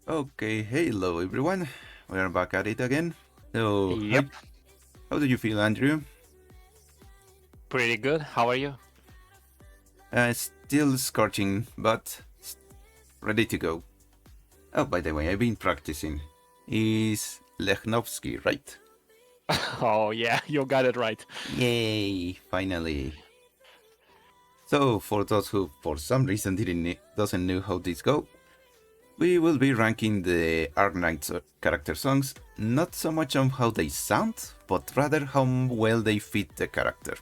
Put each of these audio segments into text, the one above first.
Okay, hello everyone. We are back at it again. So, Yep, how do you feel, Andrew? pretty good. How are you? Still scorching, but ready to go. Oh, by the way, I've been practicing. Is Lekhnovskyi, right? Oh yeah, you got it right. Yay, finally. So, for those who for some reason doesn't know how this go, we will be ranking the Arknights character songs, not so much on how they sound, but rather how well they fit the character.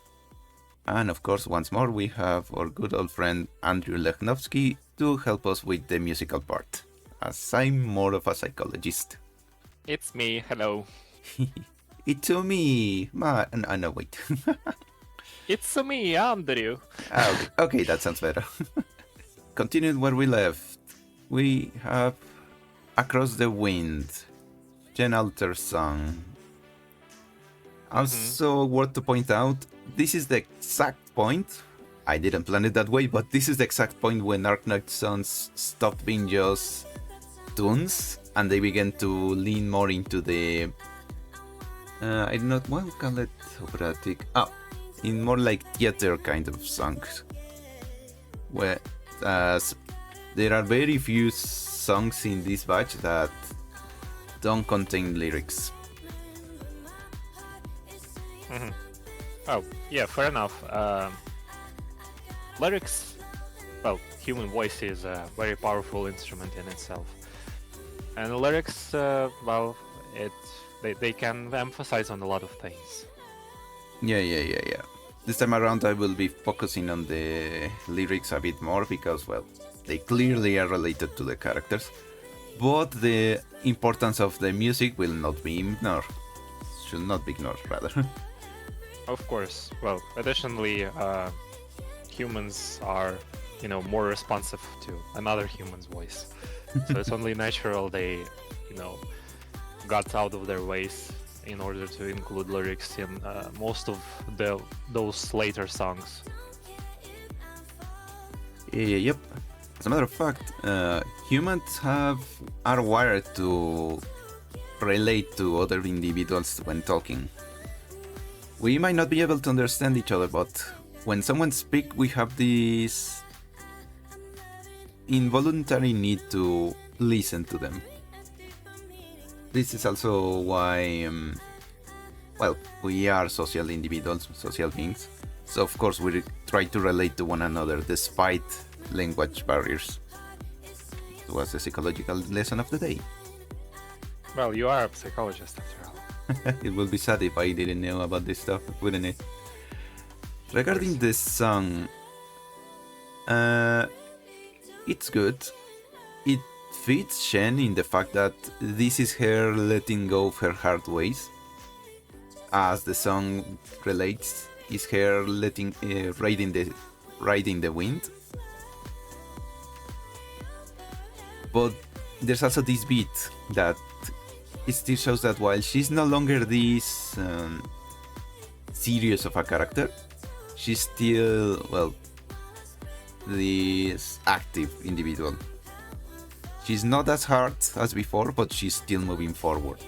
And of course, once more, we have our good old friend Andrew Lekhnovskyi to help us with the musical part, as I'm more of a psychologist. It's me. Hello. It's me! No, wait. It's me, Andrew. Okay, that sounds better. Continuing where we left, we have Across the Wind, Jen Alter song. Also, worth to point out, this is the exact point. I didn't plan it that way, but this is the exact point when Arknight songs stopped being just tunes and they began to lean more into the. I don't know what we call it, operatic. In more like theater kind of songs. Where there are very few songs in this batch that don't contain lyrics. Oh, yeah, fair enough. Lyrics, well, human voice is a very powerful instrument in itself. And lyrics, they can emphasize on a lot of things. Yeah. This time around, I will be focusing on the lyrics a bit more because, well, they clearly are related to the characters. But the importance of the music will not be ignored. Should not be ignored, rather. Of course. Well, additionally, humans are, more responsive to another human's voice. So it's only natural they, got out of their ways in order to include lyrics in most of those later songs. Yep. As a matter of fact, humans are wired to relate to other individuals when talking. We might not be able to understand each other, but when someone speaks, we have this involuntary need to listen to them. This is also why, we are social individuals, social beings. So of course we try to relate to one another despite language barriers. It was the psychological lesson of the day. Well, you are a psychologist after all. It would be sad if I didn't know about this stuff, wouldn't it? Regarding this song, it's good. It fits Shen in the fact that this is her letting go of her hard ways. As the song relates, is her letting riding the wind. But there's also this beat that it still shows that while she's no longer this serious of a character, she's still, this active individual. She's not as hard as before, but she's still moving forward.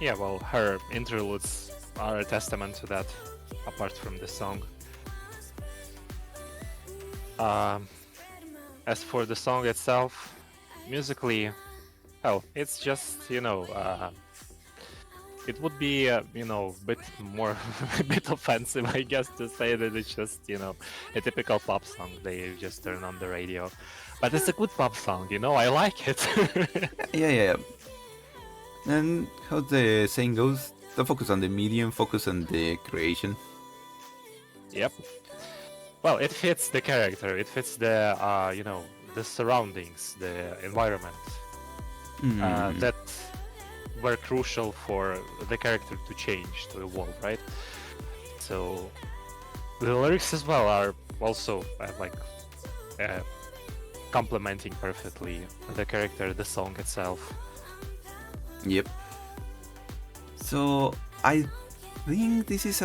Yeah, well, her interludes are a testament to that, apart from the song. As for the song itself, musically, well, it's just, it would be, a bit more, a bit offensive, I guess, to say that it's just, a typical pop song they just turn on the radio. But it's a good pop song, I like it. Yeah. And how the saying goes, don't focus on the medium, focus on the creation. Yep. Well, it fits the character, it fits the, the surroundings, the environment. That were crucial for the character to change, to evolve, right? So the lyrics as well are also complementing perfectly the character, the song itself. Yep. So I think this is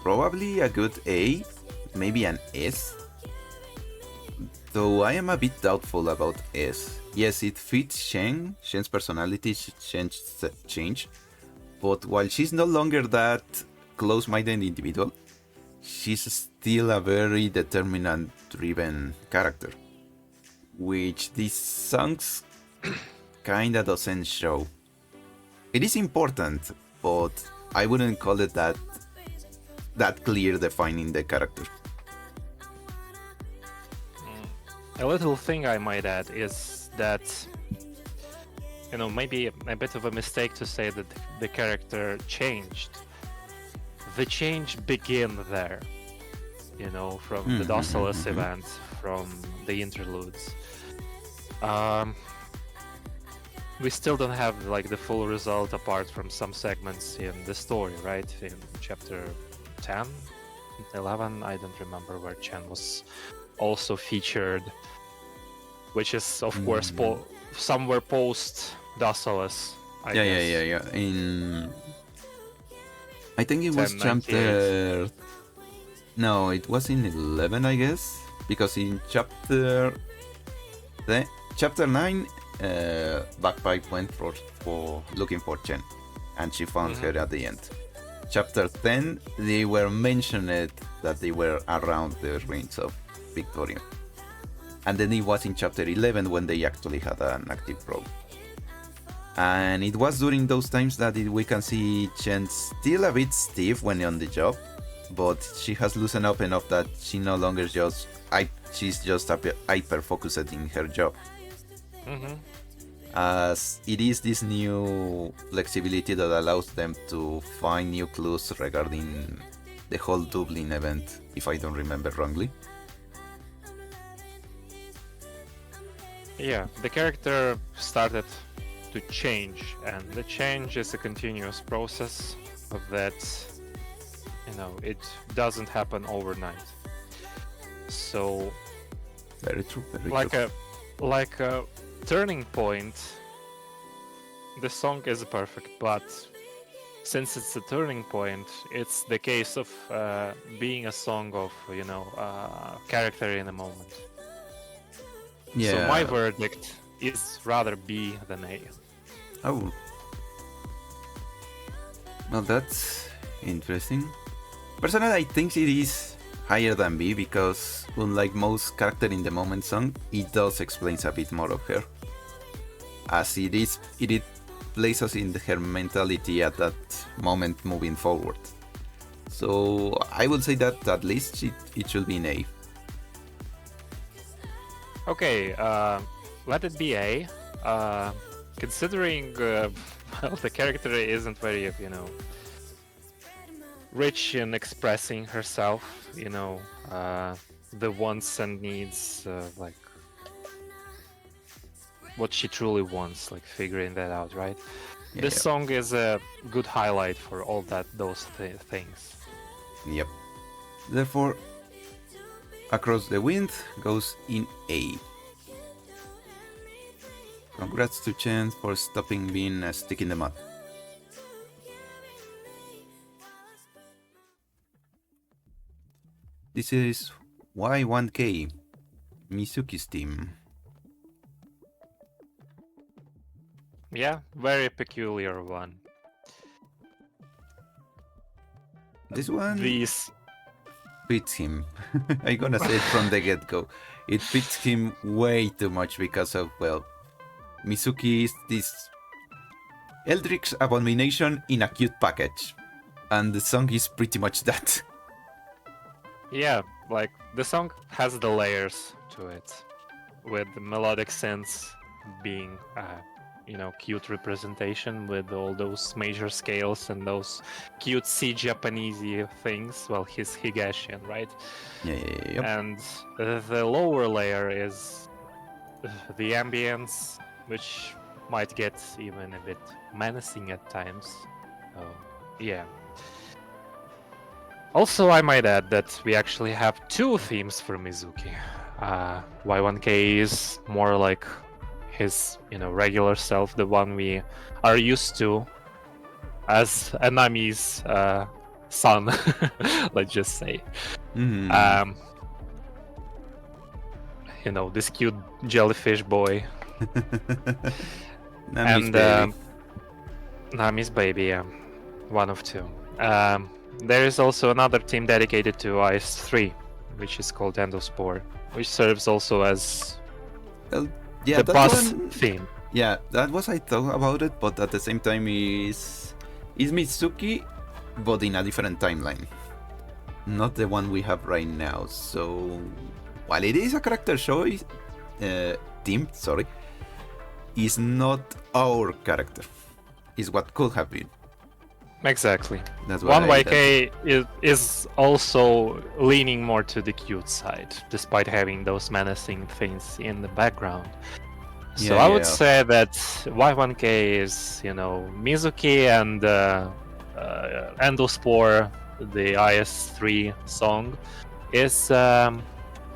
probably a good A. maybe an S. Though I am a bit doubtful about S. Yes, it fits Shen. Shen's personality changed. But while she's no longer that close-minded individual, she's still a very determined and driven character. Which these songs kinda doesn't show. It is important, but I wouldn't call it that clear defining the character. A little thing I might add is that, you know, maybe a bit of a mistake to say that the character changed. The change began there, you know, from the Docilus event, from the interludes. We still don't have like the full result apart from some segments in the story, right? In chapter 10, 11, I don't remember where Chen was also featured, which is of course somewhere post Docilus. I guess. In I think it was chapter. No, it was in 11, I guess, because in chapter 9, Bagpipe went for looking for Chen, and she found her at the end. Chapter 10, they were mentioned that they were around the ruins of Victoria. And then it was in chapter 11 when they actually had an active role. And it was during those times that we can see Chen still a bit stiff when on the job, but she has loosened up enough that she no longer she's just hyper focused in her job. As it is this new flexibility that allows them to find new clues regarding the whole Dublin event, if I don't remember wrongly. Yeah, the character started to change, and the change is a continuous process that, you know, it doesn't happen overnight. So very true. Like a turning point, the song is perfect, but since it's a turning point, it's the case of being a song of, you know, character in a moment. Yeah. So my verdict is rather B than A. Oh. Well, that's interesting. Personally, I think it is higher than B because, unlike most character in the moment song, it does explain a bit more of her. As it places us in her mentality at that moment moving forward. So I would say that at least it should be an A. Okay, let it be A. Considering well, the character isn't very, you know, rich in expressing herself, you know, the wants and needs, like what she truly wants, like figuring that out, right? This song is a good highlight for all those things. Yep. Therefore, Across the Wind goes in A. Congrats to Chen for stopping being a stick in the mud. This is Y1K, Mizuki's team. Yeah, very peculiar one. This one fits him. I'm gonna say it from the get-go. It fits him way too much because of, well, Mizuki is this Eldritch abomination in a cute package. And the song is pretty much that. Yeah, like the song has the layers to it, with the melodic sense being you know, cute representation with all those major scales and those cutesy Japanesey things. Well, he's Higashian, right? Yeah. And the lower layer is the ambience, which might get even a bit menacing at times. Yeah. Also, I might add that we actually have two themes for Mizuki. Y1K is more like his, you know, regular self, the one we are used to as Anami's son, let's just say. Mhm. You know, this cute jellyfish boy. Nami's And baby. Nami's baby, yeah. One of two. There is also another team dedicated to IS-3, which is called Endospore, which serves also as Well, yeah, the that boss one. theme. Yeah, that was I thought about it, but at the same time is Mizuki, but in a different timeline, not the one we have right now. So while it is a character choice, team, sorry, is not our character. Is what could have been. Exactly. That's why 1YK is also leaning more to the cute side, despite having those menacing things in the background. So Yeah, I would yeah. say that Y1K is, you know, Mizuki and Endospore, the IS-3 song, is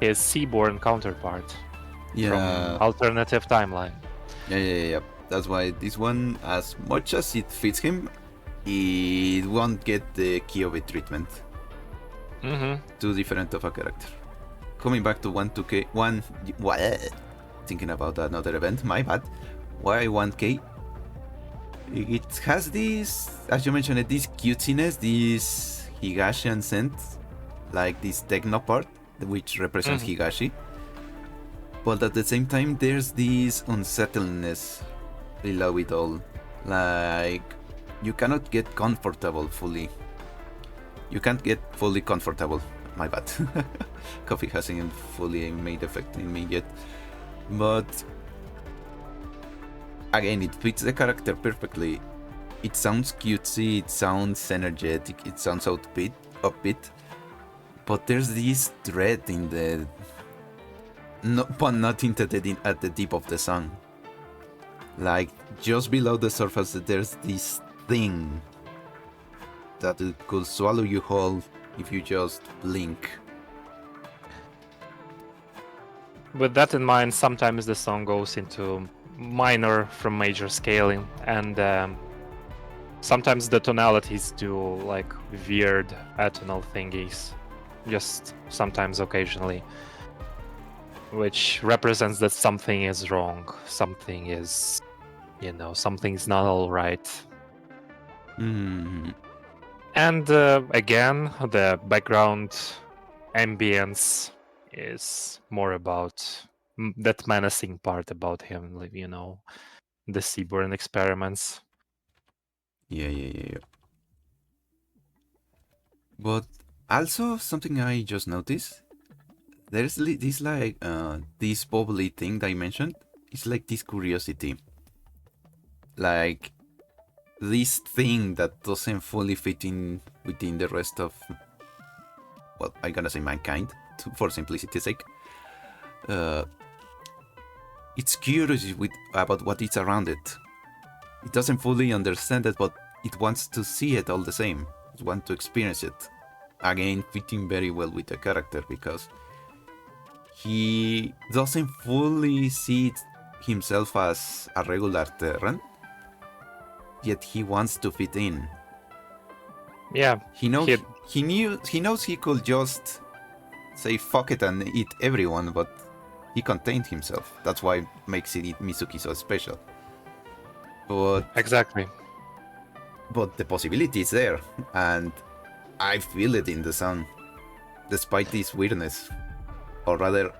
his Seaborn counterpart from alternative timeline. Yeah. That's why this one, as much as it fits him, it won't get the Kyobe treatment. Too different of a character. Coming back to 1-2K, thinking about another event, my bad. Why 1K? It has this, as you mentioned, this cutesiness, this Higashian scent, like this techno part, which represents Higashi. But at the same time, there's this unsettledness below it all. Like, you cannot get comfortable fully. You can't get fully comfortable. My bad. Coffee hasn't fully made effect in me yet. But again, it fits the character perfectly. It sounds cutesy, it sounds energetic, it sounds upbeat. But there's this dread in the... No, but not at the deep of the song. Like, just below the surface, there's this thing that it could swallow you whole if you just blink. With that in mind, sometimes the song goes into minor from major scaling, and sometimes the tonalities do like weird atonal thingies, just sometimes occasionally, which represents that something is wrong, something is, you know, something's not all right. Mm-hmm. And again, the background ambience is more about that menacing part about him, like, you know, the Seaborn experiments. Yeah. But also something I just noticed. There's this like this bubbly thing that I mentioned. It's like this curiosity, like this thing that doesn't fully fit in within the rest of, well, I'm gonna say mankind, for simplicity's sake. It's curious about what is around it. It doesn't fully understand it, but it wants to see it all the same. It wants to experience it. Again, fitting very well with the character because he doesn't fully see himself as a regular Terran, yet he wants to fit in. Yeah, He knows he could just say fuck it and eat everyone, but he contained himself. That's why makes it Mizuki so special. But exactly. But the possibility is there, and I feel it in the sound, despite this weirdness, or rather,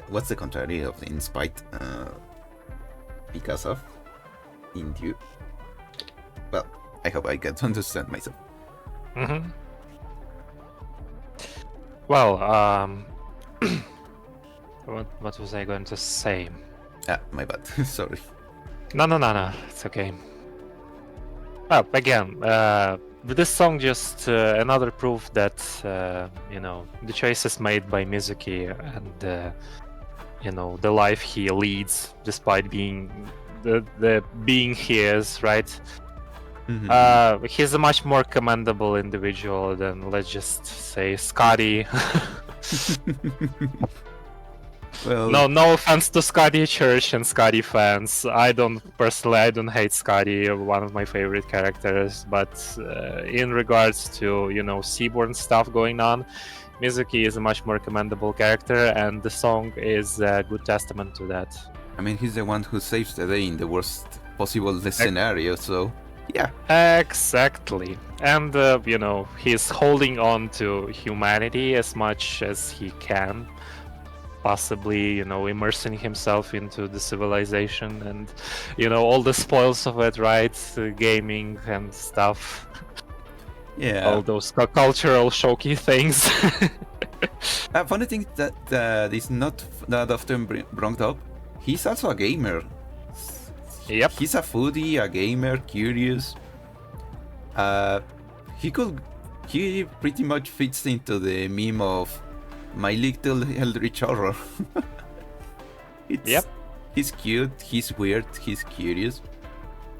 what's the contrary of in spite? Because of, in due. Well, I hope I get to understand myself. Well, what was I going to say? My bad. Sorry. No. It's okay. Well, again, this song just another proof that you know, the choices made by Mizuki and you know, the life he leads, despite being the being he is, right? He's a much more commendable individual than, let's just say, Scotty. Well, no offense to Scotty Church and Scotty fans. I don't hate Scotty, one of my favorite characters. But in regards to Seaborn stuff going on, Mizuki is a much more commendable character, and the song is a good testament to that. I mean, he's the one who saves the day in the worst possible scenario, so yeah. Exactly. And, he's holding on to humanity as much as he can, possibly, immersing himself into the civilization and, all the spoils of it, right? Gaming and stuff. Yeah. All those cultural showy things. Funny thing that is not that often brought up, he's also a gamer. Yep. He's a foodie, a gamer, curious. He pretty much fits into the meme of my little eldritch horror. Yep. He's cute, he's weird, he's curious.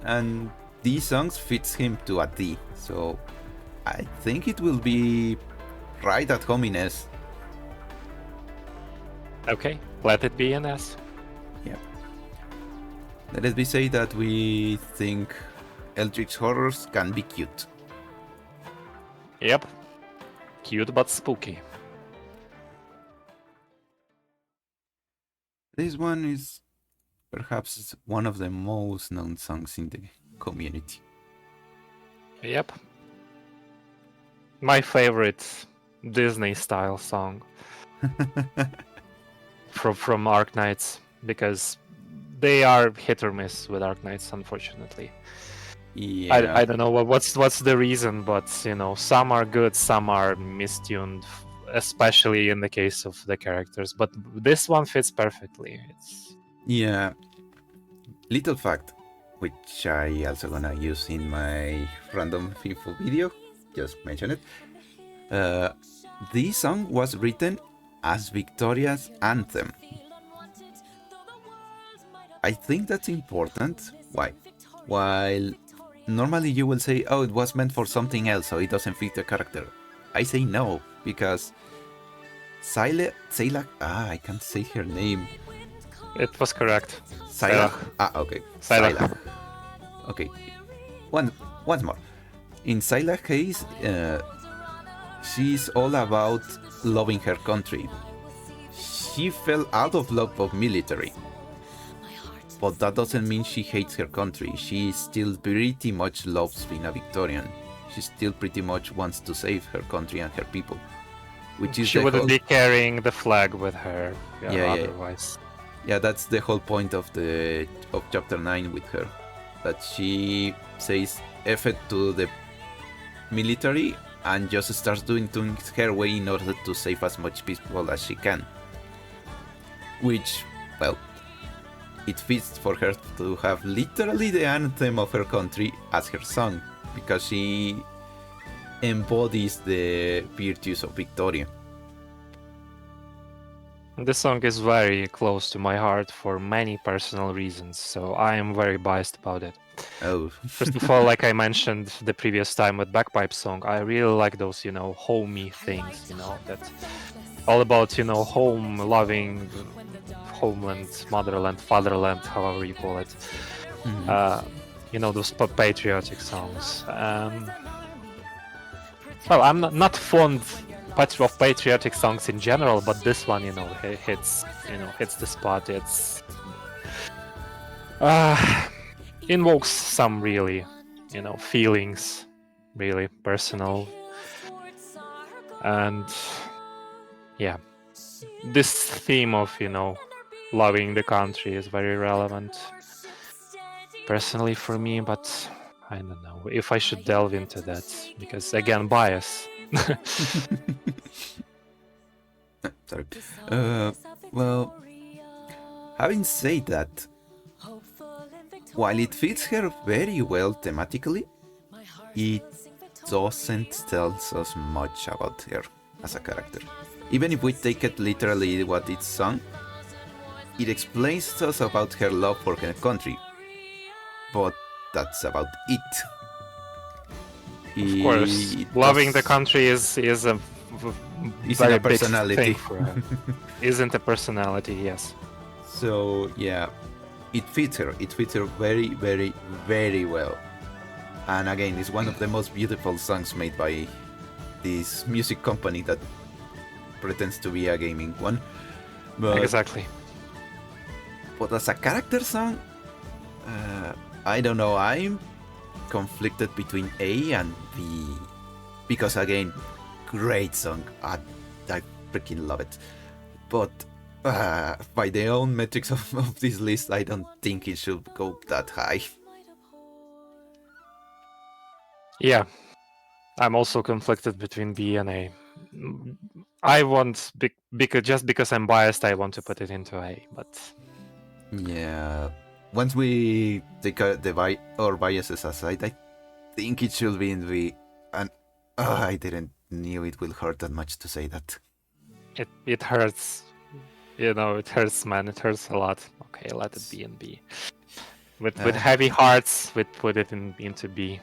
And these songs fits him to a T. So I think it will be right at home in S. Okay, let it be an S. Yeah. Let me say that we think eldritch horrors can be cute. Yep. Cute but spooky. This one is perhaps one of the most known songs in the community. Yep. My favorite Disney-style song from Arknights, because they are hit or miss with Arknights, unfortunately. Yeah. I don't know what's the reason, but some are good, some are mistuned, especially in the case of the characters. But this one fits perfectly. Yeah. Little fact, which I also gonna use in my random info video. Just mention it. This song was written as Victoria's anthem. I think that's important. Why? While normally you will say, oh, it was meant for something else, so it doesn't fit the character. I say no, because I can't say her name. It was correct. Sylah. Okay. Sylah. Okay. Once more. In Sylah's case, she's all about loving her country. She fell out of love of military. But that doesn't mean she hates her country. She still pretty much loves being a Victorian. She still pretty much wants to save her country and her people. Which is she wouldn't be carrying the flag with her otherwise. Yeah, that's the whole point of chapter 9 with her. That she says F it to the military and just starts doing things her way in order to save as much people as she can. Which, well, it fits for her to have literally the anthem of her country as her song, because she embodies the virtues of Victoria. This song is very close to my heart for many personal reasons, so I am very biased about it. Oh. First of all, like I mentioned the previous time with Bagpipe Song, I really like those, homey things, that all about, home, loving, homeland, motherland, fatherland, however you call it. Mm-hmm. Those patriotic songs. Well, I'm not fond of patriotic songs in general, but this one, hits the spot. It's invokes some really, feelings, really personal, and yeah, this theme of loving the country is very relevant personally for me, but I don't know if I should delve into that, because again, bias. Sorry. Well, having said that, while it fits her very well thematically, it doesn't tell us much about her as a character. Even if we take it literally what it's sung, it explains to us about her love for her country. But that's about it. Of course, loving the country is a Isn't very a big personality. thing for her. Isn't a personality, yes. So yeah, it fits her. It fits her very, very, very well. And again, it's one of the most beautiful songs made by this music company that pretends to be a gaming one. But, Exactly. But as a character song, I don't know. I'm conflicted between A and B. Because again, great song. I freaking love it. But by the own metrics of this list, I don't think it should go that high. Yeah, I'm also conflicted between B and A. I want just because I'm biased, I want to put it into A, but Yeah, once we take our biases aside, I think it should be in B. And I didn't knew it will hurt that much to say that. it hurts. You know, it hurts, man. It hurts a lot. Okay, let it be in B. With heavy hearts, we put it into B.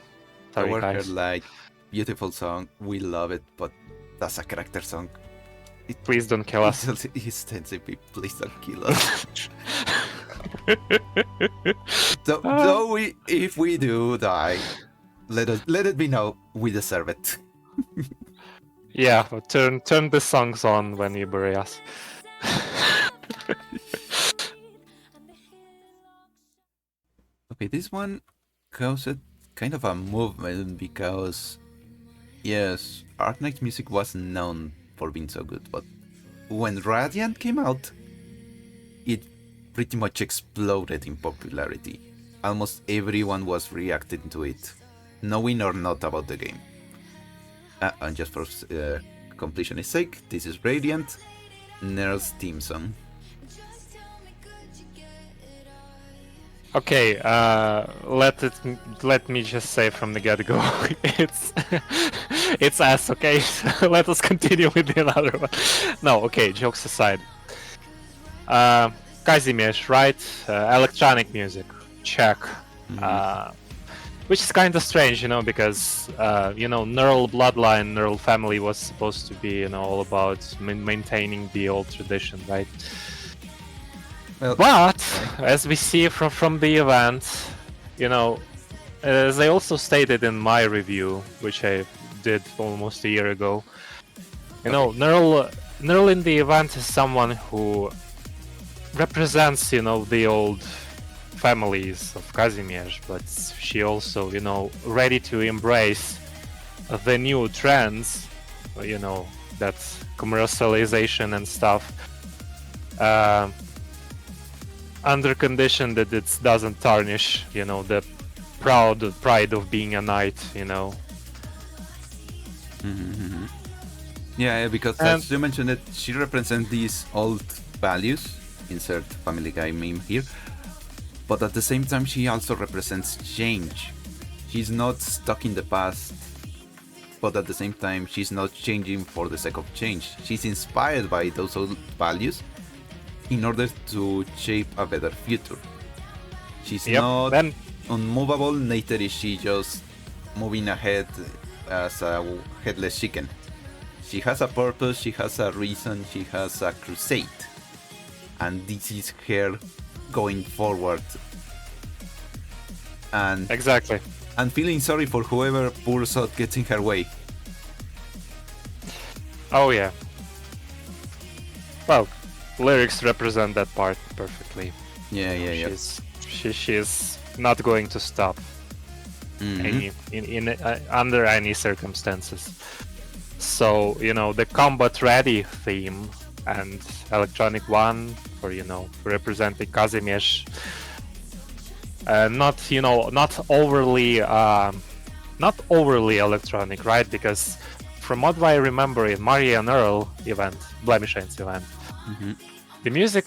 Sorry, guys. Like beautiful song, we love it, but that's a character song. Please don't kill us. It's sensitive. Please don't kill us. So if we do die, let it be known we deserve it. Yeah, turn the songs on when you bury us. Okay, this one caused kind of a movement because, yes, Arknights music was known for being so good, but when Radiant came out, it pretty much exploded in popularity. Almost everyone was reacting to it, knowing or not about the game. And just for completion's sake, this is Radiant, Narl's theme song. Okay, let me just say from the get-go, it's ass. Okay, so let us continue with the other one. No, okay, jokes aside. Kazimierz, right? Electronic music, check. Which is kind of strange, you know, because Narl bloodline, Narl family was supposed to be, all about maintaining the old tradition, right? Well, but as we see from the event, as I also stated in my review, which I did almost a year ago, Narl in the event is someone who represents, the old families of Kazimierz, but she also, ready to embrace the new trends, that commercialization and stuff, under condition that it doesn't tarnish, the pride of being a knight, Mm-hmm. Yeah, because as you mentioned it, she represents these old values, insert Family Guy meme here, but at the same time she also represents change. She's not stuck in the past, but at the same time she's not changing for the sake of change. She's inspired by those old values in order to shape a better future. She's not unmovable, neither is she just moving ahead as a headless chicken. She has a purpose, she has a reason, she has a crusade. And this is her going forward. And exactly. And feeling sorry for whoever poor soul gets in her way. Oh yeah. Well, lyrics represent that part perfectly. Yeah. She's not going to stop. Under any circumstances. So, the combat ready theme and electronic one for, representing Kazimierz. Not overly electronic, right? Because from what I remember in Maria and Earl event, Blemishane's event, the music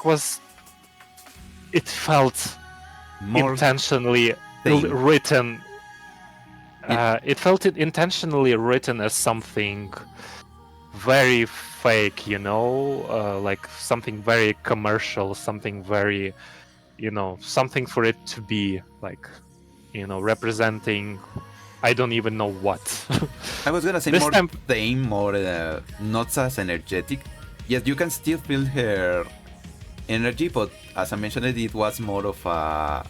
it felt more intentionally written. It felt intentionally written as something very fake, like something very commercial, something very, something for it to be like, representing I don't even know what. I was gonna say This more time- tame, more not as energetic. Yes, you can still feel her energy, but as I mentioned, it was more of a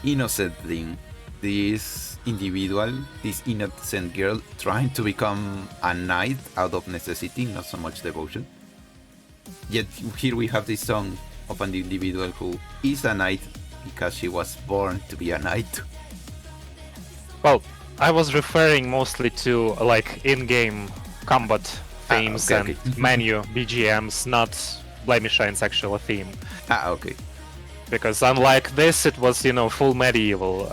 innocent thing. This individual, this innocent girl, trying to become a knight out of necessity, not so much devotion. Yet here we have this song of an individual who is a knight because she was born to be a knight. Well, I was referring mostly to like in-game combat themes okay. and menu BGMs, not Blemishai's actual theme. Okay. Because unlike this, it was, full medieval.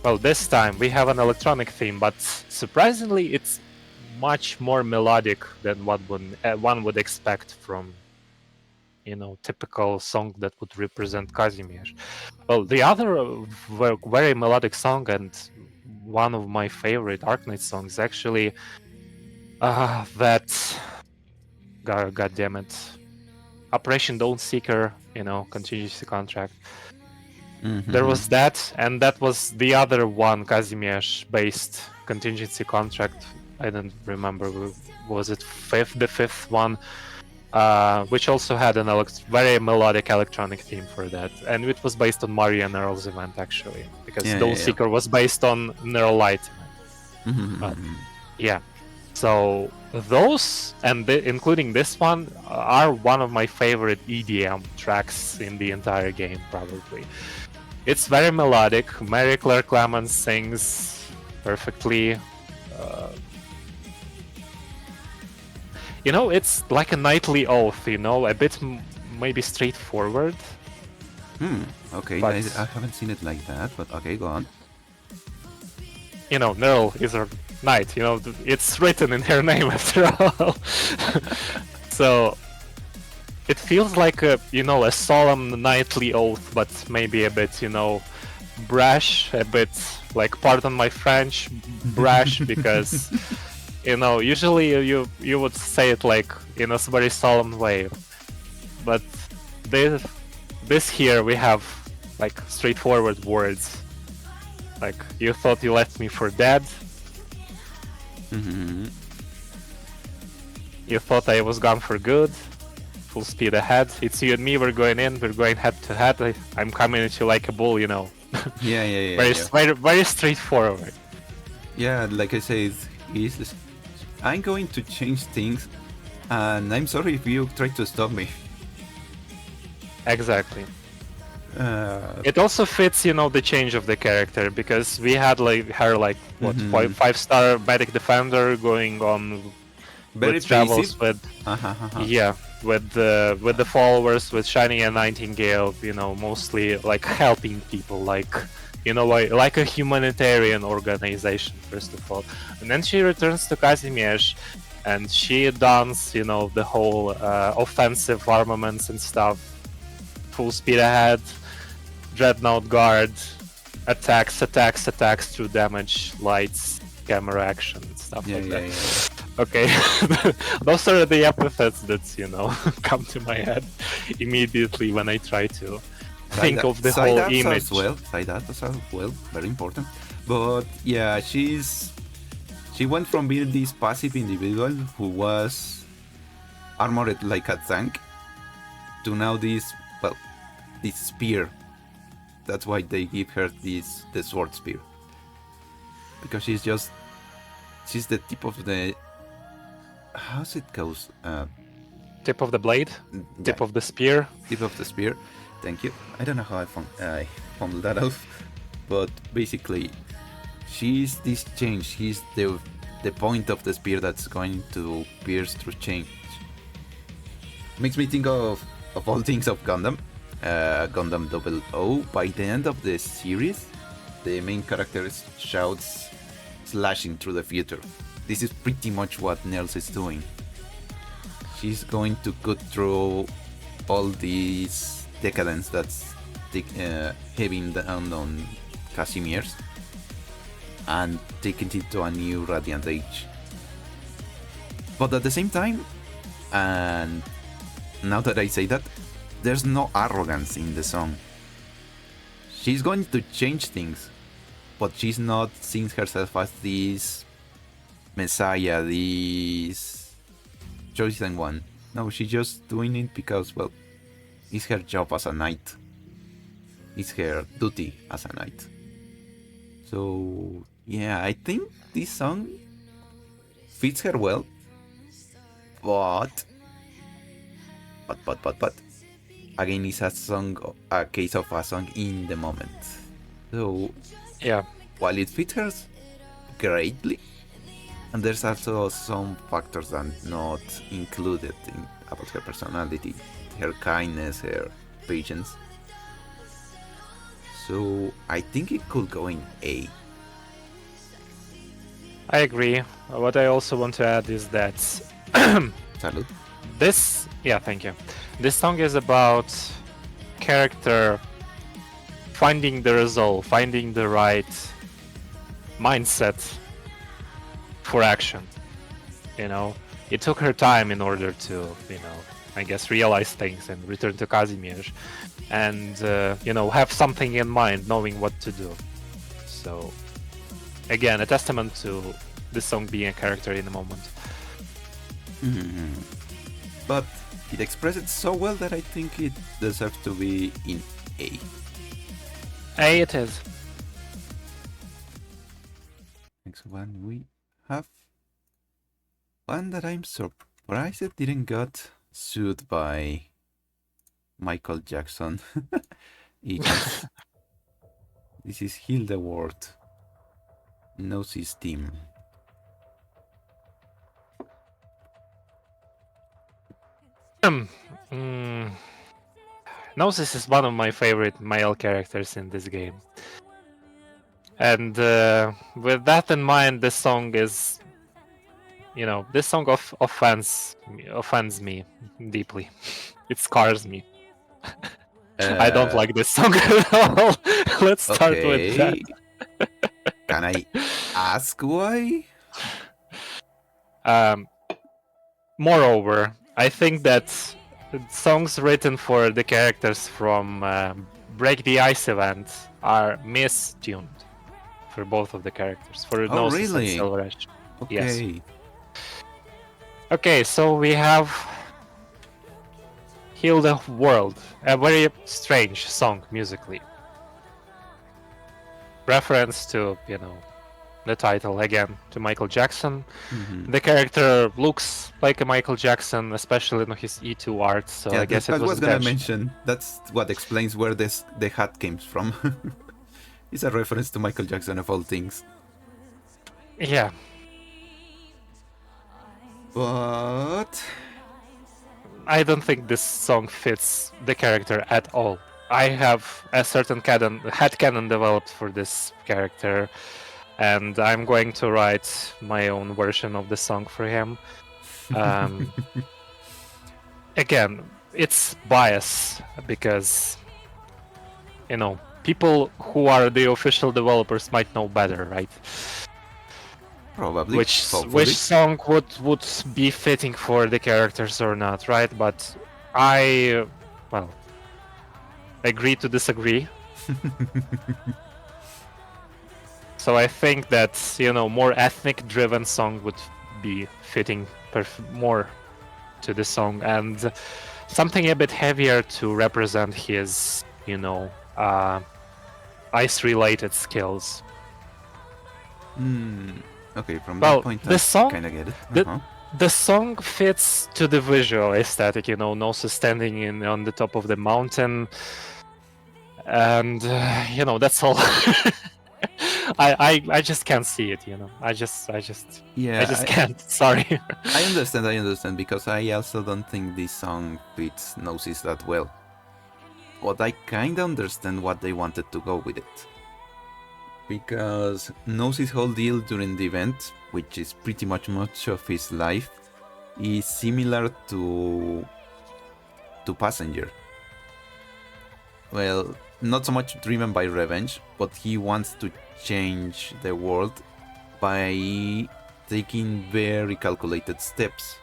Well, this time we have an electronic theme, but surprisingly, it's much more melodic than what one would expect from, typical song that would represent Casimir. Well, the other very melodic song and one of my favorite Arknights songs actually that God damn it, Operation Dawn Seeker, contingency contract. There was that, and that was the other one, Kazimierz-based contingency contract. I don't remember, was it the fifth one, which also had an very melodic electronic theme for that, and it was based on Mario and Narl's event actually, because Dawn Seeker was based on Narl Light event. Yeah. So those, and including this one, are one of my favorite EDM tracks in the entire game, probably. It's very melodic. Mary Claire Clemens sings perfectly. It's like a knightly oath, a bit maybe straightforward. Okay, but, I haven't seen it like that, but okay, go on. Narl is a knight, it's written in her name after all. So it feels like a solemn knightly oath, but maybe a bit brash, a bit like, pardon my French, brash, because usually you would say it like in a very solemn way, but this here we have like straightforward words, like, you thought you left me for dead. You thought I was gone for good. Full speed ahead. It's you and me. We're going in. We're going head to head. I'm coming at you like a bull. Yeah. Very straightforward. Yeah, like I said, I'm going to change things, and I'm sorry if you try to stop me. Exactly. It also fits, the change of the character, because we had her 5-star medic defender going on very with travels basic. with the followers, with Shining and Nightingale, mostly like helping people, like a humanitarian organization first of all, and then she returns to Kazimierz, and she dons the whole offensive armaments and stuff, full speed ahead. Dreadnought guard, attacks through damage, lights, camera action, and stuff like that. Yeah. Okay, those are the epithets that come to my head immediately when I try to think of the whole image. Side arts as well, very important. But yeah, she went from being this passive individual who was armored like a tank to now this spear. That's why they give her the sword spear, because she's the tip of the, how's it goes? Tip of the blade, tip of the spear. Tip of the spear. Thank you. I don't know how I found that out, but basically, she's this change. She's the point of the spear that's going to pierce through change. Makes me think of all things of Gundam. Gundam 00. By the end of the series, the main character shouts, slashing through the future. This is pretty much what Nels is doing. She's going to cut through all these decadence that's heaving down on Kazimierz and taking it to a new Radiant Age. But at the same time, and now that I say that, there's no arrogance in the song. She's going to change things, but she's not seeing herself as this messiah, this chosen one. No, she's just doing it because, well, it's her job as a knight. It's her duty as a knight. So, yeah, I think this song fits her well. But, again, it's a case of a song in the moment. So, Yeah. while it fits her greatly, and there's also some factors that are not included about her personality, her kindness, her patience. So I think it could go in A. I agree. What I also want to add is that Salud. thank you. This song is about character finding the resolve, finding the right mindset for action. You know, it took her time in order to, I guess, realize things and return to Kazimierz, and have something in mind, knowing what to do. So, again, a testament to this song being a character in the moment. Mm-hmm. But it expressed it so well that I think it deserves to be in A. A it is. Next one we have one that I'm surprised it didn't got sued by Michael Jackson. This is Hildeward. Gnosis team. Gnosis is one of my favorite male characters in this game. And with that in mind, this song is, this song offends me deeply. It scars me. I don't like this song at all. Let's start with that. Can I ask why? Moreover, I think that songs written for the characters from Break the Ice event are mistuned for both of the characters, for Gnosis and Silver Edge. Okay. Yes. Okay, so we have Heal the World, a very strange song musically. Reference to, the title again, to Michael Jackson. Mm-hmm. The character looks like a Michael Jackson, especially in his E2 art, so yeah, I guess it was I was gonna mention, that's what explains where the hat came from. It's a reference to Michael Jackson of all things. Yeah. But I don't think this song fits the character at all. I have a certain headcanon developed for this character, and I'm going to write my own version of the song for him. Again, it's bias because, people who are the official developers might know better, right? probably Which song would be fitting for the characters or not, right? But I, agree to disagree. So I think that, more ethnic-driven song would be fitting more to the song, and something a bit heavier to represent his, ice-related skills. Okay, from that point, the song, kind of get it. The song fits to the visual aesthetic, Gnosis standing on the top of the mountain, and that's all. I just can't see it, I just can't. Sorry. I understand, because I also don't think this song fits Gnosis that well. But I kinda understand what they wanted to go with it. Because Gnosis' whole deal during the event, which is pretty much of his life, is similar to Passenger. Well, not so much driven by revenge, but he wants to change the world by taking very calculated steps.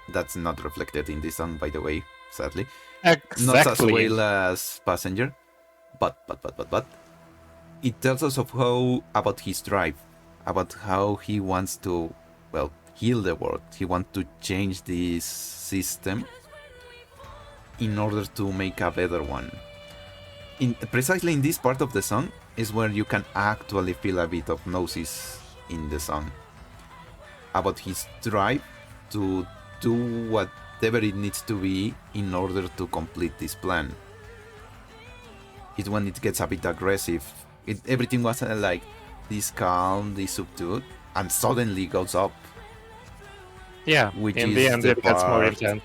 That's not reflected in this song, by the way, sadly. Exactly. Not as well as Passenger, but it tells us of how about his drive, about how he wants to, well, heal the world. He wants to change this system in order to make a better one. Precisely in this part of the song is where you can actually feel a bit of Gnosis in the song. About his drive to do whatever it needs to be in order to complete this plan. It's when it gets a bit aggressive. Everything was like this calm, this subdued, and suddenly goes up. Yeah, which in is the end the it gets more part, intense.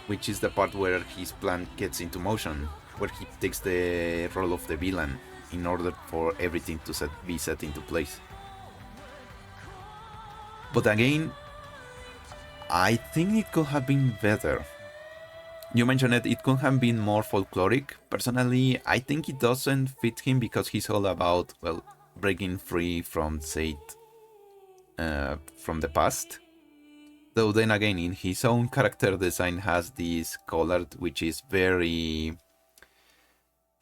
which is the part where his plan gets into motion, where he takes the role of the villain in order for everything to be set into place. But again, I think it could have been better. You mentioned it could have been more folkloric. Personally, I think it doesn't fit him because he's all about, well, breaking free from Sate, from the past. Though then again, in his own character design has this color which is very...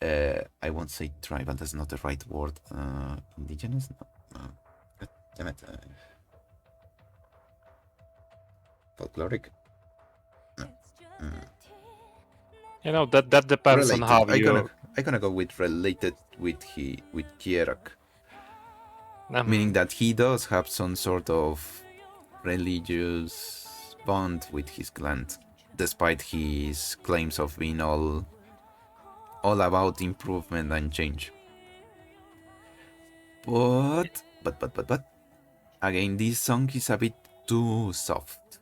I won't say tribal, that's not the right word. Indigenous? No. Damn it. Folkloric? No. You know, that depends Related. on how you... I'm gonna go with related with Kierak. Meaning Um, that he does have some sort of religious bond with his clan, despite his claims of being all about improvement and change. But again, this song is a bit too soft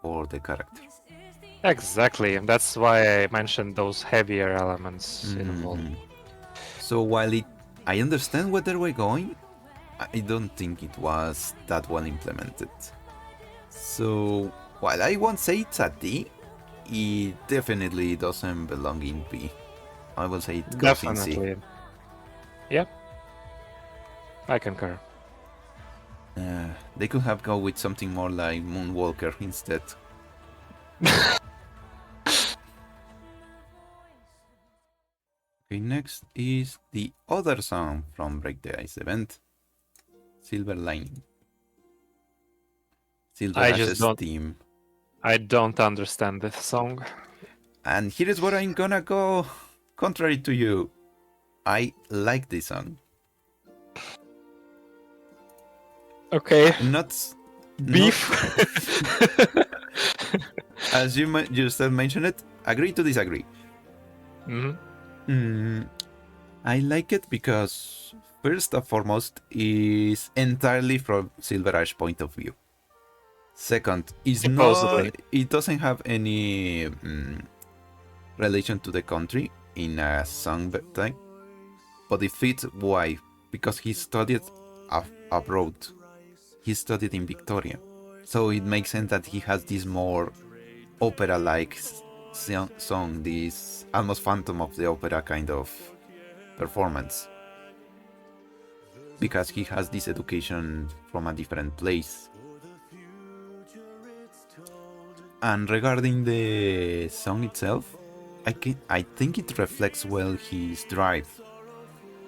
for the character. exactly, and that's why I mentioned those heavier elements involved. So while I understand where they were going, I don't think it was that well implemented. So while I won't say it's a D, it definitely doesn't belong in B. I will say it goes in C. Definitely. Yep. I concur. They could have gone with something more like Moonwalker instead. Okay, next is the other song from Break the Ice event, Silver Lining. Silver Ash's theme. I don't understand this song. And here is where I'm gonna go contrary to you. I like this song. Okay. Not Beef. As you still mentioned it, agree to disagree. I like it because first and foremost is entirely from Silver Ash point of view. Second, it doesn't have any relation to the country in a song type, but it fits. Why? Because he studied abroad. He studied in Victoria, so it makes sense that he has this more opera-like song, this almost Phantom of the Opera kind of performance, because he has this education from a different place. And regarding the song itself, I think it reflects well his drive.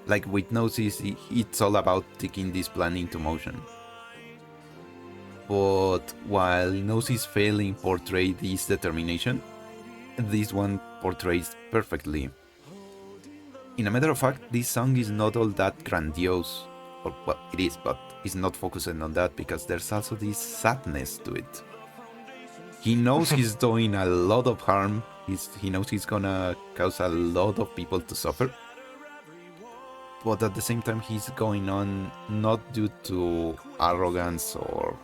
Like with Gnosis, it's all about taking this plan into motion. But while Gnosis failing portray this determination, this one portrays perfectly. In a matter of fact, this song is not all that grandiose. Or, well, it is, but it's not focusing on that because there's also this sadness to it. He knows he's doing a lot of harm. He knows he's gonna cause a lot of people to suffer. But at the same time, he's going on not due to arrogance or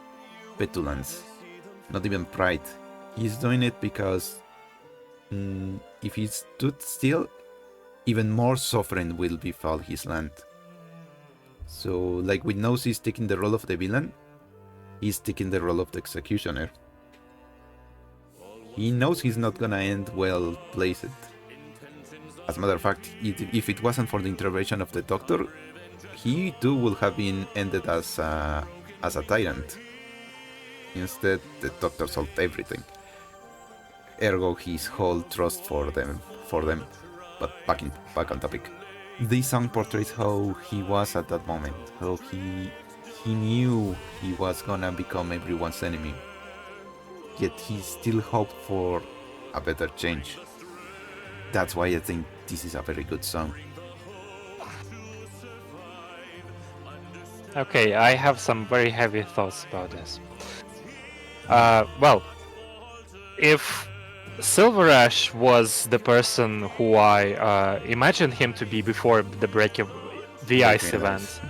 petulance, not even pride. He's doing it because if he stood still, even more suffering will befall his land. So, like with Gnosis taking the role of the villain, he's taking the role of the executioner. He knows he's not gonna end well placed. As a matter of fact, if it wasn't for the intervention of the Doctor, he too would have been ended as a tyrant. Instead, the Doctor solved everything. Ergo, his whole trust for them. But back on topic. this song portrays how he was at that moment, how he knew he was gonna become everyone's enemy, yet he still hoped for a better change. That's why I think this is a very good song. Okay, I have some very heavy thoughts about this. Well, if Silver Ash was the person who I imagined him to be before the break of the ice event,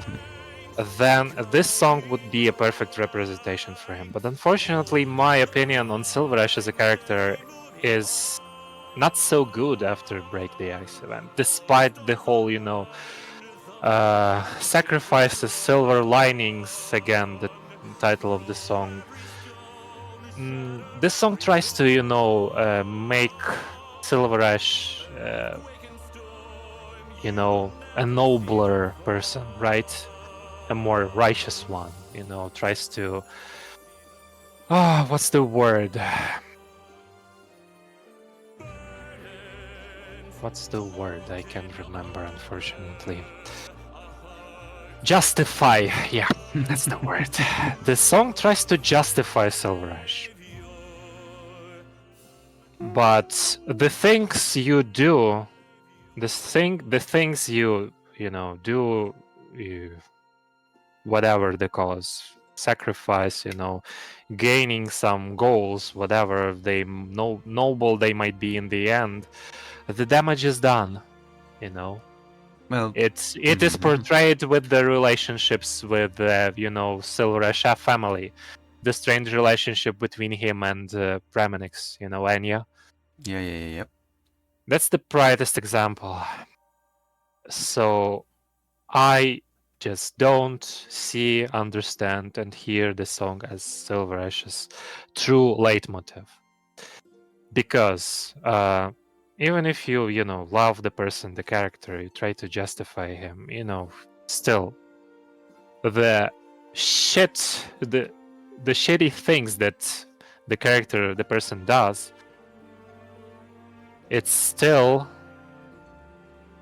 then this song would be a perfect representation for him. But unfortunately, my opinion on Silver Ash as a character is not so good after Break the Ice event, despite the whole, sacrifices, silver linings, again, the title of the song. This song tries to, make Silver Ash, a nobler person, right? A more righteous one, tries to... what's the word? What's the word? I can't remember, unfortunately. Justify, yeah, that's the word. The song tries to justify Silver Ash. But the things you do, the things you do, whatever the cause, sacrifice, gaining some goals, whatever they noble they might be in the end, the damage is done, Well, it is portrayed with the relationships with Silver Ash family, the strange relationship between him and Praminix, Anya. Yeah. That's the brightest example. So I just don't see, understand, and hear the song as Silver Ash's true leitmotiv. Because even if you love the person, the character, you try to justify him, still the shitty things that the character, the person does, it's still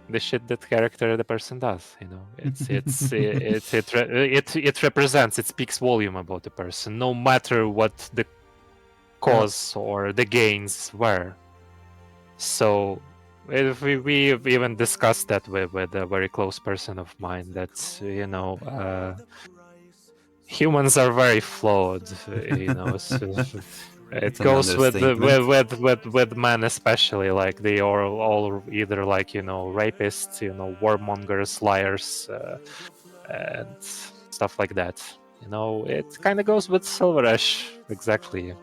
the shit that character the person does. It represents, it speaks volume about the person, no matter what the cause or the gains were. So if we even discussed that with a very close person of mine, that humans are very flawed, so it goes with men especially, like they are all either like rapists, warmongers, liars, and stuff like that. It kind of goes with Silver Ash exactly.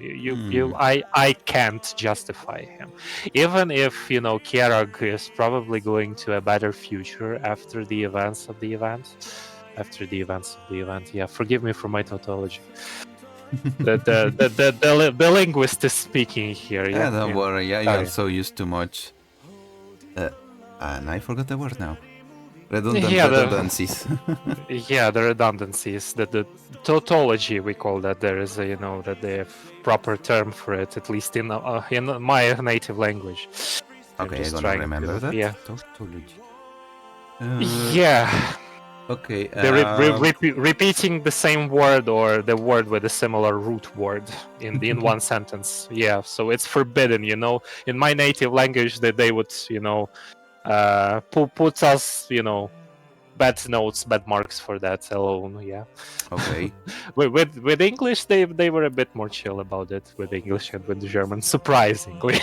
I can't justify him, even if Kierag is probably going to a better future after the events of the event. Yeah, forgive me for my tautology. the linguist is speaking here. Yeah, don't worry. I also used too much. And I forgot the word now. Redundancies. The redundancies. The tautology, we call that. There is a, that they have proper term for it, at least in my native language. Okay, I'm gonna remember that. Yeah. Tautology. Yeah. Okay. They're repeating the same word or the word with a similar root word in one sentence. Yeah, so it's forbidden. In my native language, that they would put us bad notes, bad marks for that alone. Yeah. Okay. with English, they were a bit more chill about it. With English and with German, surprisingly.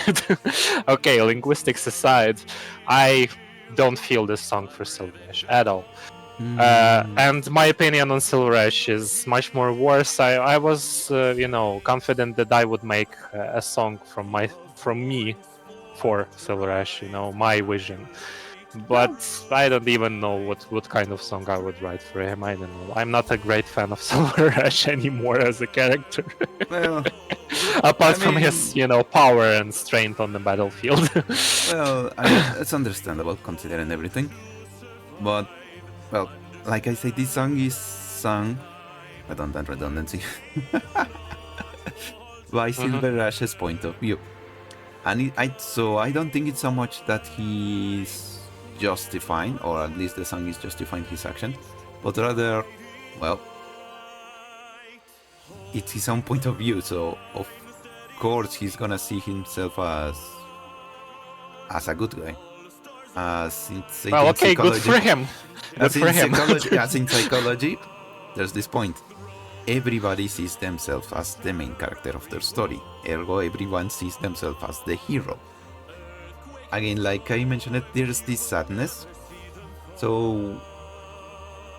Okay, linguistics aside, I don't feel this song for Silver Ash at all. And my opinion on Silver Ash is much more worse. I was, confident that I would make a song from me for Silver Ash, my vision. But I don't even know what kind of song I would write for him. I don't know. I'm not a great fan of Silver Ash anymore as a character. Well, apart from his, power and strength on the battlefield. Well, it's understandable considering everything. But, well, like I say, this song is sung, redundancy, by Silver Ash's point of view. And so I don't think it's so much that he's justifying, or at least the song is justifying his action, but rather, well, it's his own point of view. So of course he's gonna see himself as a good guy. As in Well, okay, good for him. Good for him. As in psychology, there's this point. Everybody sees themselves as the main character of their story. Ergo, everyone sees themselves as the hero. Again, like I mentioned, there's this sadness. So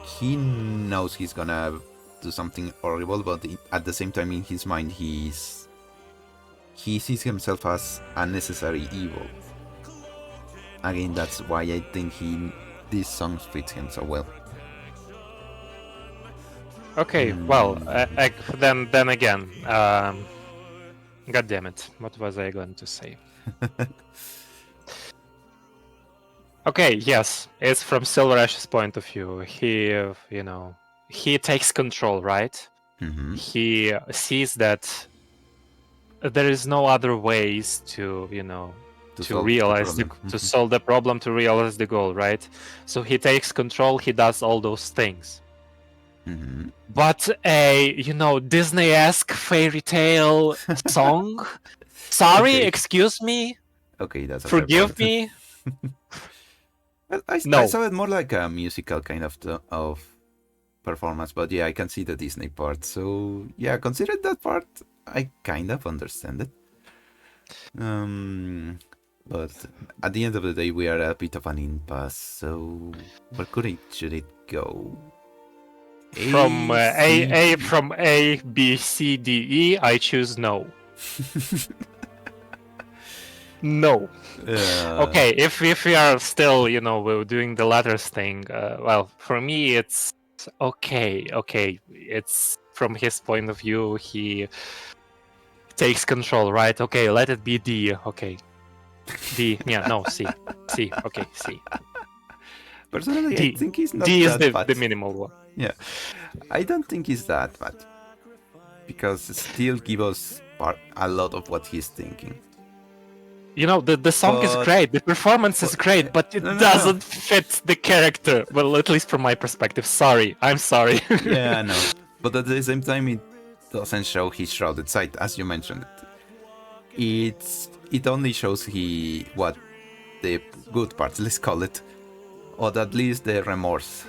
he knows he's gonna do something horrible, but at the same time, in his mind, he sees himself as a necessary evil. Again, that's why I think this song fits him so well. Okay, well, then again, God damn it, what was I going to say? Okay, yes, it's from Silver Ash's point of view. He takes control, right? Mm-hmm. He sees that there is no other ways to realize to solve the problem, to realize the goal, right? So he takes control. He does all those things. Mm-hmm. But a Disney-esque fairy tale song. Sorry, Okay. Excuse me. Okay, that's forgive me. I saw it more like a musical kind of performance, but yeah, I can see the Disney part. So yeah, consider that part. I kind of understand it. But at the end of the day, we are a bit of an impasse. So where should it go? From A, B, C, D, E, I choose no. No. Okay, if we are still, we're doing the letters thing, well, for me, it's okay. It's from his point of view, he takes control, right? Okay, let it be D. Okay. D. Yeah, no, C. C. Okay, C. Personally, D. I think he's not D that is bad. the minimal one. Yeah, I don't think he's that bad, because it still gives us a lot of what he's thinking. The song is great, the performance is great, but it doesn't fit the character. Well, at least from my perspective. Sorry, I'm sorry. Yeah, I know. But at the same time, it doesn't show his shrouded side, as you mentioned. It only shows the good parts, let's call it, or at least the remorse.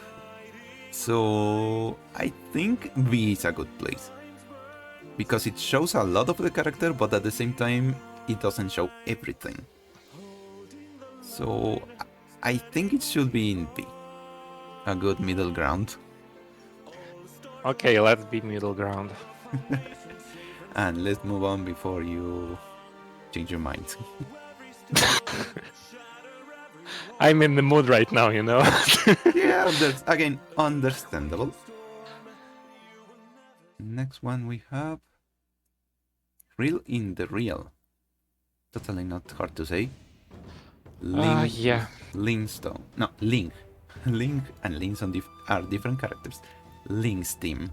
So I think B is a good place, because it shows a lot of the character, but at the same time it doesn't show everything. So I think it should be in B, a good middle ground. Okay, let's be middle ground. And let's move on before you change your mind. I'm in the mood right now, Yeah, that's again understandable. Next one we have Real in the Real. Totally not hard to say. Yeah. Linkstone. No, Link. Link and Linkstone are different characters. Link's team.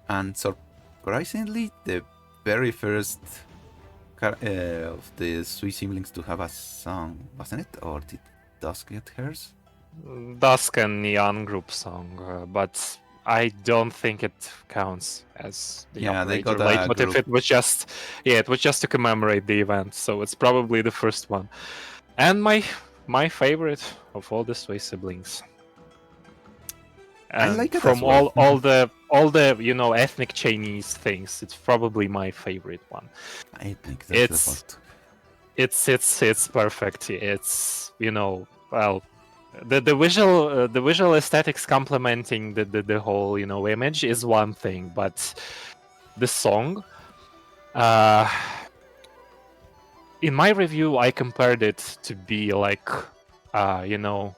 And surprisingly, the very first of the three siblings to have a song, wasn't it? Or did Dusk get hers? Dusk and Neon group song, but I don't think it counts as the they got leitmotiv. It was just to commemorate the event, so it's probably the first one. And my favorite of all the Sway siblings. And I like it from as well. all the ethnic Chinese things, it's probably my favorite one. I think that's it's perfect. It's the visual aesthetics complementing the whole image is one thing, but the song, in my review, I compared it to be like Alan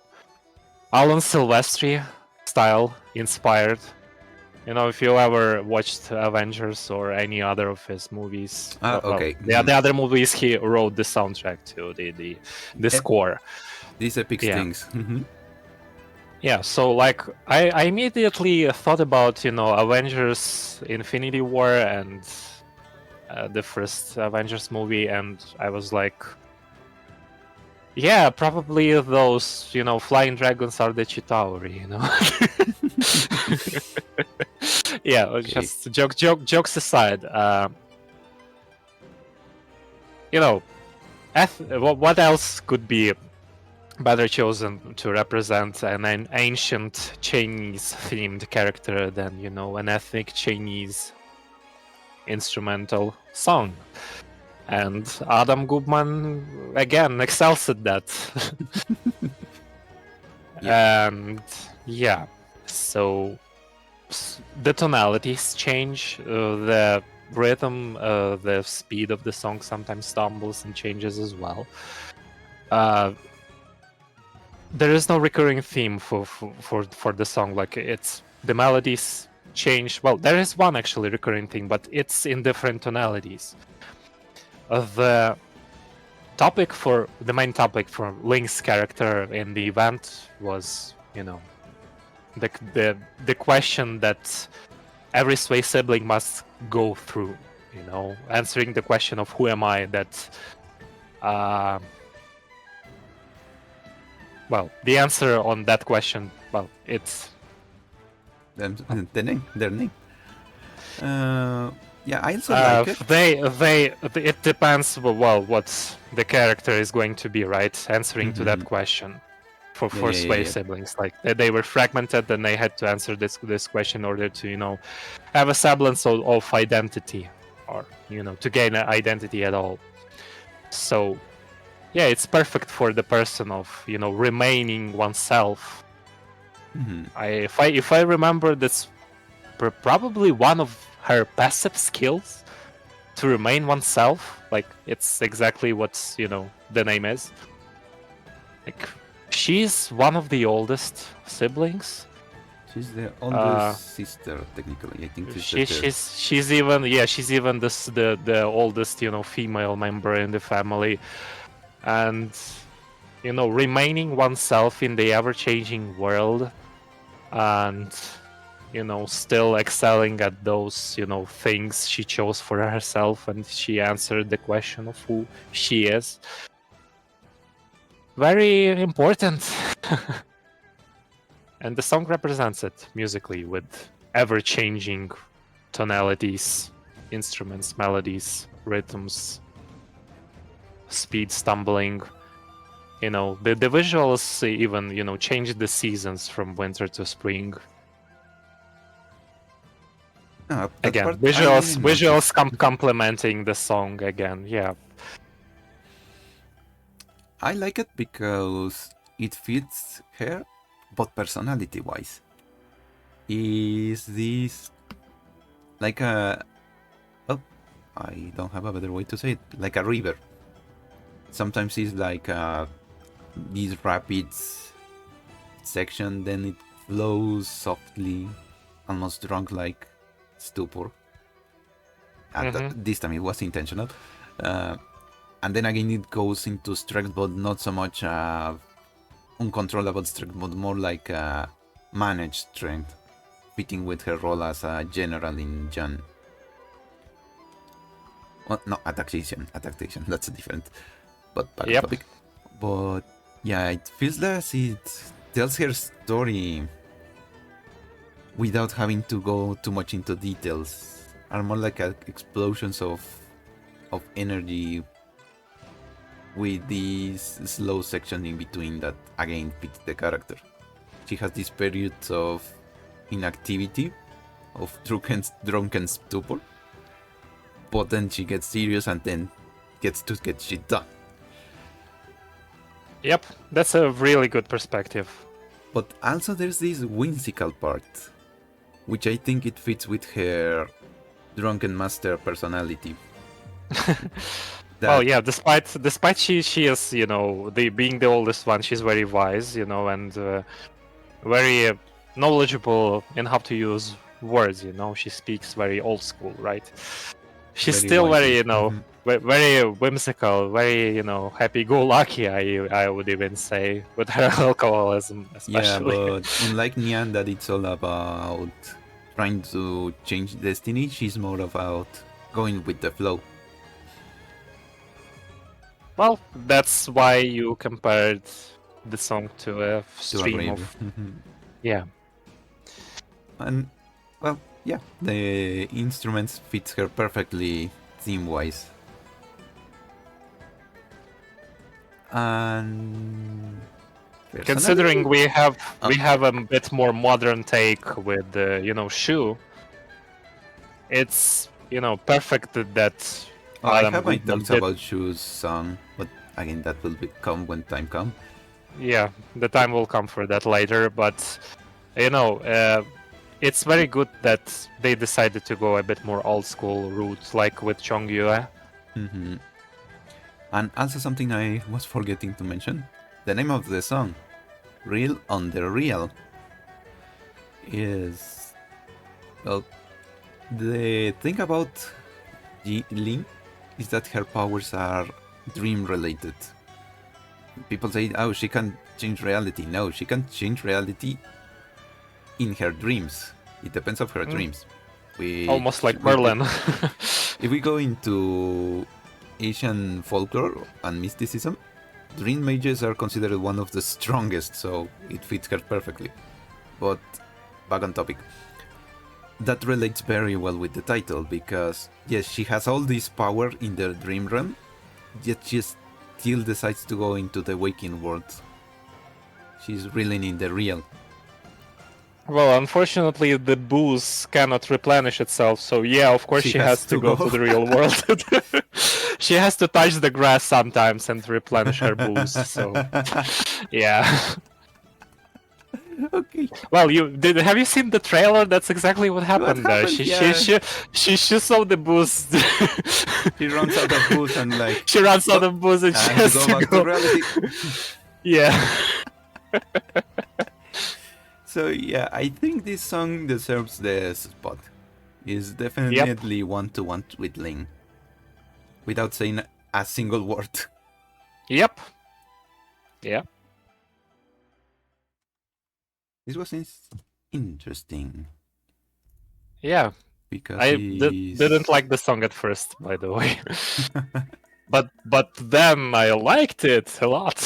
Silvestri style inspired. If you ever watched Avengers or any other of his movies, okay. The other movies he wrote the soundtrack to, the score. These epic things. Yeah, so like I immediately thought about Avengers Infinity War and the first Avengers movie, and I was like, Yeah, probably those, flying dragons are the Chitauri, Yeah, Okay. just jokes aside. You know, what else could be better chosen to represent an ancient Chinese-themed character than, an ethnic Chinese instrumental song? And Adam Gubman again excels at that. And yeah, so the tonalities change, the rhythm, the speed of the song sometimes stumbles and changes as well. There is no recurring theme for the song. Like, it's the melodies change. Well, there is one actually recurring theme, but it's in different tonalities. The main topic for Link's character in the event was, the question that every Sway sibling must go through, answering the question of who am I, that well, the answer on that question, well, it's their name. Yeah, I also like it. it depends, well, what the character is going to be, right? Answering to that question. For Sway siblings, like they were fragmented and they had to answer this question in order to have a semblance of identity, or to gain an identity at all. So yeah, it's perfect for the person of remaining oneself. If I remember, that's probably one of her passive skills, to remain oneself. Like, it's exactly what the name is. Like, she's one of the oldest siblings. She's the oldest sister, technically. I think she's even the oldest female member in the family, and remaining oneself in the ever-changing world, and still excelling at those things she chose for herself, and she answered the question of who she is. Very important. And the song represents it musically, with ever-changing tonalities, instruments, melodies, rhythms, speed stumbling. The visuals even change the seasons from winter to spring. Again, visuals complementing the song again. Yeah, I like it because it fits her, but personality-wise, is this like a... Oh, I don't have a better way to say it. Like a river. Sometimes it's like these rapids section, then it flows softly, almost drunk like stupor. This time it was intentional. And then again it goes into strength, but not so much uncontrollable strength, but more like managed strength, fitting with her role as a general in Jan. Well, no, adaptation, that's different. But back on topic. But yeah, it feels like it tells her story without having to go too much into details. Are more like explosions of energy, with this slow section in between that again fits the character. She has these periods of inactivity, of drunken stupor, but then she gets serious and then gets to get shit done. Yep, that's a really good perspective. But also there's this whimsical part, which I think it fits with her drunken master personality. Well, yeah, despite she is, being the oldest one, she's very wise, and very knowledgeable in how to use words, she speaks very old school, right? She's very still wise, very, very whimsical, very, happy-go-lucky, I would even say, with her alcoholism, especially. Yeah, but unlike Nyan, that it's all about trying to change destiny, she's more about going with the flow. Well, that's why you compared the song to a To a stream rave. of... Yeah. And, well, yeah, the instruments fits her perfectly theme-wise. And Considering personally, we have a bit more modern take with you know, Shu, it's, you know, perfect that I Adam have my Goodman thoughts did. about Shu's song, but again, that will come when time comes. Yeah, the time will come for that later, but you know, it's very good that they decided to go a bit more old school route, like with Chongyue. Mm-hmm. And also something I was forgetting to mention, the name of the song, Real on the Real, is, well, the thing about Ling is that her powers are dream related. People say, oh, she can change reality. No, she can change reality in her dreams. It depends on her dreams. Almost like Merlin. If we go into Asian folklore and mysticism, dream mages are considered one of the strongest, so it fits her perfectly. But back on topic. That relates very well with the title, because yes, she has all this power in the dream realm, yet she still decides to go into the waking world. She's reeling in the real. Well, unfortunately, the booze cannot replenish itself, so yeah, of course she has to go to the real world. She has to touch the grass sometimes and replenish her booze, so yeah. Okay. Well, have you seen the trailer? That's exactly what happened there. She saw the booze. She runs out of booze and like... She runs out of booze and she has to go back to reality. Yeah. So yeah, I think this song deserves the spot. It's definitely one-to-one with Ling. Without saying a single word. Yep. Yeah. This was interesting. Yeah. Because I didn't like the song at first, by the way. but then I liked it a lot.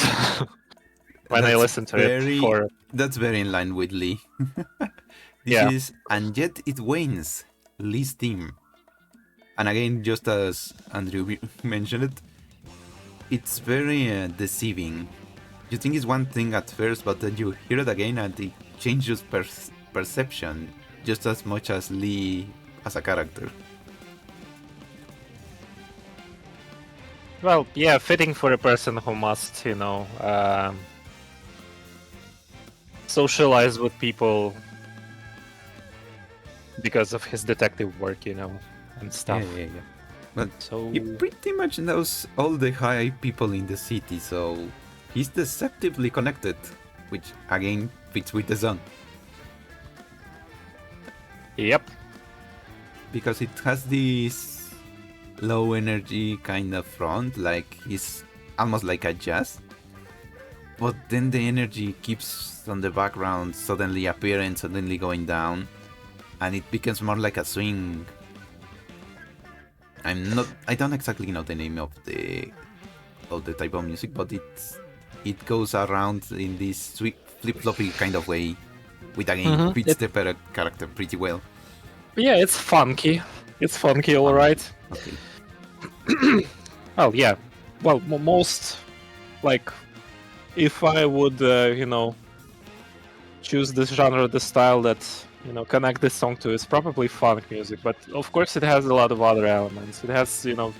When I listened to it. That's very in line with Lee. This is And Yet It Wanes, Lee's theme. And again, just as Andrew mentioned it, it's very deceiving. You think it's one thing at first, but then you hear it again and it changes perception just as much as Lee as a character. Well, yeah, fitting for a person who must, you know, socialize with people because of his detective work, you know, and stuff. Yeah. But so he pretty much knows all the high people in the city, so he's deceptively connected, which again fits with the song. Yep. Because it has this low energy kind of front, like he's almost like a jazz. But then the energy keeps on the background, suddenly appearing, suddenly going down, and it becomes more like a swing. I don't exactly know the name of the type of music, but it goes around in this sweet flip-floppy kind of way, which again fits the character pretty well. Yeah, it's funky. It's funky, all right. Okay. Oh yeah. Well, most like, if I would, you know, choose this genre, the style that, you know, connect this song to, it's probably funk music. But of course, it has a lot of other elements. It has, you know,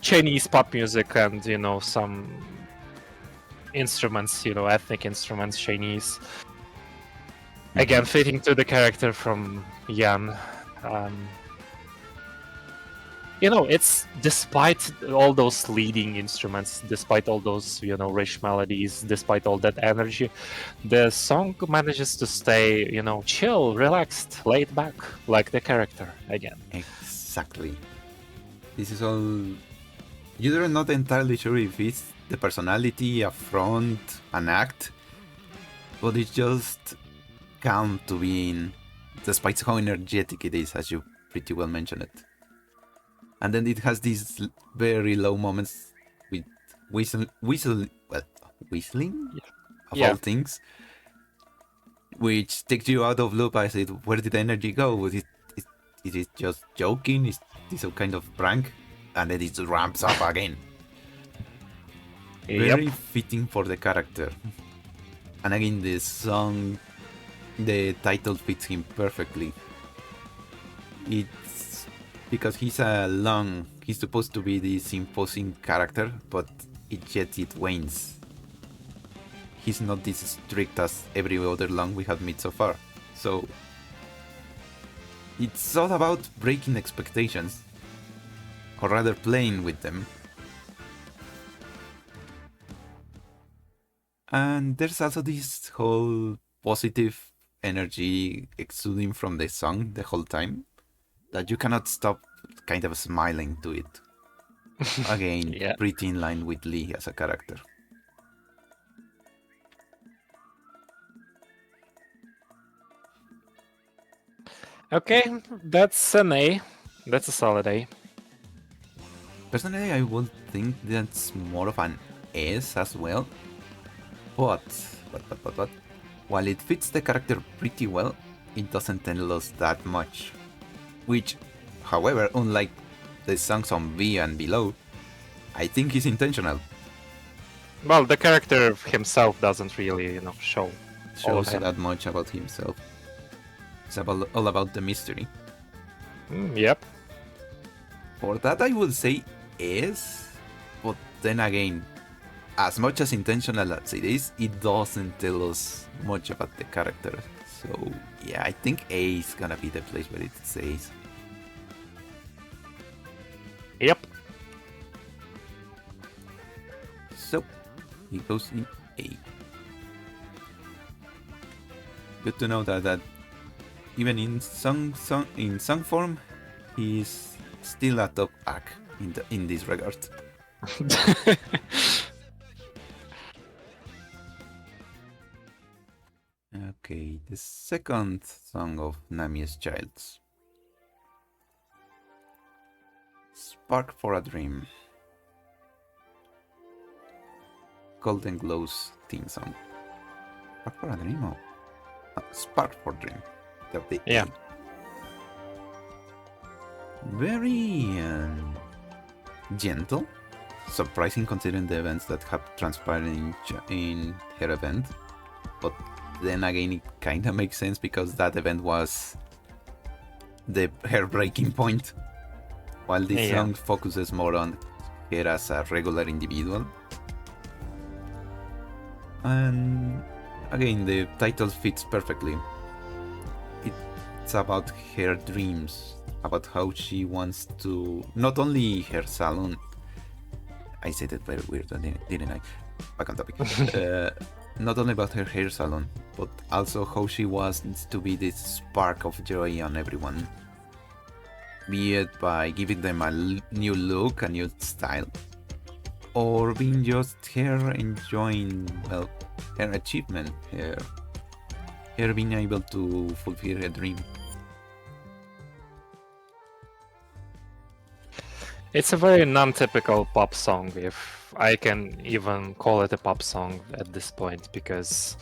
Chinese pop music and, you know, some instruments, you know, ethnic instruments, Chinese. Again, fitting to the character from Yan. You know, it's despite all those leading instruments, despite all those, you know, rich melodies, despite all that energy, the song manages to stay, you know, chill, relaxed, laid back, like the character again. Exactly. This is all... You're not entirely sure if it's the personality, a front, an act, but it's just calm to be in, despite how energetic it is, as you pretty well mentioned it. And then it has these very low moments whistling of Yeah. all things, which takes you out of loop. I said, where did the energy go? Is it just joking? Is this some kind of prank? And then it ramps up again. Very fitting for the character. And again, the song, the title fits him perfectly. It's because he's supposed to be this imposing character, but yet it wanes. He's not this strict as every other Long we have met so far. So it's all about breaking expectations, or rather playing with them. And there's also this whole positive energy exuding from the song the whole time, that you cannot stop kind of smiling to it. Again, pretty in line with Lee as a character. Okay, that's an A. That's a solid A. Personally, I would think that's more of an S as well. But, while it fits the character pretty well, it doesn't tell us that much. Which, however, unlike the songs on B and below, I think is intentional. Well, the character himself doesn't really, shows that much about himself. It's all about the mystery. Yep. For that, I would say S, but then again, as much as intentional as it is, it doesn't tell us much about the character. So yeah, I think A is gonna be the place where it stays. Yep. So he goes in A. Good to know that even in song form, he's still a top act in this regard. Okay, the second song of Nami's Childs. Spark for a Dream. Golden Glow's theme song. Spark for a Dream? Oh. Spark for Dream. Yeah. Very gentle. Surprising considering the events that have transpired in her event. But then again, it kind of makes sense because that event was her breaking point. While this song focuses more on her as a regular individual. And again, the title fits perfectly. It's about her dreams, about how she wants to, not only her salon, I said it very weird, didn't I? Back on topic. Not only about her hair salon, but also how she wants to be this spark of joy on everyone. Be it by giving them a new look, a new style, or being just her enjoying, well, her achievement, her being able to fulfill her dream. It's a very non-typical pop song, if I can even call it a pop song at this point, because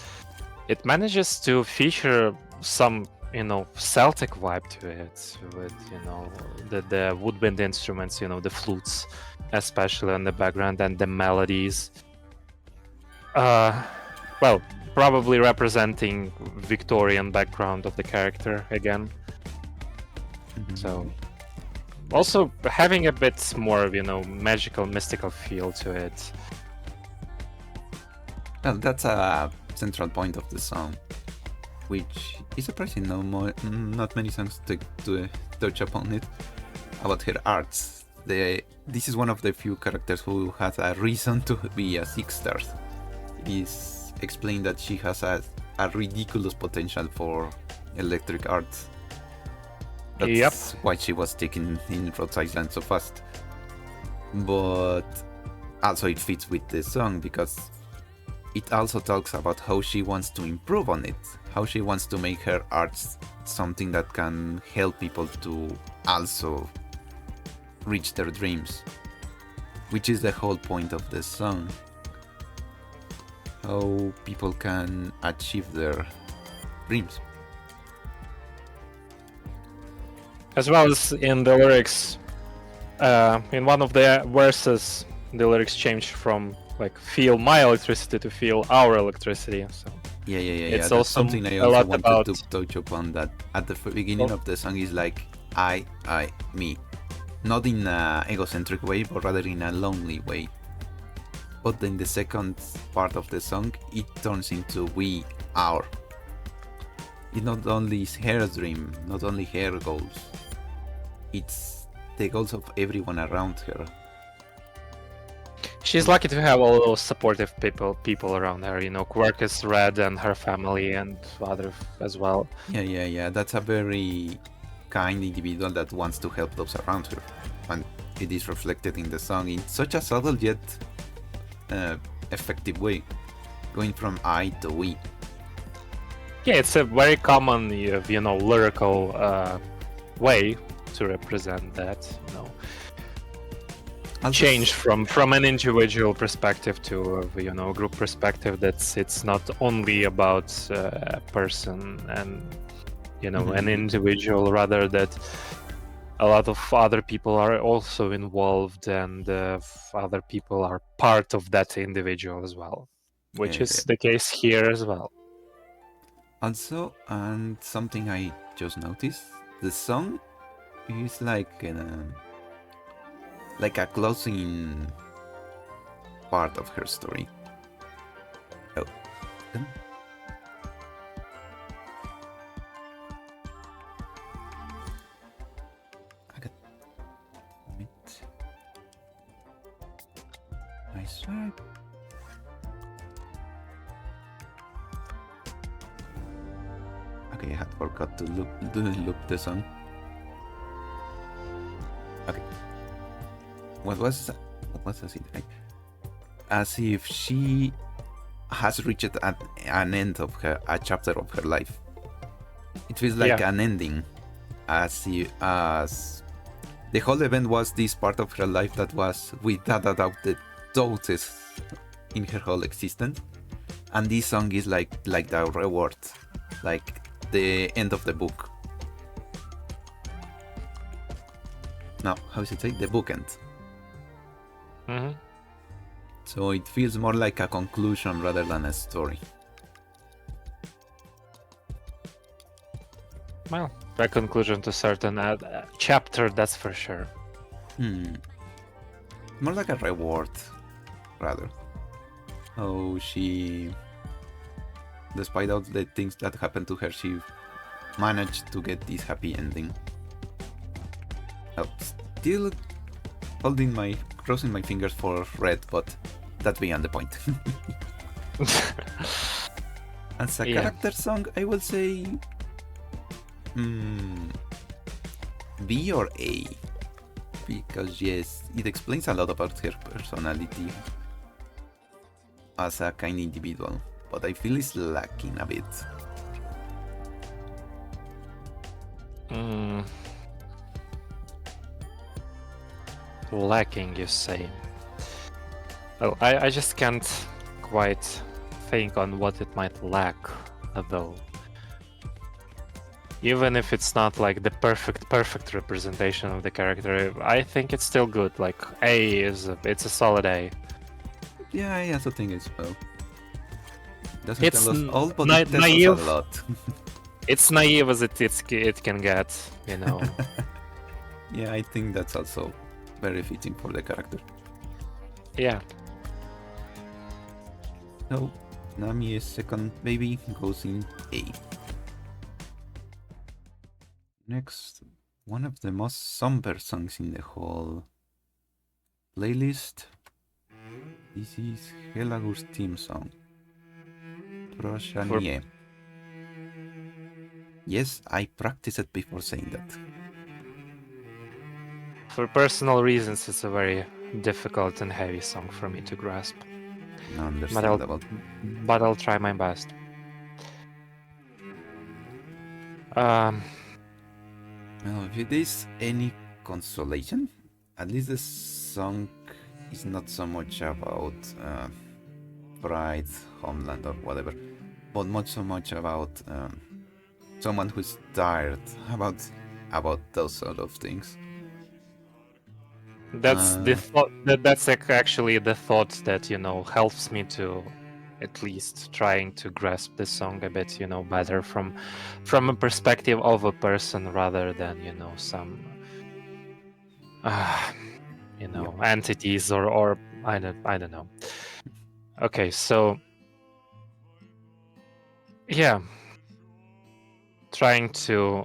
it manages to feature some, Celtic vibe to it, with, the woodwind instruments, the flutes, especially in the background, and the melodies. Well, probably representing Victorian background of the character again. So, also having a bit more, magical, mystical feel to it. Well, that's a central point of the song, which is surprising. Not many songs to touch upon it. About her arts, this is one of the few characters who has a reason to be a 6 stars. It is explained that she has a ridiculous potential for electric arts. That's why she was taken in Rhode Island so fast. But also it fits with the song because it also talks about how she wants to improve on it, how she wants to make her arts something that can help people to also reach their dreams. which is the whole point of the song. How people can achieve their dreams. As well as in the lyrics, in one of the verses, the lyrics change from like "feel my electricity" to "feel our electricity." So Yeah. it's That's also something I a also lot wanted about. to touch upon. That at the beginning of the song is like I, me, not in an egocentric way, but rather in a lonely way. But in the second part of the song, it turns into we, our. It's not only her dream, not only her goals. It's the goals of everyone around her. She's lucky to have all those supportive people around her. You know, Quirkus, Red, and her family, and other as well. Yeah. That's a very kind individual that wants to help those around her, and it is reflected in the song in such a subtle yet effective way, going from I to we. Yeah, it's a very common, lyrical way to represent that. Change from an individual perspective to group perspective. It's not only about a person and an individual, rather that a lot of other people are also involved, and other people are part of that individual as well, which is the case here as well. Also, and something I just noticed, the song is like a closing part of her story. Oh. I swear. Okay, I had forgot to look the song. Okay. What was it like? As if she has reached an end of a chapter of her life. It feels like an ending, as the whole event was this part of her life that was without a doubt the doses in her whole existence, and this song is like the reward, like the end of the book. No, how is it say? The bookend. Mm-hmm. So it feels more like a conclusion rather than a story. Well, a conclusion to certain chapter, that's for sure. More like a reward, rather. Oh, she, despite all the things that happened to her, she managed to get this happy ending. Oh, still crossing my fingers for Red, but that's beyond the point. As a character song, I will say B or A, because yes, it explains a lot about her personality as a kind individual, but I feel it's lacking a bit. Lacking, you say? Well, I just can't quite think on what it might lack, though. Even if it's not like the perfect representation of the character, I think it's still good. Like it's a solid A. Yeah, I also think it's well. Doesn't It's tell us all, but it tells naive. us a lot. It's naive as it can get, Yeah, I think that's also very fitting for the character. Yeah. So, Nami's second baby goes in A. Next, one of the most somber songs in the whole playlist. This is Hellagur's theme song. Proshanie. Yes, I practiced it before saying that. For personal reasons, it's a very difficult and heavy song for me to grasp. Understandable. But I'll try my best. Well, if it is any consolation, at least the song is not so much about pride, homeland, or whatever, but so much about someone who's tired about those sort of things. That's the thought. That's actually the thought that helps me to at least trying to grasp the song a bit better from a perspective of a person rather than some entities or I don't know. Okay, so yeah, trying to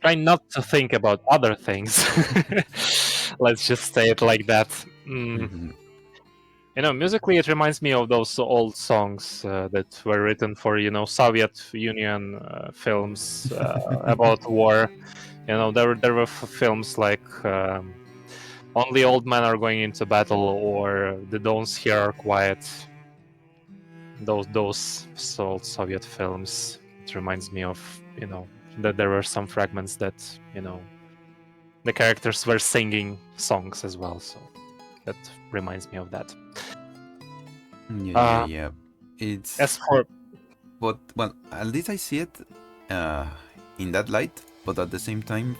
try not to think about other things. Let's just say it like that. Musically, it reminds me of those old songs that were written for Soviet Union films about war. There were films like Only Old Men Are Going Into Battle or The Dawns Here Are Quiet. Those old Soviet films. It reminds me of that there were some fragments that the characters were singing songs as well. So that reminds me of that. Yeah. It's as for, but well, at least I see it in that light. But at the same time,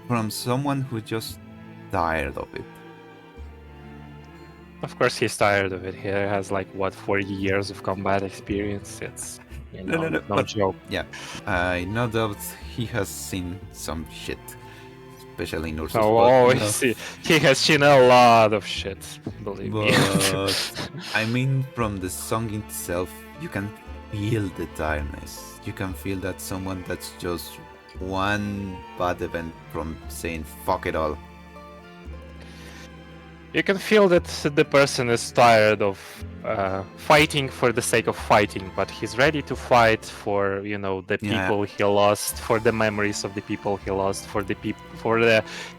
from someone who just tired of it. Of course, he's tired of it. He has 40 years of combat experience. It's no joke. Yeah, I no doubt he has seen some shit, especially in Ursus. He has seen a lot of shit. Believe me. I mean, from the song itself, you can feel the tiredness. You can feel that someone that's just one bad event from saying "fuck it all." You can feel that the person is tired of fighting for the sake of fighting, but he's ready to fight for the people he lost, for the memories of the people he lost, for the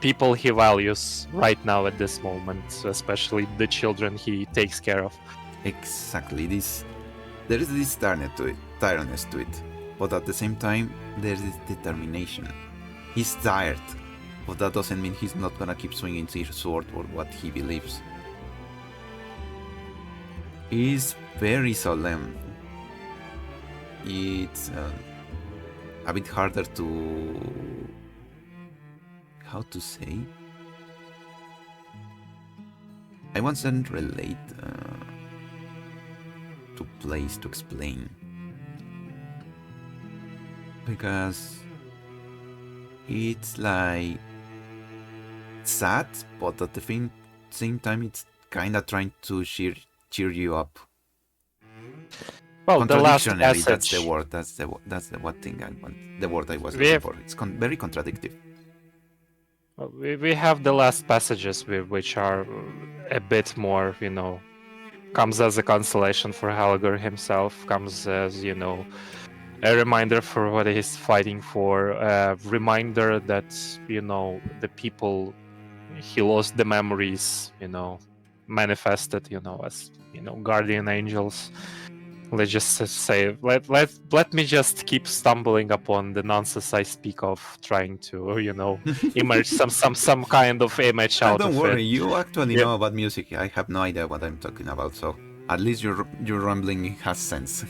people he values right now at this moment, especially the children he takes care of. Exactly. There is this tiredness to it, but at the same time, there is determination. He's tired. But that doesn't mean he's not gonna keep swinging his sword for what he believes. He's very solemn. It's a bit harder to... how to say? I wasn't relate to place to explain. Because it's like sad, but at the same time it's kinda trying to cheer you up. Well, the last passage. That's the word. That's the one thing I want. The word I was looking for. It's very contradictive. Well, we have the last passages which are a bit more, comes as a consolation for Hellagur himself, comes as, a reminder for what he's fighting for, a reminder that, the people he lost, the memories, manifested, as, guardian angels. Let's just say, let me just keep stumbling upon the nonsense I speak of, trying to, emerge some kind of image out of it. Don't worry, you actually know about music. I have no idea what I'm talking about, so at least your rambling has sense.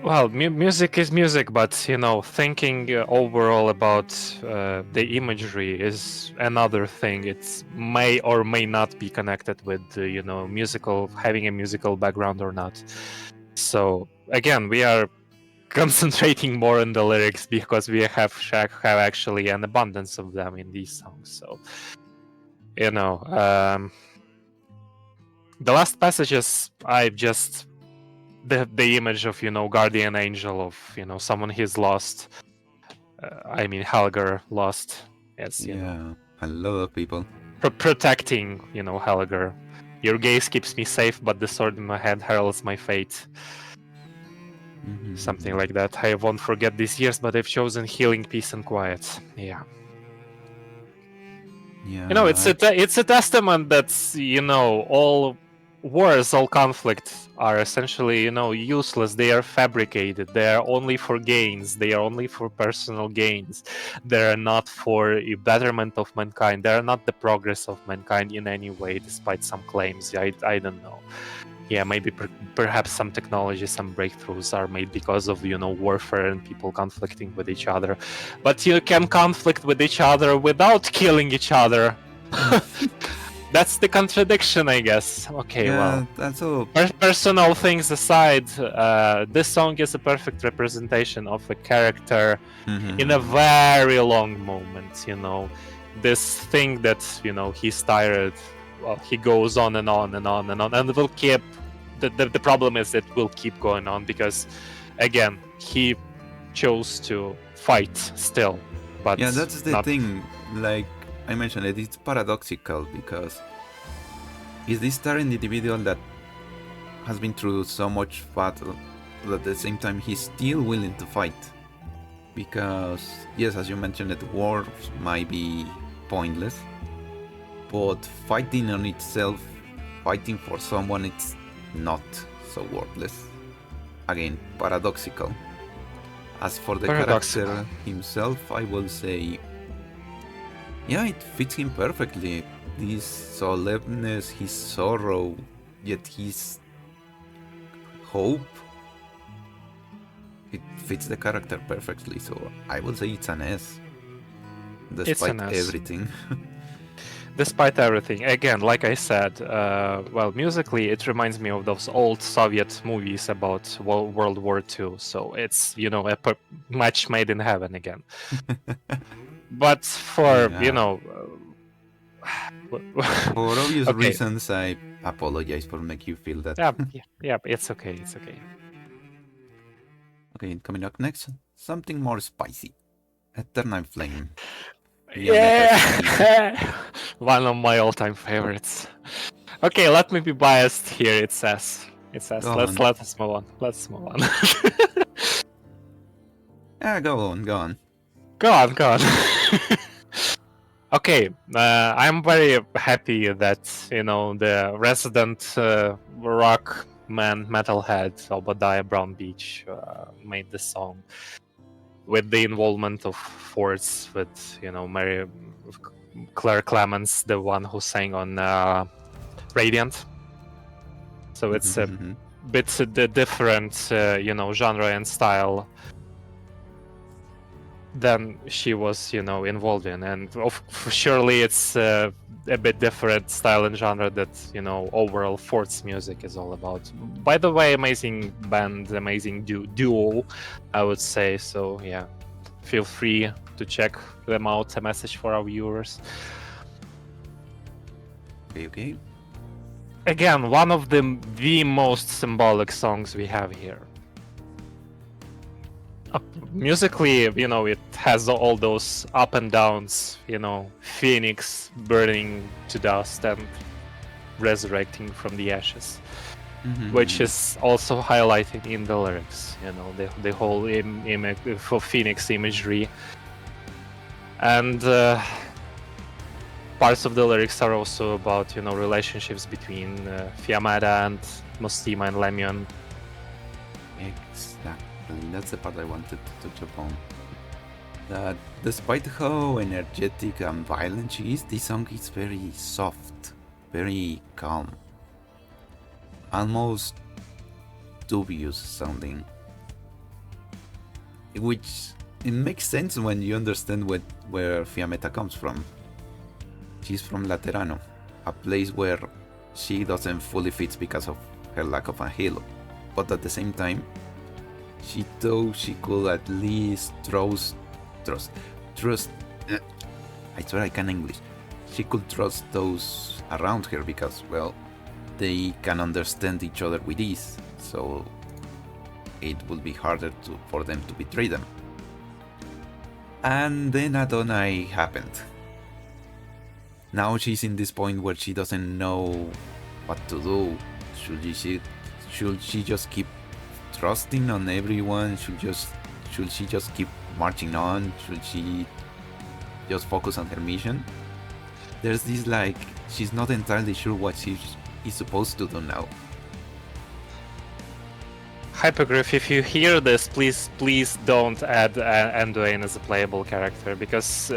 Well, music is music, but thinking overall about the imagery is another thing. It may or may not be connected with having a musical background or not. So again, we are concentrating more on the lyrics because we have actually an abundance of them in these songs. So the last passages I've just. The image of guardian angel of someone he's lost. I mean Hellagur lost. Yes. A lot of people protecting Hellagur. Your gaze keeps me safe, but the sword in my hand heralds my fate. Mm-hmm. Something like that. I won't forget these years, but I've chosen healing, peace, and quiet. Yeah. It's a testament that's all wars, all conflicts are essentially, useless. They are fabricated. They are only for gains. They are only for personal gains. They are not for a betterment of mankind. They are not the progress of mankind in any way, despite some claims. I don't know. Yeah, maybe perhaps some technology, some breakthroughs are made because of warfare and people conflicting with each other. But you can conflict with each other without killing each other. That's the contradiction, I guess. Okay, Yeah, well, that's all. personal things aside, this song is a perfect representation of a character in a very long moment. This thing that he's tired. Well, he goes on and on and on and on, and it will keep. The problem is it will keep going on because, again, he chose to fight still. But Yeah, that's the thing. Like I mentioned, it's paradoxical because he's this talented individual that has been through so much battle, but at the same time he's still willing to fight. Because yes, as you mentioned, wars might be pointless, but fighting on itself, fighting for someone, it's not so worthless. Again, paradoxical. As for the character himself, I will say, yeah, it fits him perfectly. This solemnness, his sorrow, yet his hope. It fits the character perfectly, so I will say it's an S. Despite everything. Despite everything, again, like I said, well, musically, it reminds me of those old Soviet movies about World War II. So it's, a match made in heaven again. But for, for obvious reasons, I apologize for making you feel that. Yeah, it's okay, it's okay. Okay, coming up next, something more spicy. Eternal Flame. Yeah, one of my all-time favorites. Okay, let me be biased here. It says. Let's move on. Let's move on. Yeah, go on. Go on. Okay, I'm very happy that the resident rock man metalhead Obadiah Brown Beach made this song. With the involvement of Forts, with Mary Claire Clemens, the one who sang on Radiant. So it's a bit different, genre and style than she was, involved in, and surely it's a bit different style and genre that overall Fort's music is all about. By the way, amazing band, amazing duo, I would say. So yeah, feel free to check them out. A message for our viewers. Okay. Again, one of the most symbolic songs we have here. Musically, it has all those up and downs, Phoenix burning to dust and resurrecting from the ashes, which is also highlighted in the lyrics, the whole image for Phoenix imagery. And parts of the lyrics are also about, relationships between Fiammetta and Mostima and Lemmion. Exactly. That's the part I wanted to touch upon. That despite how energetic and violent she is, this song is very soft, very calm, almost dubious sounding. Which it makes sense when you understand where Fiammetta comes from. She's from Laterano, a place where she doesn't fully fit because of her lack of a halo, but at the same time, she thought she could at least trust. I swear I can English. She could trust those around her because, well, they can understand each other with ease, so it will be harder for them to betray them. And then Adonai happened. Now she's in this point where she doesn't know what to do. Should she just keep trusting on everyone? Should she just keep marching on? Should she just focus on her mission? There's this she's not entirely sure what is supposed to do now. Hypergriff, if you hear this, please don't add Anduin as a playable character, because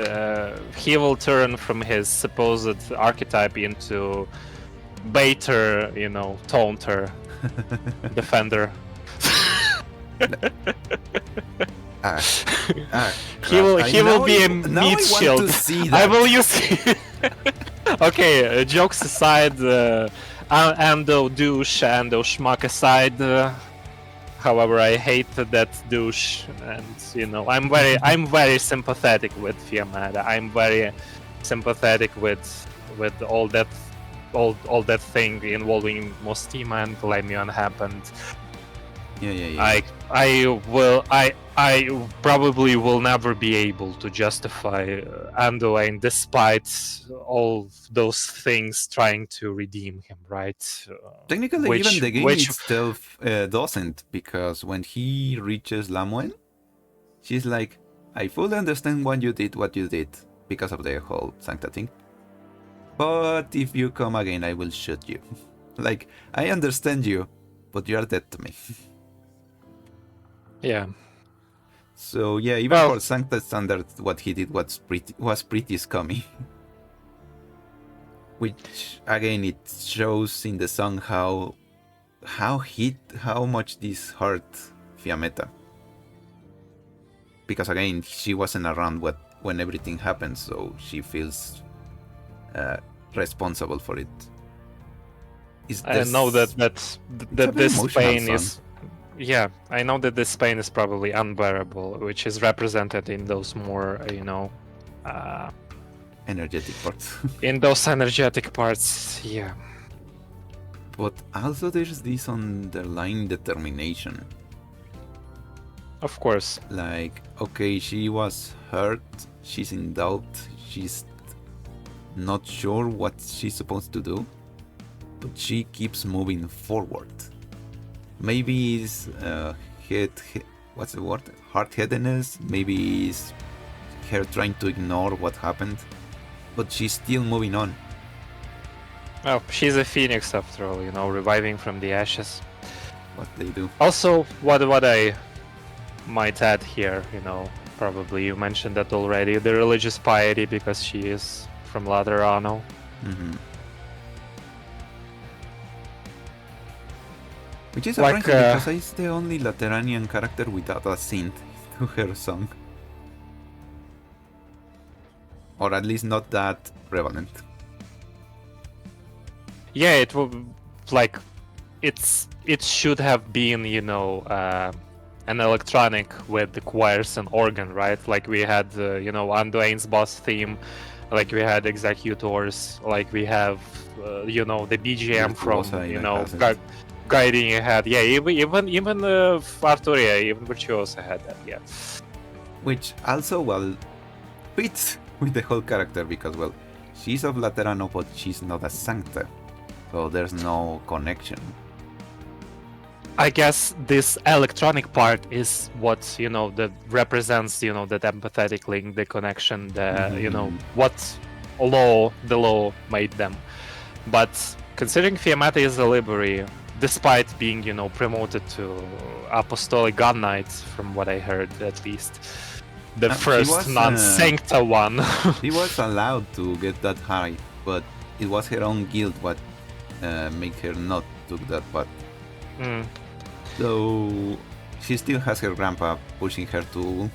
he will turn from his supposed archetype into baiter, taunter, defender. He will be a meat shield. I will use. Okay, jokes aside, Ando douche, Ando schmuck aside. However, I hate that douche, and I'm very sympathetic with Fiametta. I'm very sympathetic with all that thing involving Mostima and Lemion happened. Yeah. I probably will never be able to justify Anduin despite all those things trying to redeem him, right? Technically, even the game itself doesn't, because when he reaches Lamuen, she's like, I fully understand what you did, because of the whole Sancta thing. But if you come again, I will shoot you. Like, I understand you, but you are dead to me. Yeah. So yeah, even for Sancta standards, what he did was pretty scummy. Which again, it shows in the song how much this hurt Fiametta. Because again, she wasn't around when everything happened, so she feels responsible for it. I know that this pain is. Yeah, I know that this pain is probably unbearable, which is represented in those more, energetic parts. In those energetic parts, yeah. But also there's this underlying determination. Of course. Like, okay, she was hurt, she's in doubt, she's not sure what she's supposed to do, but she keeps moving forward. Maybe it's what's the word? Hard-headedness. Maybe it's her trying to ignore what happened, but she's still moving on. Well, she's a phoenix after all, reviving from the ashes. What they do. Also, what I might add here, probably you mentioned that already, the religious piety, because she is from Laterano. Mm-hmm. Which is surprising because it's the only Lateranian character without a synth to her song. Or at least not that prevalent. Yeah, it will it should have been, an electronic with the choirs and organ, right? Like we had Anduin's boss theme, like we had Executors, like we have the BGM from guiding ahead. Yeah, even Arturia, even Virtuosa had that. Yeah, which also fits with the whole character, because she's of Laterano, but she's not a Sancta, so there's no connection. I guess this electronic part is what that represents that empathetic link, the connection, the what the law made them. But considering Fiametta is a Liberi, despite being, promoted to Apostolic God Knight, from what I heard at least, the first non-Sancta one. She was allowed to get that high, but it was her own guild what made her not took that path. So she still has her grandpa pushing her to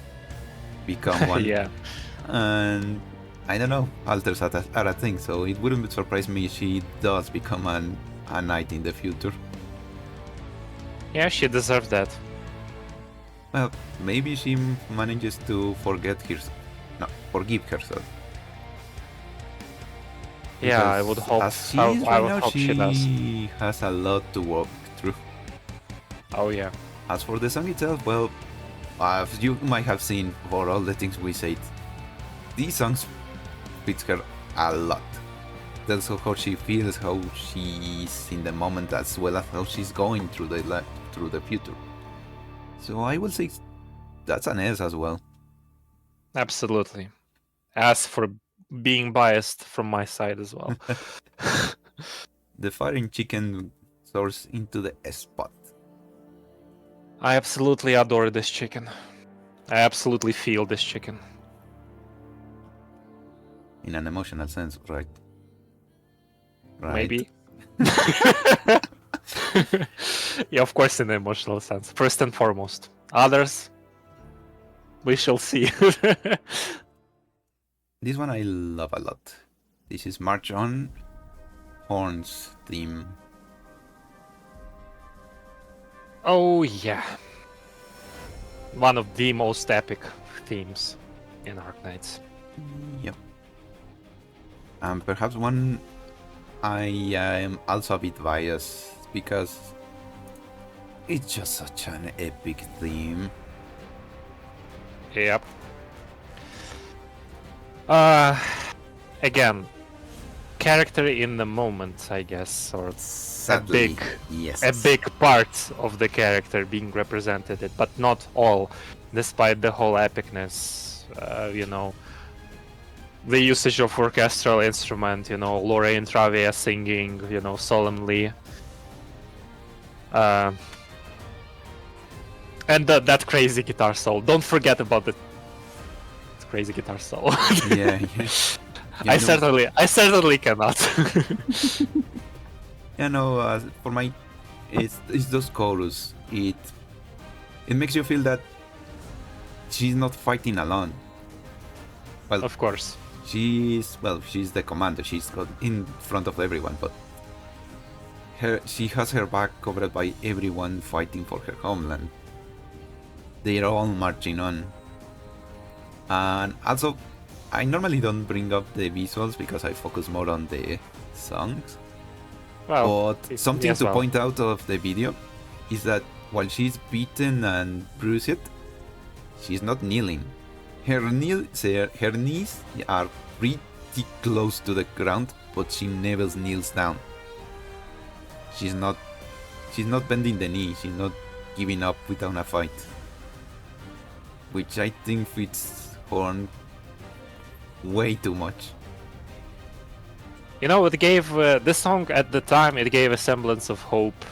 become one. Yeah. And I don't know, alters are a thing, so it wouldn't surprise me if she does become a knight in the future. Yeah, she deserves that. Well, maybe she manages to forgive herself. Yeah, I would hope. I would hope she does. She has a lot to walk through. Oh yeah. As for the song itself, as you might have seen for all the things we said, these songs fits her a lot. That's how she feels, how she's in the moment, as well as how she's going through the future. So I will say that's an S as well. Absolutely. As for being biased from my side as well. the firing chicken soars into the spot. I absolutely adore this chicken. I absolutely feel this chicken. In an emotional sense, right? Right. Maybe. Yeah, of course, in an emotional sense. First and foremost. Others, we shall see. This one I love a lot. This is March On Horns theme. Oh yeah. One of the most epic themes in Arknights. Yep. And perhaps one I am also a bit biased because it's just such an epic theme. Yep. Again, character in the moment, I guess, or Sadly, yes. a big part of the character being represented, but not all, despite the whole epicness. You know, the usage of orchestral instrument, you know, Lorraine Travia singing, you know, solemnly. And that crazy guitar solo. Don't forget about the crazy guitar solo. Yeah. I certainly cannot. Yeah, no. For my, it's those chorus. It makes you feel that she's not fighting alone. Well, Of course. she's the commander. She's got in front of everyone, but she has her back covered by everyone fighting for her homeland. They're all marching on. And also, I normally don't bring up the visuals because I focus more on the songs. Well, But something yes, to well. point out of the video is that while she's beaten and bruised, she's not kneeling. Her knees are pretty close to the ground, but she never kneels down. She's not bending the knee. She's not giving up without a fight, which I think fits Horn way too much. You know, it gave this song at the time. It gave a semblance of hope.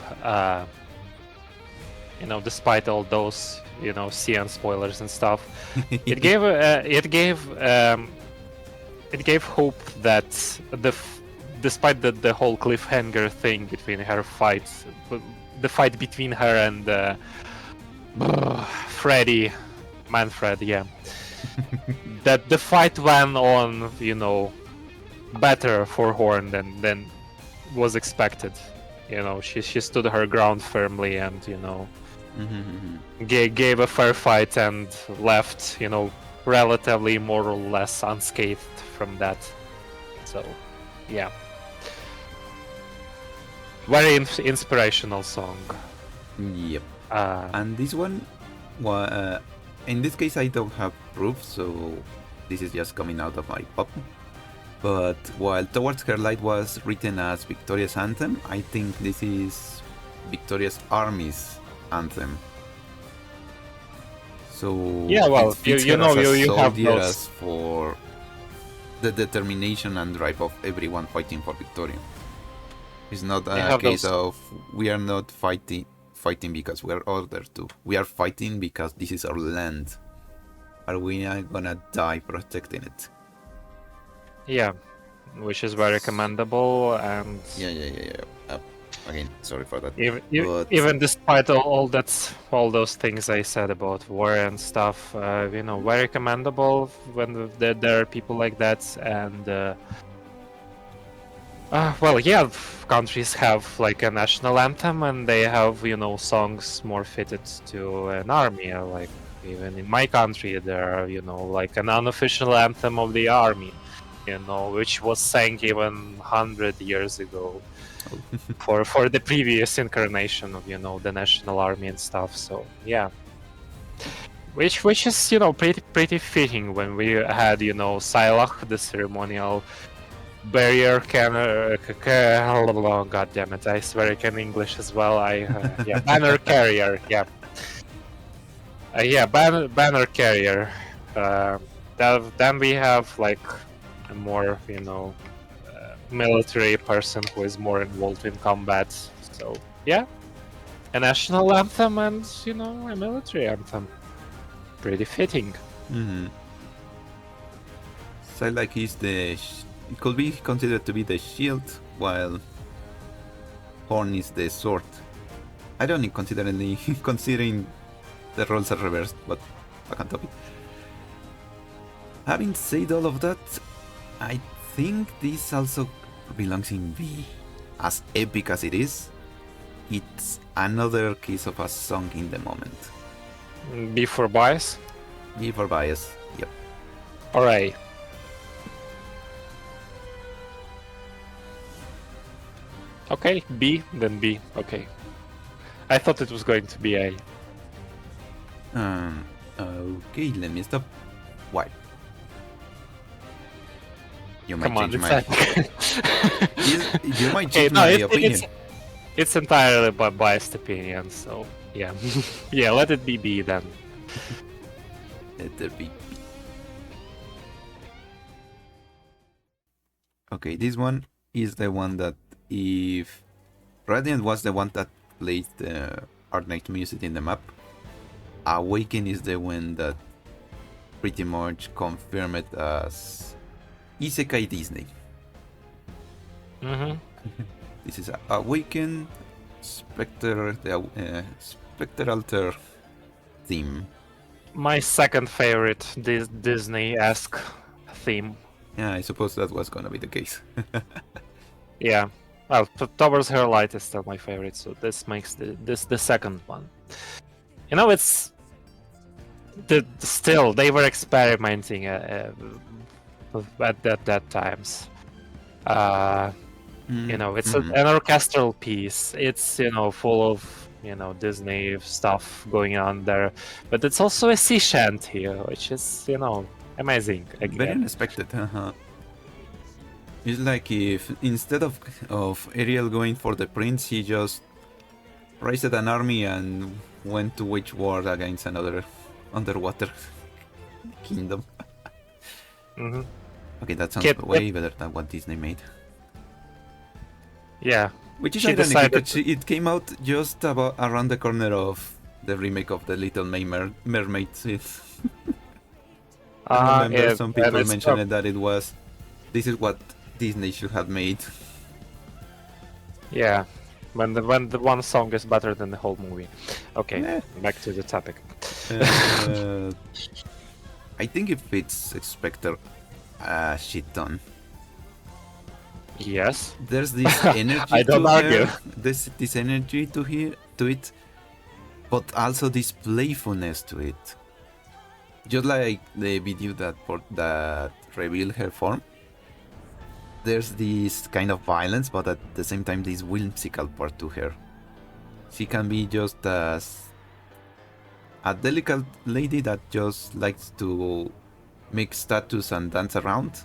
You know, despite all those, you know, CN spoilers and stuff, it gave hope that despite the whole cliffhanger thing between her fights, the fight between her and Manfred, yeah, that the fight went on, you know, better for Horn than was expected. You know, she stood her ground firmly and, you know, gave a fair fight and left, you know, relatively more or less unscathed from that. So, yeah. Very inspirational song. Yep. And this one, in this case, I don't have proof, so this is just coming out of my pop. But while Towards Her Light was written as Victoria's Anthem, I think this is Victoria's Army's anthem. So yeah, well, you know, you have those for the determination and drive of everyone fighting for Victoria. It's not a case of we are not fighting because we are ordered to. We are fighting because this is our land. Are we not gonna die protecting it? Yeah, which is very commendable, and yeah. Again, sorry for that. Even despite all those things I said about war and stuff, you know, very commendable when there are people like that. And well, yeah, countries have like a national anthem, and they have, you know, songs more fitted to an army. Like even in my country, there are, you know, like an unofficial anthem of the army, you know, which was sang even 100 years ago for the previous incarnation of, you know, the national army and stuff. So yeah, which is, you know, pretty fitting when we had, you know, Silach, the ceremonial barrier oh, god damn it, I swear I can English as well. Yeah, banner carrier, yeah. Banner carrier. Then we have like a more, you know, military person who is more involved in combat. So yeah, a national anthem and a military anthem. Pretty fitting. Mm-hmm. So like he's it could be considered to be the shield, while Horn is the sword. I don't consider any considering the roles are reversed, but back on topic. Having said all of that, I think this also belongs in B. As epic as it is, it's another case of a song in the moment. B for bias. B for bias, yep. Alright. Okay, B, then B. Okay. I thought it was going to be A. Okay, let me stop. Why? You might Come on, change it's you might change my opinion. It's entirely by biased opinion, so yeah. Yeah, let it be B then. Let there be B. Okay, this one is the one that if Radiant was the one that played the Arknights music in the map, Awaken is the one that pretty much confirmed it as Isekai Disney. Mm-hmm. This is Awaken Spectre, the Spectre Alter theme. My second favorite Disney-esque theme. Yeah, I suppose that was gonna be the case. Yeah. Well, Towards Her Light is still my favorite, so this makes this the second one. It's still they were experimenting at that times. It's an orchestral piece. It's full of Disney stuff going on there, but it's also a sea shanty, which is amazing. Again. Very unexpected. It's like if instead of Ariel going for the prince, he just raised an army and went to wage war against another underwater kingdom. Mm-hmm. Okay, that sounds way better than what Disney made. Yeah. Which is ironic because it came out just about around the corner of the remake of The Little Mermaid. I remember some people mentioned that this is what Disney should have made. Yeah, when the one song is better than the whole movie. Okay, back to the topic. I think it fits Spectre a shit ton. Yes. There's this energy. I don't argue. There's this energy to it, but also this playfulness to it. Just like the video that revealed her form. There's this kind of violence, but at the same time this whimsical part to her. She can be just as a delicate lady that just likes to make statues and dance around,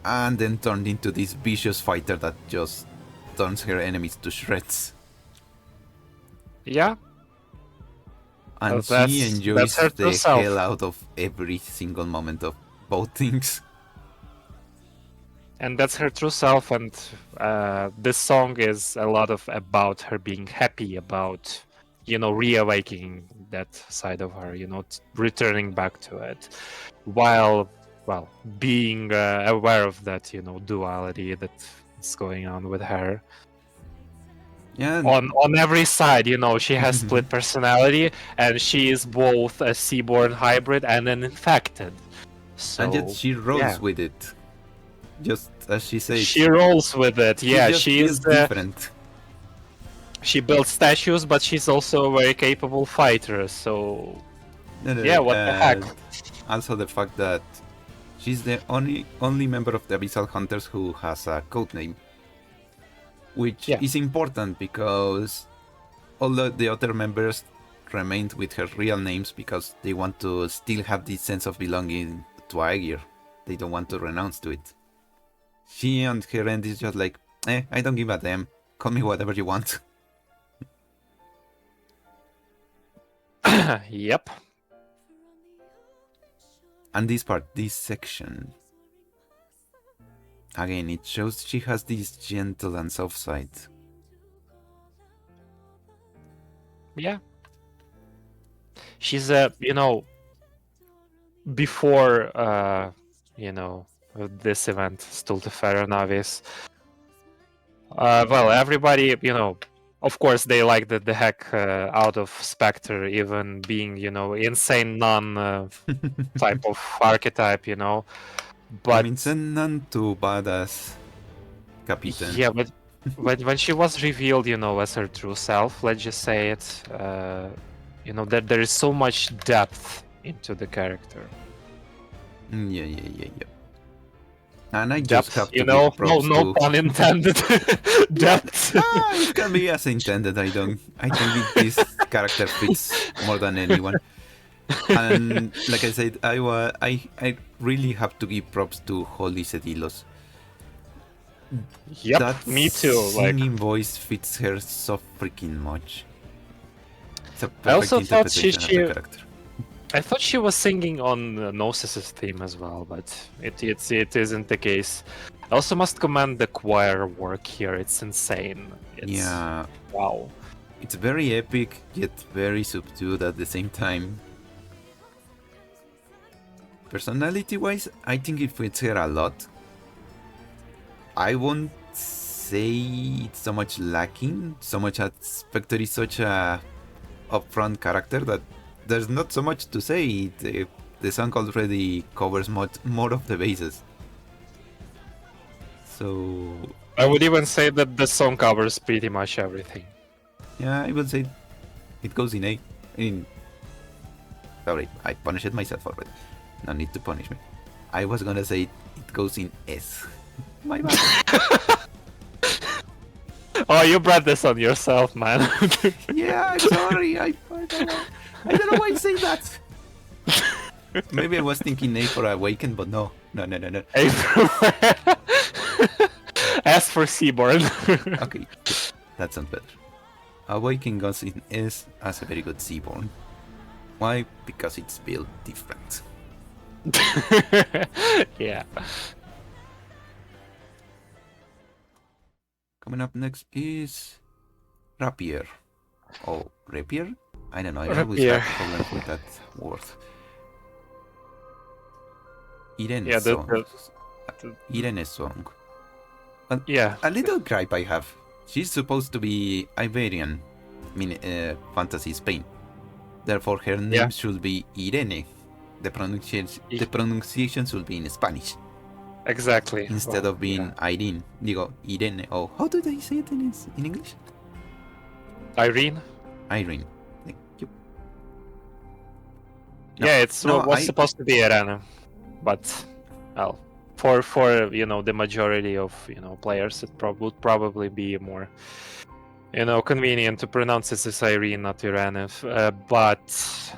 and then turned into this vicious fighter that just turns her enemies to shreds. Yeah. And she enjoys the hell out of every single moment of both things. And that's her true self, and this song is a lot about her being happy about, reawakening that side of her, returning back to it, while, being aware of that, duality that's going on with her. Yeah. On every side, she has split personality, and she is both a seaborn hybrid and an infected. So, and yet she rolls with it. Just as she says. She rolls with it, yeah. She's different. She builds statues, but she's also a very capable fighter, so... Yeah, what the heck? Also the fact that she's the only member of the Abyssal Hunters who has a codename. Which is important because all the other members remained with her real names because they want to still have this sense of belonging to Aegir. They don't want to renounce to it. She on her end is just like, I don't give a damn. Call me whatever you want. Yep. And this section, again, it shows she has this gentle and soft side. Yeah. She's a, before, this event, Stultifera Navis. Well, everybody, of course, they liked the heck out of Spectre, even being, insane nun type of archetype, But I mean, send none too badass, Capitan. yeah, but when she was revealed, as her true self, let's just say it, that there is so much depth into the character. Yeah. And I Depth, just have to give props no to... pun intended. Depth. It can be as intended. I think this character fits more than anyone. And like I said, I really have to give props to Holy Sedilos. Yep, That me too. Singing voice fits her so freaking much. It's a perfect I also thought interpretation of the character. I thought she was singing on Gnosis' theme as well, but it isn't the case. I also must commend the choir work here. It's insane. Yeah. Wow. It's very epic, yet very subdued at the same time. Personality-wise, I think it fits her a lot. I won't say it's so much lacking, so much as Spectre is such a upfront character that there's not so much to say. The song already covers more of the bases. So... I would even say that the song covers pretty much everything. Yeah, I would say it goes in A. Sorry, I punished myself already. No need to punish me. I was gonna say it goes in S. My bad. Oh, you brought this on yourself, man. Yeah, I'm sorry. I don't know why you say that. Maybe I was thinking A for Awaken, but no. A for... S for Seaborn. Okay, that sounds better. Awaken goes in S as a very good Seaborn. Why? Because it's built different. Yeah. Coming up next is Rapier. Oh, Rapier? I don't know. I always have problems with that word. Irene's song. Irene's song. Yeah. A little gripe I have. She's supposed to be Iberian, fantasy Spain. Therefore, her name should be Irene. The pronunciation should be in Spanish. Exactly. Instead of being Irene. Digo, Irene. Oh, how do they say it in English? Irene? Irene. Thank you. No, yeah, it was supposed to be Irene. But, well, for the majority of, players, it would probably be more, convenient to pronounce it as Irene, not Irene. But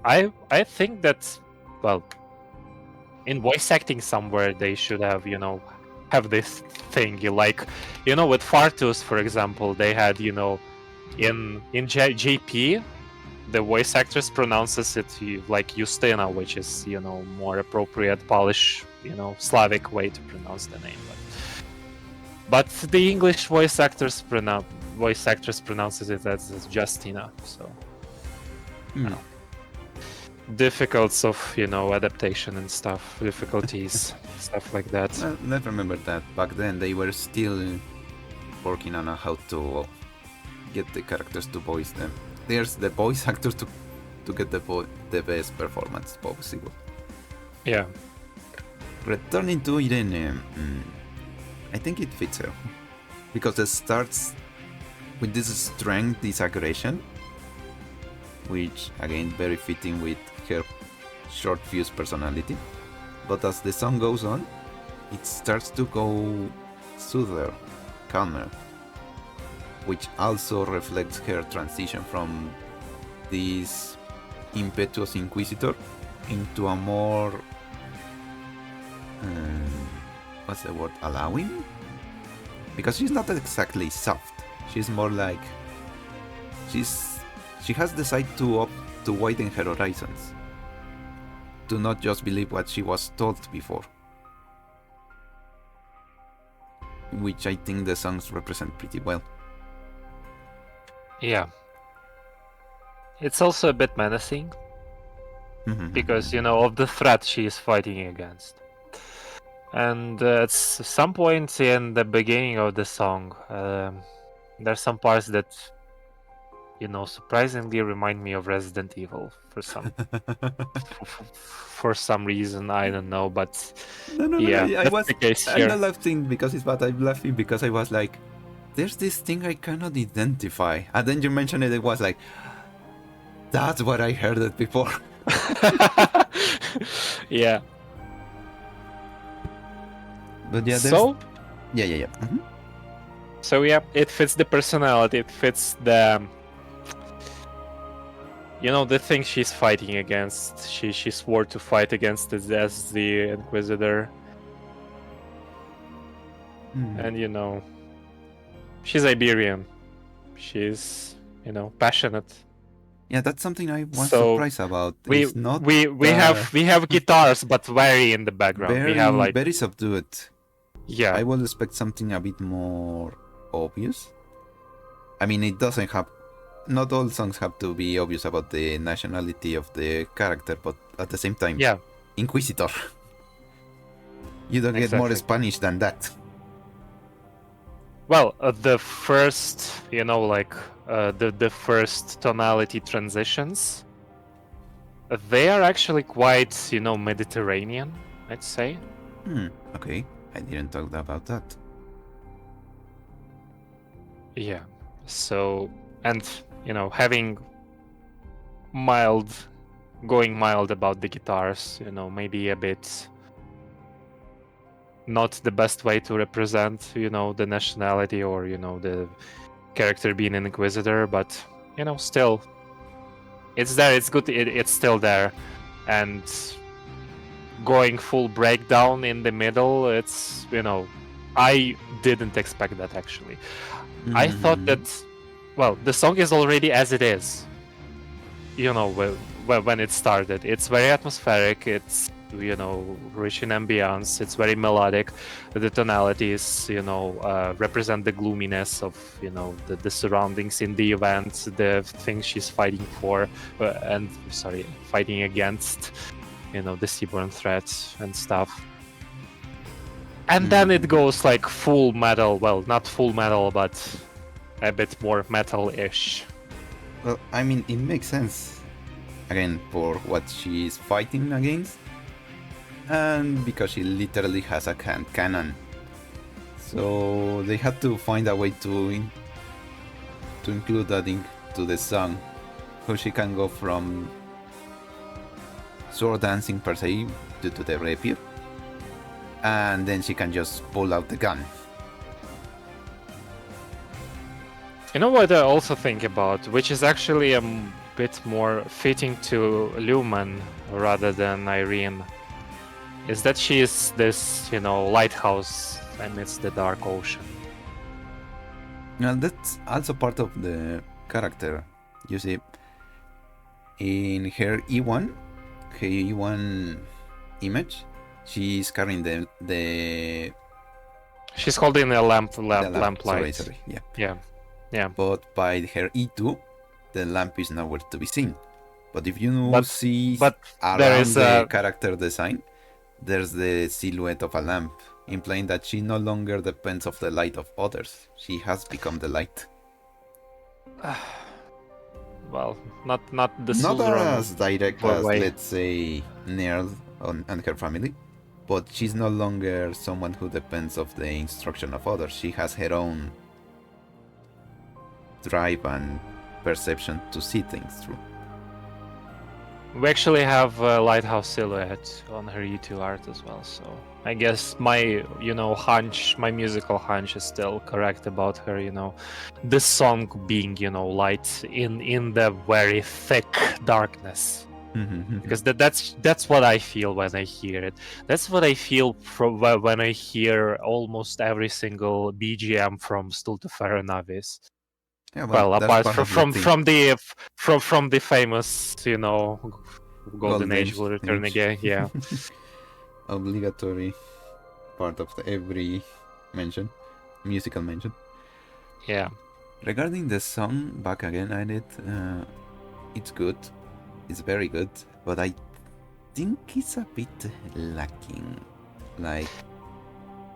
I think that, well, in voice acting somewhere they should have, have this thing. Like, with Fartus, for example, they had, in JP, the voice actress pronounces it like Justina, which is, more appropriate Polish, Slavic way to pronounce the name. But the English voice actress pronounces it as Justina, so... difficulties of adaptation and stuff, difficulties, stuff like that. Well, let's remember that back then they were still working on how to get the characters to voice them. There's the voice actors to get the best performance possible. Yeah. Returning to Irene, I think it fits her because it starts with this strength, this aggression, which again very fitting with her short fuse personality. But as the song goes on, it starts to go soother, calmer, which also reflects her transition from this impetuous inquisitor into a more what's the word, allowing? Because she's not exactly soft. She's more like she has decided to widen her horizons, to not just believe what she was told before. which I think the songs represent pretty well. Yeah. It's also a bit menacing because, of the threat she is fighting against. And at some point in the beginning of the song, there's some parts that, surprisingly remind me of Resident Evil for some reason. I don't know, but No, yeah, I was. the case I'm here. not laughing because it's bad. I'm laughing because I was like, "There's this thing I cannot identify," and then you mentioned it. It was like, "That's what I heard it before." Yeah. But yeah, So yeah. So yeah, it fits the personality. It fits the the thing she's fighting against. She swore to fight against it as the Inquisitor, and she's Iberian. She's passionate. Yeah, that's something I was So surprised about. We It's not we have guitars, but very in the background. very We have like very subdued. yeah. I would expect something a bit more obvious. I mean, it doesn't have. Not all songs have to be obvious about the nationality of the character, but at the same time, Yeah. Inquisitor. You don't get more Exactly. Spanish than that. Well, the first, the first tonality transitions, they are actually quite, Mediterranean, I'd say. Okay, I didn't talk about that. Yeah. So, and, having going mild about the guitars, maybe a bit not the best way to represent, the nationality or, the character being an Inquisitor, but, still, it's there, it's good, it's still there. And going full breakdown in the middle, it's, I didn't expect that, actually. I thought that, well, the song is already as it is, when it started. It's very atmospheric, it's rich in ambience, it's very melodic. The tonalities represent the gloominess of the surroundings in the event, the things she's fighting for, fighting against, the seaborne threats and stuff. And then it goes like full metal. Well, not full metal, but a bit more metal-ish. Well, I mean, it makes sense, again, for what she's fighting against, and because she literally has a cannon. So they had to find a way to include that into the song, so she can go from sword dancing per se due to the rapier, and then she can just pull out the gun. You know what I also think about, which is actually a bit more fitting to Lumen rather than Irene, is that she is this, lighthouse amidst the dark ocean. Now that's also part of the character. You see, in her E1 image, she's carrying the She's holding a lamp light. Sorry, yeah. Yeah. But by her E2, the lamp is nowhere to be seen. But if you see around the character design, there's the silhouette of a lamp, implying that she no longer depends on the light of others. She has become the light. Well, not the Not as direct as, let's say, Narl and her family, but she's no longer someone who depends on the instruction of others. She has her own drive and perception to see things through. We actually have a lighthouse silhouette on her E2 art as well, so I guess my, my musical hunch is still correct about her, this song being, light in the very thick darkness. Because that's what I feel when I hear it. That's what I feel when I hear almost every single BGM from Stultifera Navis. Yeah, well, apart from the famous, Golden Age will return again. Yeah. Obligatory part of every mention. musical mention. Yeah. Regarding the song, back again at it, it's good. It's very good, but I think it's a bit lacking. Like,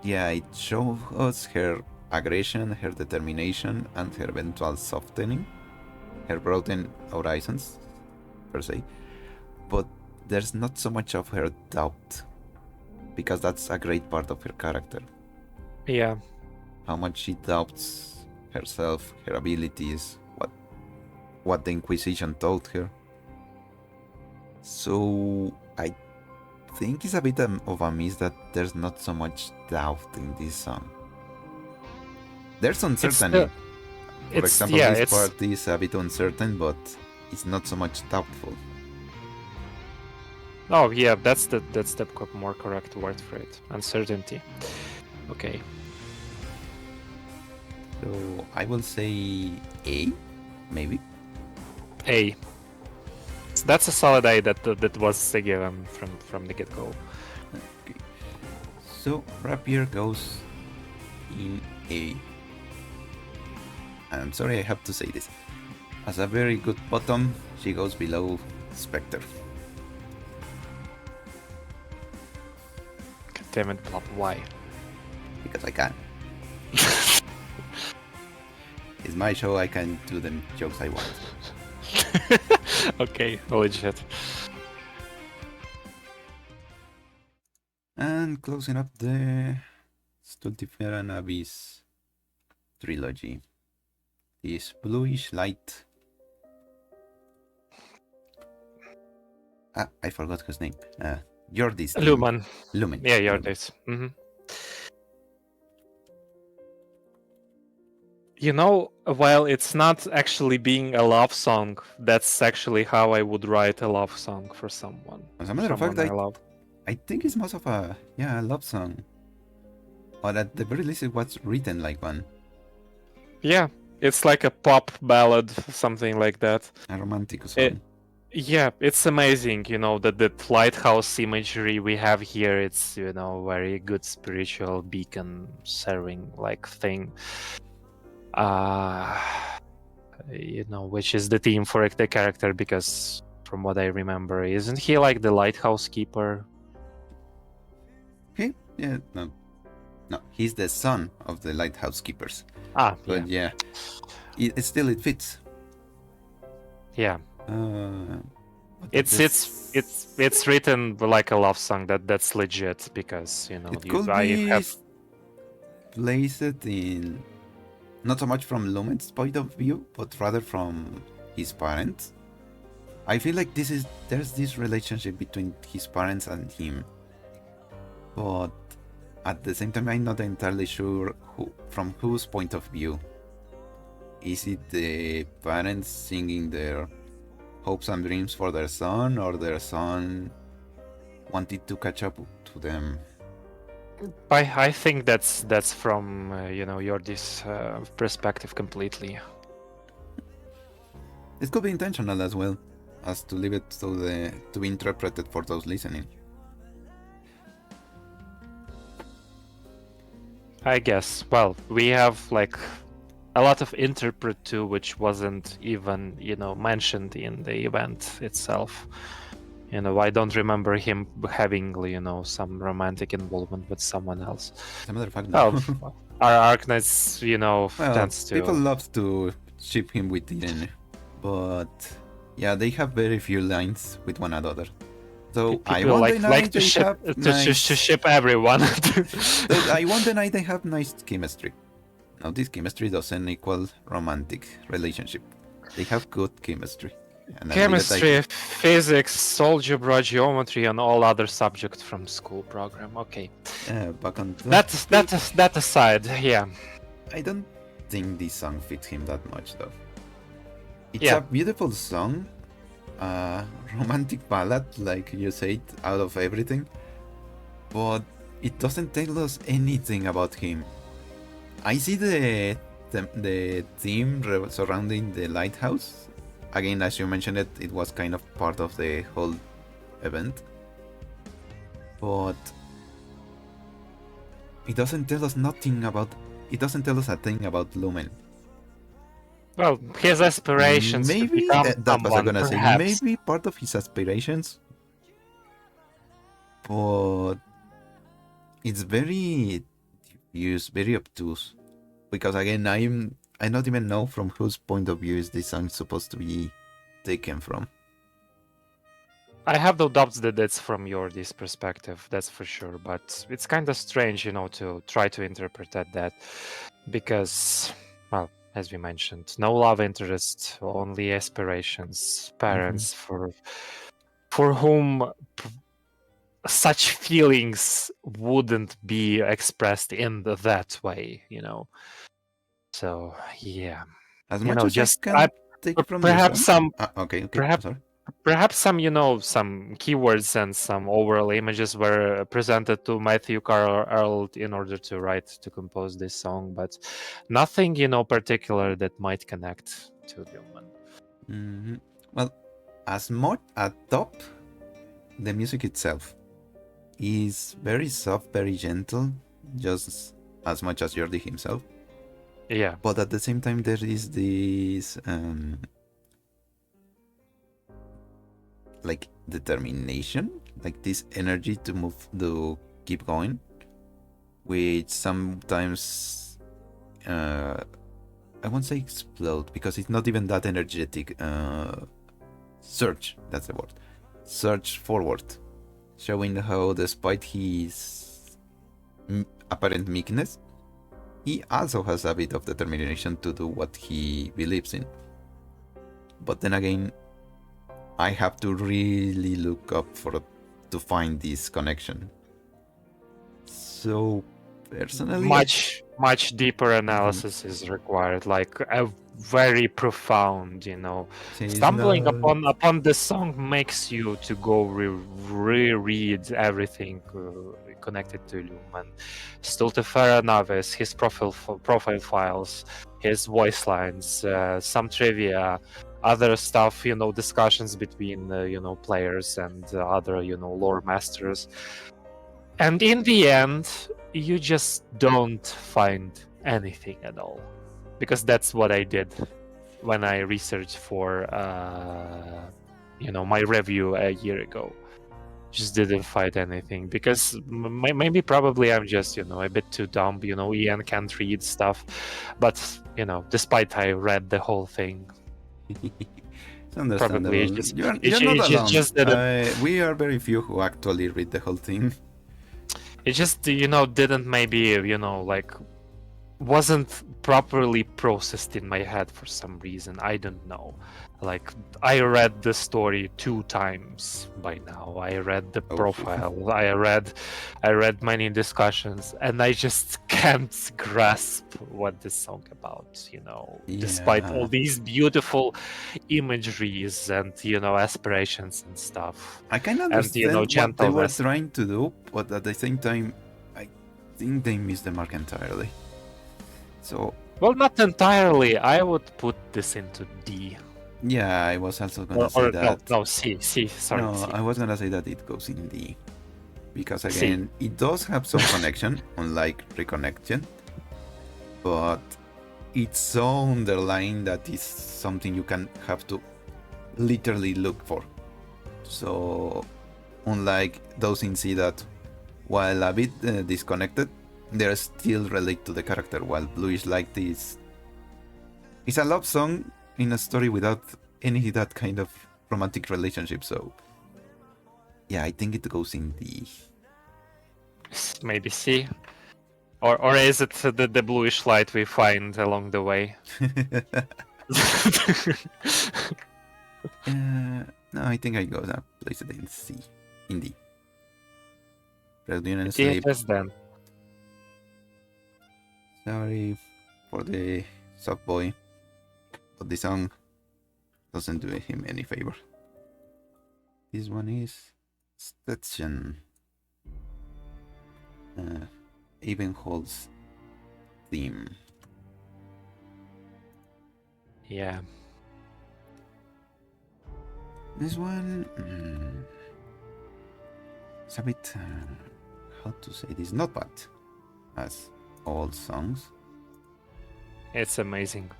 yeah, it shows us her aggression, her determination, and her eventual softening, her broadened horizons, per se. But there's not so much of her doubt, because that's a great part of her character. Yeah. How much she doubts herself, her abilities, what the Inquisition taught her. So I think it's a bit of a miss that there's not so much doubt in this song. There's uncertainty. For example, this part is a bit uncertain, but it's not so much doubtful. Oh yeah, that's the more correct word for it. Uncertainty. Okay. So I will say A, maybe. A. That's a solid A that was a given from the get-go. Okay. So Rapier goes in A. I'm sorry I have to say this. As a very good bottom, she goes below Spectre. God damn it, Blob, why? Because I can. It's my show, I can do the jokes I want. Okay, legit. And closing up the Stultifera and Abyss trilogy. This bluish light. I forgot his name. Jordi's team. Lumen. Lumen. Yeah, Jordi's. Mm-hmm. You know, while it's not actually being a love song, that's actually how I would write a love song for someone. As a matter of fact, I think it's most of a love song. Or at the very least it was written like one. Yeah, it's like a pop ballad, something like that. A romantic song. Yeah, it's amazing, you know, that the lighthouse imagery we have here, it's, you know, very good spiritual beacon serving like thing. You know, which is the theme for the character, because from what I remember, isn't he like the lighthouse keeper? Okay, yeah, no, he's the son of the lighthouse keepers. But yeah, it fits. Yeah. It's written like a love song that's legit, because, you know, it could be placed in not so much from Lumen's point of view, but rather from his parents. I feel like there's this relationship between his parents and him, but at the same time I'm not entirely sure from whose point of view. Is it the parents singing their hopes and dreams for their son, or their son wanted to catch up to them? I think that's from you know, Jordi's perspective completely. It could be intentional as well, as to leave it to be interpreted for those listening. I guess. Well, we have like a lot of interpret too, which wasn't even, you know, mentioned in the event itself. You know, I don't remember him having, you know, some romantic involvement with someone else. As a matter of fact, no. Well, our Arknights, you know, tends to... People love to ship him with Eden, but yeah, they have very few lines with one another. So people I won't deny to ship everyone. I won't deny they have nice chemistry. Now, this chemistry doesn't equal romantic relationship. They have good chemistry. And chemistry, physics, algebra, geometry, and all other subjects from school program. Okay. Back on that aside, yeah. I don't think this song fits him that much, though. It's a beautiful song, romantic ballad, like you said, out of everything, but it doesn't tell us anything about him. I see the theme surrounding the lighthouse. Again, as you mentioned it was kind of part of the whole event. But it doesn't tell us nothing about it doesn't tell us a thing about Lumen. Well, his aspirations to Maybe become that was I someone, gonna say. perhaps. Maybe part of his aspirations, but it's very diffuse, very obtuse. Because again, I not even know from whose point of view is this song supposed to be taken from. I have no doubts that it's from this perspective, that's for sure. But it's kind of strange, to try to interpret that, because, well, as we mentioned, no love interest, only aspirations, parents for whom such feelings wouldn't be expressed in that way. So yeah, As much as I just can take from the perhaps song. some Okay, perhaps sorry. perhaps some keywords and some overall images were presented to Matthew Carl in order to compose this song, but nothing particular that might connect to Lumen. Well, as much at top, the music itself is very soft, very gentle, just as much as Jordi himself. Yeah. But at the same time, there is this like determination, like this energy to keep going, which sometimes I won't say explode because it's not even that energetic. Surge, that's the word. Surge forward, showing how despite his apparent meekness, he also has a bit of determination to do what he believes in. But then again, I have to really look up to find this connection. So personally, much deeper analysis is required, like a very profound, stumbling upon the song makes you to go reread everything connected to Lumen. Stultifera Navis, his profile files, his voice lines, some trivia, other stuff, discussions between players and other lore masters. And in the end, you just don't find anything at all. Because that's what I did when I researched for, my review a year ago. Just didn't find anything. Because maybe probably I'm just, a bit too dumb. Ian can't read stuff. But, despite I read the whole thing. It's understandable. You're not alone. We are very few who actually read the whole thing. It just, didn't maybe, wasn't properly processed in my head for some reason. I don't know. Like, I read the story 2 times by now. I read the profile. I read many discussions, and I just can't grasp what this song about, despite all these beautiful imageries and, aspirations and stuff. I can understand what they were trying to do, but at the same time, I think they missed the mark entirely. So, well, not entirely. I would put this into D. Yeah, I was also gonna say that. No, C. Sorry. No, C. I was gonna say that it goes in D. Because again, it does have some connection, unlike Reconnection. But it's so underlying that it's something you can have to literally look for. So, unlike those in C that, while a bit disconnected, they still relate to the character, while Bluish Light is a love song in a story without any that kind of romantic relationship. So yeah, I think it goes in D. Maybe C. Or is it the bluish light we find along the way? No, I think I go that place it in C. In D. Prelude and Sleep. Then. Sorry for the soft boy, but the song doesn't do him any favor. This one is Stetson. Ebenholz theme. Yeah. This one it's a bit how to say this, not bad as all songs, It's amazing.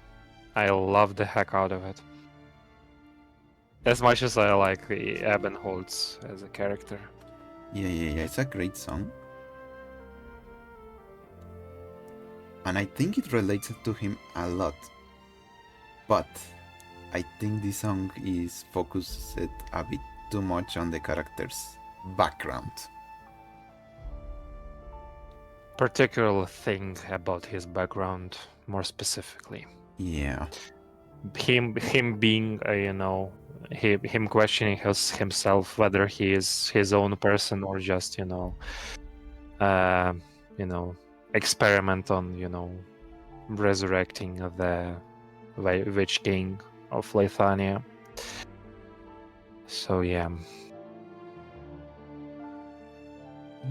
I love the heck out of it. As much as I like the Ebenholz as a character. Yeah, it's a great song. And I think it relates to him a lot. But I think this song is focused a bit too much on the character's background. Particular thing about his background, more specifically. Yeah. Him being, him questioning himself whether he is his own person or just, experiment on, resurrecting the Witch King of Lithuania. So yeah.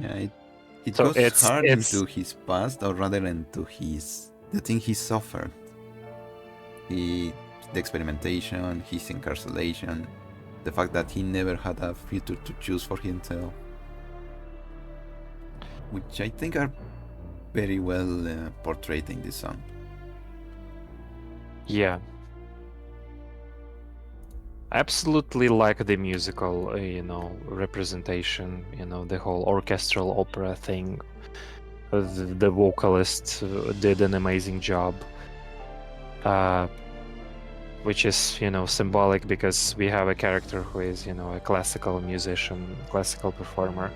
Yeah, it So goes hard into his past, or rather into the thing he suffered. The experimentation, his incarceration, the fact that he never had a future to choose for himself, which I think are very well portrayed in this song. Yeah. I absolutely like the musical, representation, the whole orchestral opera thing. The vocalist did an amazing job. Which is, symbolic because we have a character who is, a classical musician, classical performer.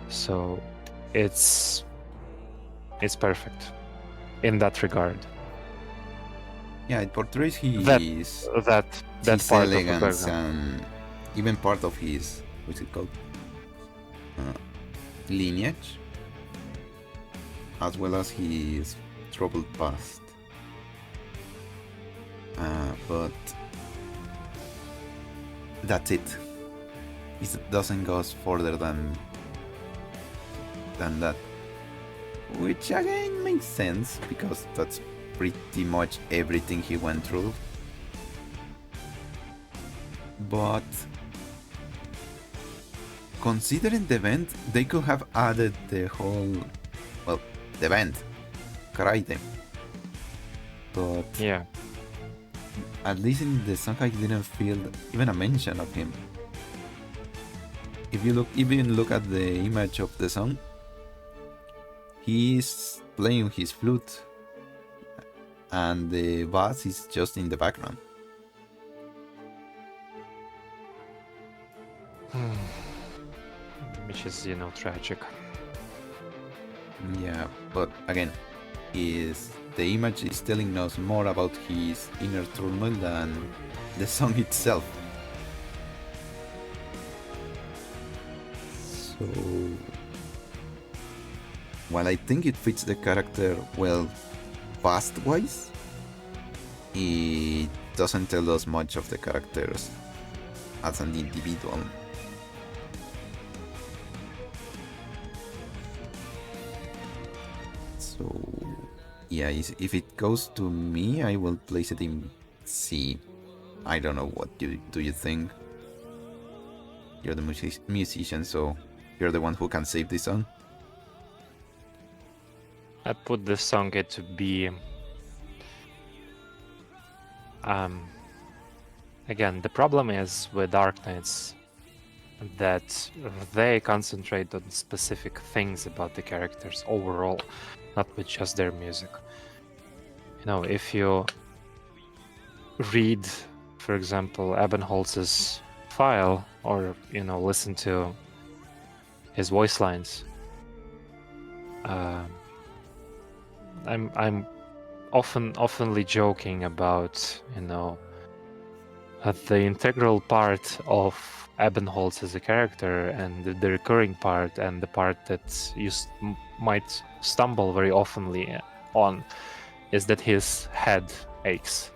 So it's perfect in that regard. Yeah, it portrays his that part elegance of and even part of his, what's it called, lineage, as well as his troubled past. But that's it. It doesn't go further than that, which again makes sense because that's pretty much everything he went through. But considering the band, they could have added the band, Karaite. But yeah, at least in the song I didn't feel even a mention of him. If you look at the image of the song, he's playing his flute and the bass is just in the background. Which is, tragic. Yeah, but again, the image is telling us more about his inner turmoil than the song itself. So, while I think it fits the character well past-wise, it doesn't tell us much of the characters as an individual. So, yeah, if it goes to me, I will place it in C. I don't know, what do you think? You're the musician, so you're the one who can save this song. I put this song to be again, the problem is with Arknights that they concentrate on specific things about the characters overall, not with just their music. If you read, for example, Ebenholz's file, or listen to his voice lines, I'm oftenly joking about the integral part of Ebenholz as a character and the recurring part and the part that you might stumble very oftenly on is that his head aches.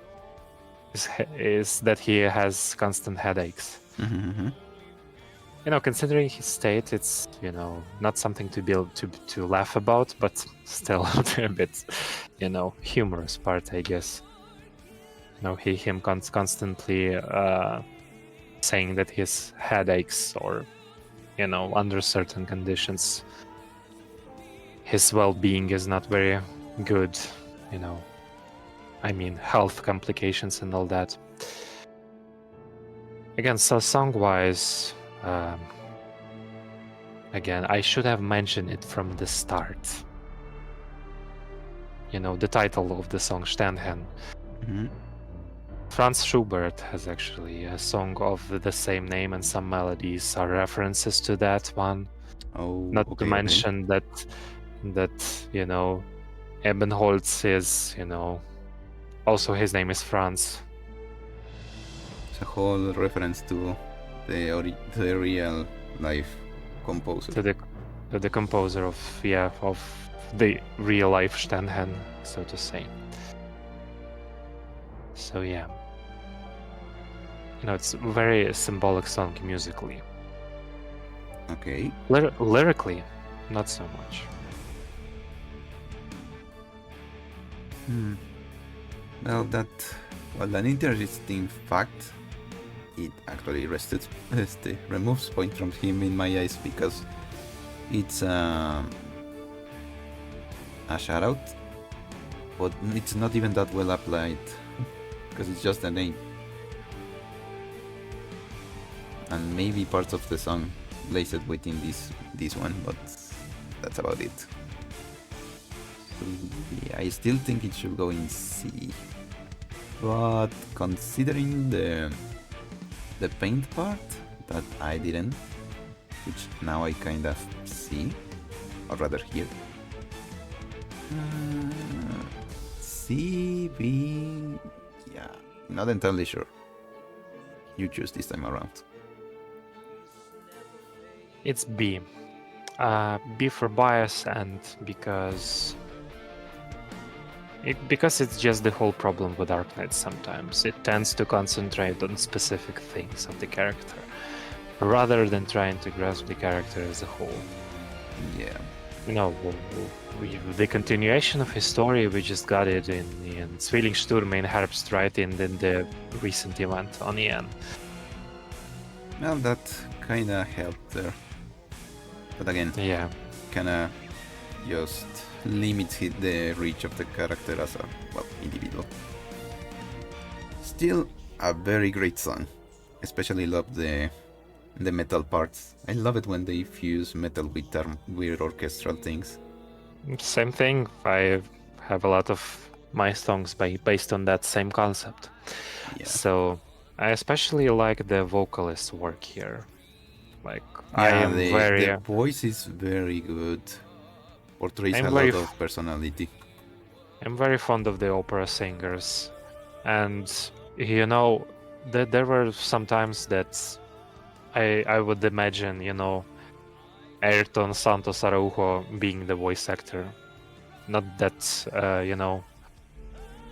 Is that he has constant headaches. Mm-hmm. Considering his state, it's not something to be able to laugh about, but still a bit humorous part, I guess. Him constantly saying that his headaches, or under certain conditions his well-being is not very good. I mean, health complications and all that. Again, so song-wise, again, I should have mentioned it from the start. You know, the title of the song, Sternhen. Mhm. Franz Schubert has actually a song of the same name, and some melodies are references to that one. Oh, Not okay, to mention that you know, Ebenholz is, you know, also his name is Franz. It's a whole reference to the real life composer. To the composer of the real life Sternhen, so to say. So yeah, you know, it's a very symbolic song musically. Okay. Lyrically, not so much. Well, an interesting fact. It actually removes point from him in my eyes because it's a shout out, but it's not even that well applied because it's just a name. And maybe parts of the song placed within this one, but that's about it. So, yeah, I still think it should go in C, but considering the paint part that I didn't, which now I kind of see, or rather hear. C, B, yeah, not entirely sure. You choose this time around. It's B. B for bias, and because it's just the whole problem with Arknights sometimes. It tends to concentrate on specific things of the character, rather than trying to grasp the character as a whole. Yeah. You know, the continuation of his story, we just got it in Zwillingssturm in Herbst, right, in the recent event on EN. Well, that kinda helped there. But again, Yeah. kinda just limits the reach of the character as a, individual. Still a very great song. Especially love the metal parts. I love it when they fuse metal with weird orchestral things. Same thing. I have a lot of my songs based on that same concept. Yeah. So I especially like the vocalist work here. Like, Yeah, the voice is very good. Portrays a lot of personality. I'm very fond of the opera singers, and you know, there were some times that I would imagine, you know, Ayrton Santos Araujo being the voice actor. Not that you know,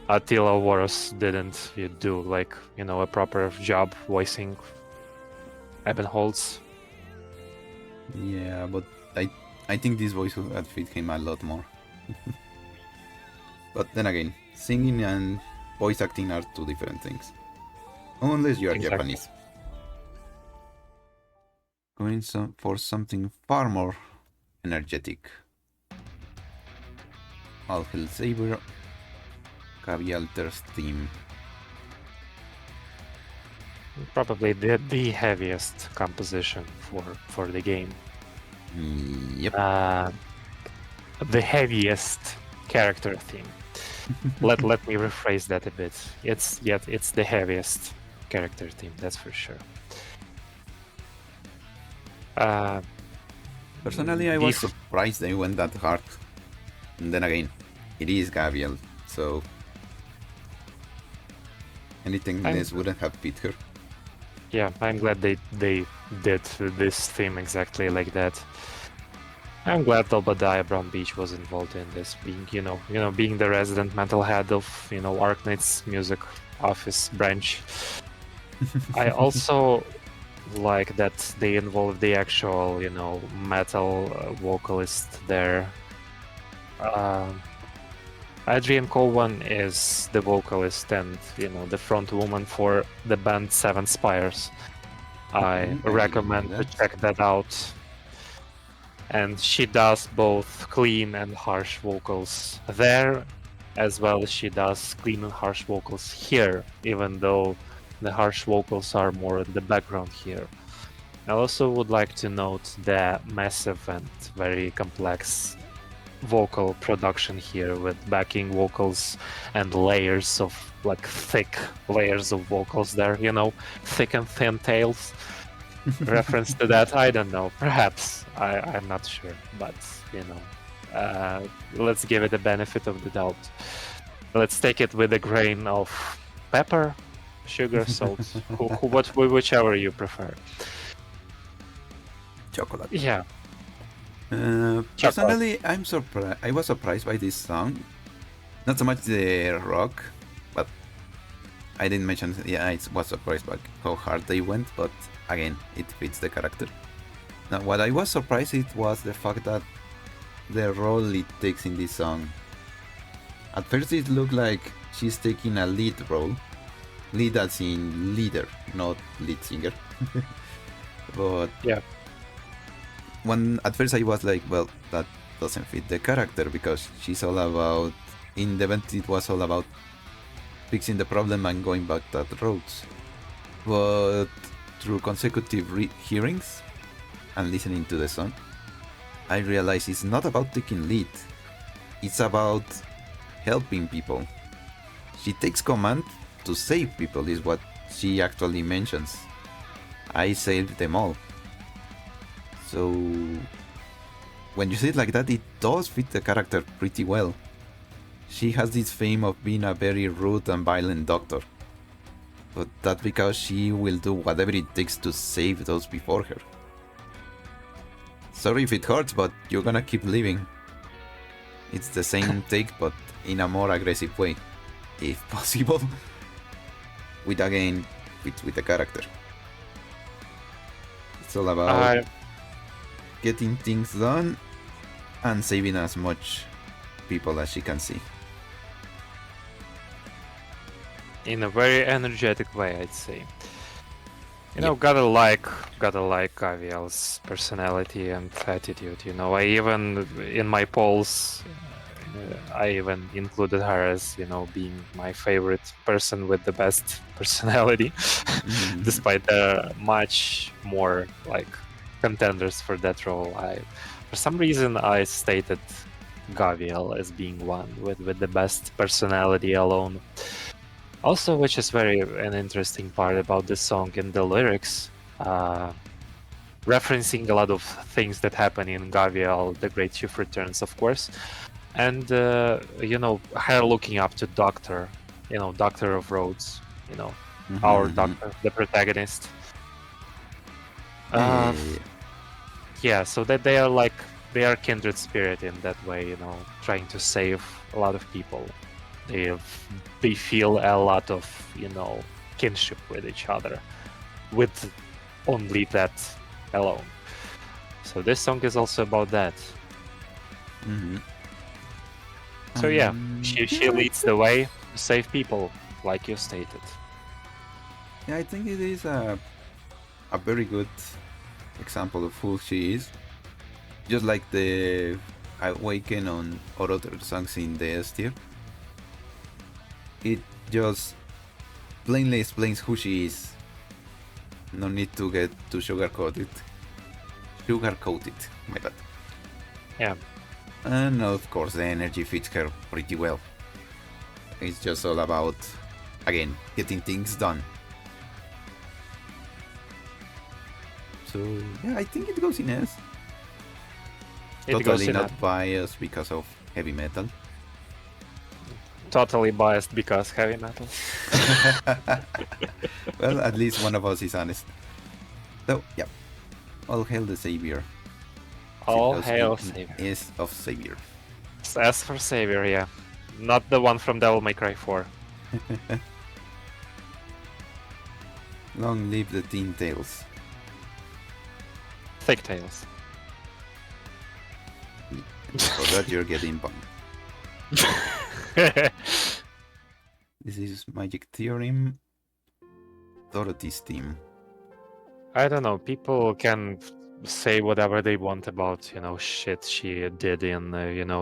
Attila Warros didn't do, like, you know, a proper job voicing Ebenholz. Yeah, but I think this voice would fit him a lot more. But then again, singing and voice acting are two different things. Unless you are Japanese. Going for something far more energetic. All Hell Saber, Gavel's theme. Probably the heaviest composition for the game. Yep. The heaviest character theme. let me rephrase that a bit. It's the heaviest character theme, that's for sure. Personally, I was surprised they went that hard. And then again, it is Gavel, so anything less wouldn't have beat her. Yeah, I'm glad they did this theme exactly like that. I'm glad Obadiah Brown Beach was involved in this, being being the resident mental head of Arknights music office branch. I also like that they involved the actual metal vocalist there. Adrienne Cowan is the vocalist and the front woman for the band Seven Spires. I recommend to check that out. And she does both clean and harsh vocals there, as well as she does clean and harsh vocals here, even though the harsh vocals are more in the background here. I also would like to note the massive and very complex vocal production here with backing vocals and layers of like thick layers of vocals there, thick and thin tails. Reference to that, I don't know, perhaps, I'm not sure, but let's give it the benefit of the doubt. Let's take it with a grain of pepper, sugar, salt, whichever you prefer. Chocolate. Yeah. Personally, I'm surprised. I was surprised by this song. Not so much the rock, but I didn't mention. Yeah, I was surprised by how hard they went, but again, it fits the character. Now, what I was surprised it was the fact that the role it takes in this song. At first, it looked like she's taking a lead role, lead as in leader, not lead singer. But yeah. At first I was like, well, that doesn't fit the character because she's all about, in the event it was all about fixing the problem and going back that roads. But through consecutive hearings and listening to the song, I realized it's not about taking lead, it's about helping people. She takes command to save people is what she actually mentions. I saved them all. So when you say it like that, it does fit the character pretty well. She has this fame of being a very rude and violent doctor. But that's because she will do whatever it takes to save those before her. Sorry if it hurts, but you're gonna keep living. It's the same take, but in a more aggressive way, if possible. With the character. It's all about getting things done and saving as much people as she can see. In a very energetic way, I'd say. Gotta like Gavel's personality and attitude. I even in my polls, I even included her as being my favorite person with the best personality, despite the much more like contenders for that role. For some reason I stated Gavel as being one with the best personality alone. Also, which is an interesting part about this song in the lyrics, referencing a lot of things that happen in Gavel, The Great Chief Returns, of course, and her looking up to Doctor, Doctor of Roads, our Doctor, the protagonist. Yeah, so that they are kindred spirit in that way, trying to save a lot of people. They feel a lot of kinship with each other, with only that alone. So this song is also about that. So yeah, she leads the way to save people, like you stated. Yeah, I think it is a very good example of who she is. Just like the Awaken on or other songs in the S tier. It just plainly explains who she is. No need to get to sugarcoat it. My bad. Yeah. And of course the energy fits her pretty well. It's just all about, again, getting things done. So yeah, I think it goes in S. Totally not biased because of heavy metal. Totally biased because heavy metal. Well, at least one of us is honest. So yeah, all hail the savior. All hail savior. S of savior. S for savior, yeah. Not the one from Devil May Cry 4. Long live the teen tails. Thick tails. For that you're getting bumped. This is Magic Theorem. Dorothy's team. I don't know. People can say whatever they want about, shit she did in,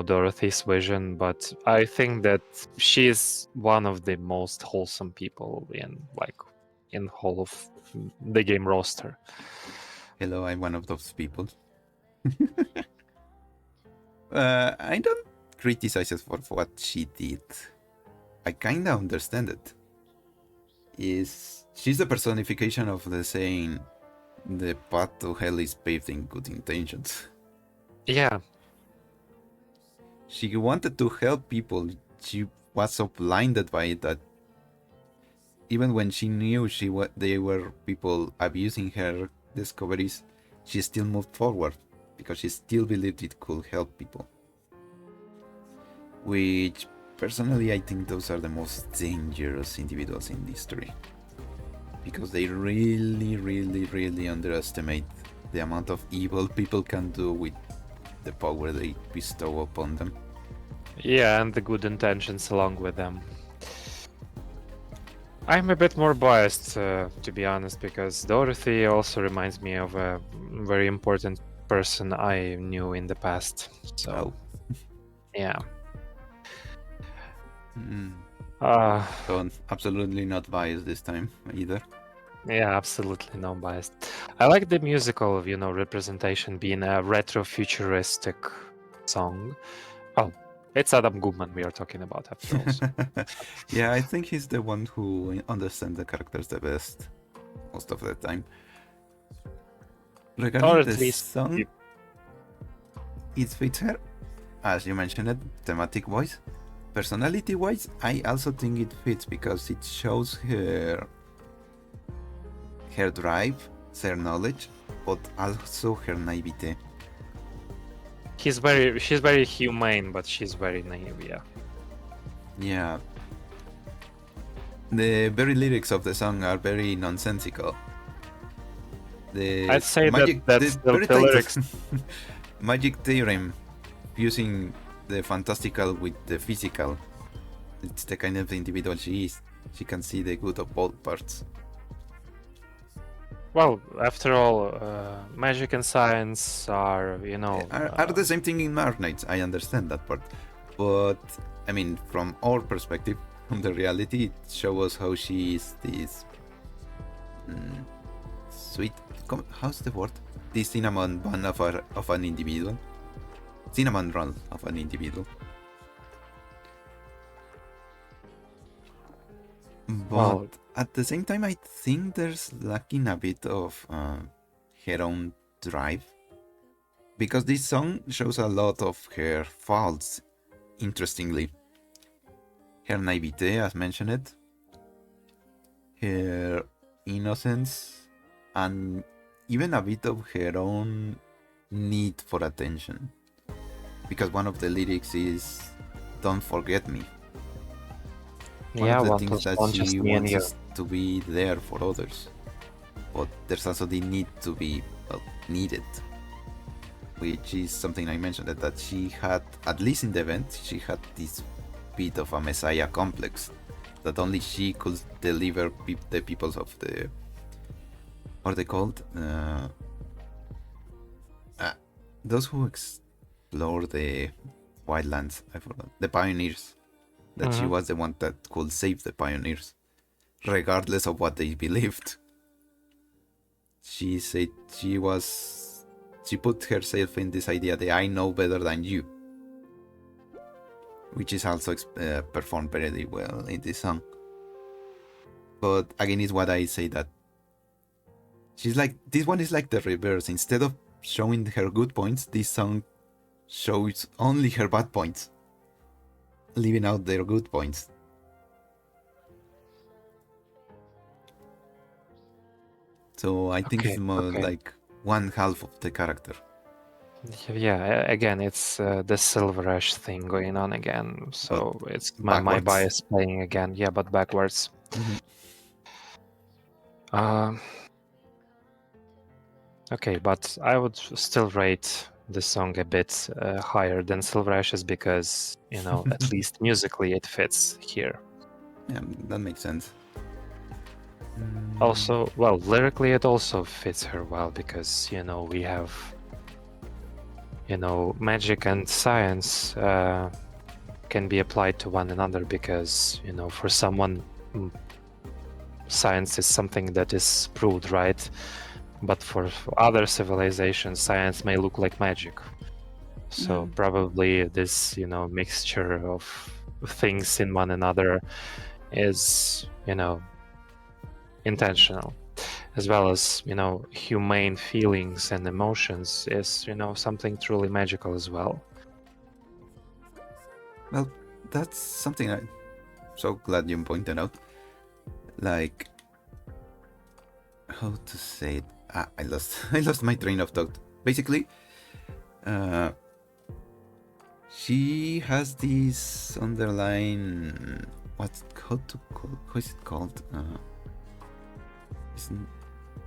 Dorothy's vision, but I think that she's one of the most wholesome people in whole of the game roster. Hello, I'm one of those people. I don't criticize her for what she did. I kinda understand it. She's the personification of the saying, the path to hell is paved in good intentions. Yeah. She wanted to help people. She was so blinded by it that even when she knew they were people abusing her discoveries, she still moved forward because she still believed it could help people. Which, personally, I think those are the most dangerous individuals in history. Because they really, really, really underestimate the amount of evil people can do with the power they bestow upon them. Yeah, and the good intentions along with them. I'm a bit more biased, to be honest, because Dorothy also reminds me of a very important person I knew in the past. So, yeah. So absolutely not biased this time either. Yeah, absolutely no biased. I like the musical, representation being a retro-futuristic song. Oh, it's Adam Goodman we are talking about after all. So. Yeah, I think he's the one who understands the characters the best most of the time. Regarding the song, it fits her, as you mentioned it, thematic wise. Personality wise, I also think it fits because it shows her drive, her knowledge, but also her naivete. She's very humane, but she's very naive, yeah. Yeah. The very lyrics of the song are very nonsensical. I'd say that's the lyrics. Magic theorem, fusing the fantastical with the physical. It's the kind of individual she is. She can see the good of both parts. Well, after all, magic and science are, are the same thing in Arknights. I understand that part, but I mean, from our perspective, from the reality, it shows us how she is this sweet. How's the word? This cinnamon bun of an individual. Cinnamon roll of an individual. But at the same time, I think there's lacking a bit of her own drive. Because this song shows a lot of her faults, interestingly. Her naivete, as mentioned, her innocence, and even a bit of her own need for attention. Because one of the lyrics is, "Don't forget me." One of the things that she wants is to be there for others. But there's also the need to be needed. Which is something I mentioned that she had, at least in the event, she had this bit of a messiah complex. That only she could deliver the peoples of the... What are they called? Those who explore the wildlands. I forgot. The pioneers. That she was the one that could save the pioneers, regardless of what they believed. She said she put herself in this idea that I know better than you, which is also performed very well in this song. But again, it's what I say, that she's like, this one is like the reverse. Instead of showing her good points, this song shows only her bad points, leaving out their good points. So I think it's more like one half of the character. Yeah, again, it's the Silverash thing going on again. So it's my bias playing again. Yeah, but backwards. Okay, but I would still rate the song a bit higher than Silverash's because, at least musically it fits here. Yeah, that makes sense. Also, well, lyrically it also fits her well because, you know, we have, you know, magic and science can be applied to one another because, you know, for someone, science is something that is proved, right? But for other civilizations, science may look like magic. So probably this, you know, mixture of things in one another is, you know, intentional, as well as, you know, humane feelings and emotions is, you know, something truly magical as well. Well, that's something I'm so glad you pointed out. Like, how to say it? I lost my train of thought. Basically, she has this underlying how is it called?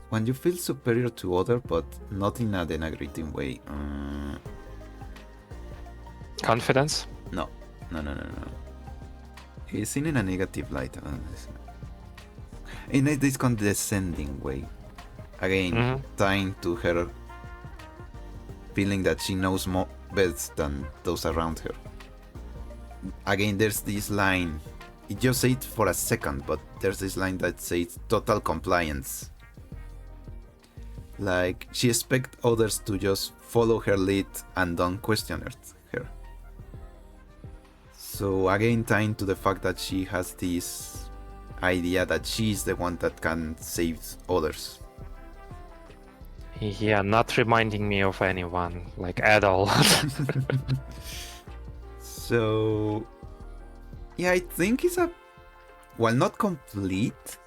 When you feel superior to other, but not in a denigrating way. Confidence? No. It's seen in a negative light. In this condescending way. Again, tying to her feeling that she knows more best than those around her. Again, there's this line. It just said it for a second, but there's this line that says total compliance. Like, she expects others to just follow her lead and don't question her. So again, tying to the fact that she has this idea that she's the one that can save others. Yeah, not reminding me of anyone, like, at all. So, yeah, I think it's while not complete,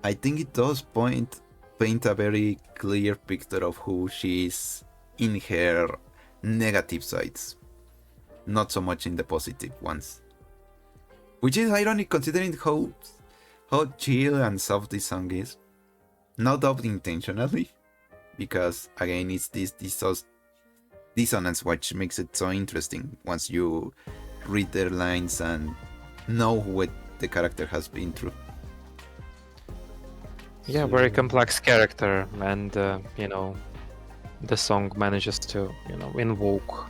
I think it does paint a very clear picture of who she is in her negative sides, not so much in the positive ones. Which is ironic considering how chill and soft this song is. Not dubbed intentionally, because again it's this dissonance which makes it so interesting once you read their lines and know what the character has been through. Yeah, very complex character, and you know, the song manages to, you know, invoke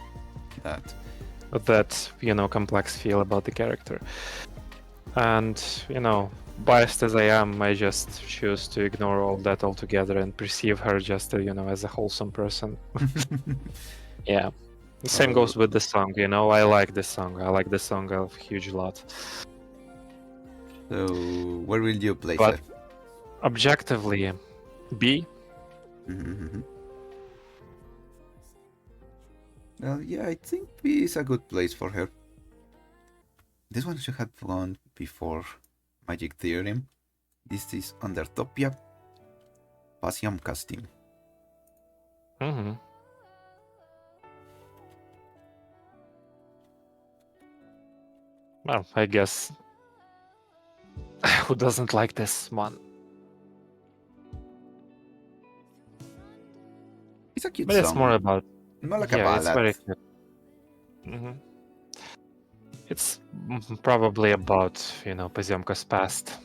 that, you know, complex feel about the character. And, you know, biased as I am, I just choose to ignore all that altogether and perceive her just, you know, as a wholesome person. Yeah. The same goes with the song, you know. I like this song. I like the song a huge lot. So, where will you place But her? objectively, B. Mm-hmm. Well, yeah, I think B is a good place for her. This one should have gone before Magic Theorem. This is Undertopia, Pasium Casting. Mm-hmm. Well, I guess who doesn't like this one? It's a cute But song. it's more about like a yeah, ballad. it's very cute. It's probably about, you know, Poziomka's past.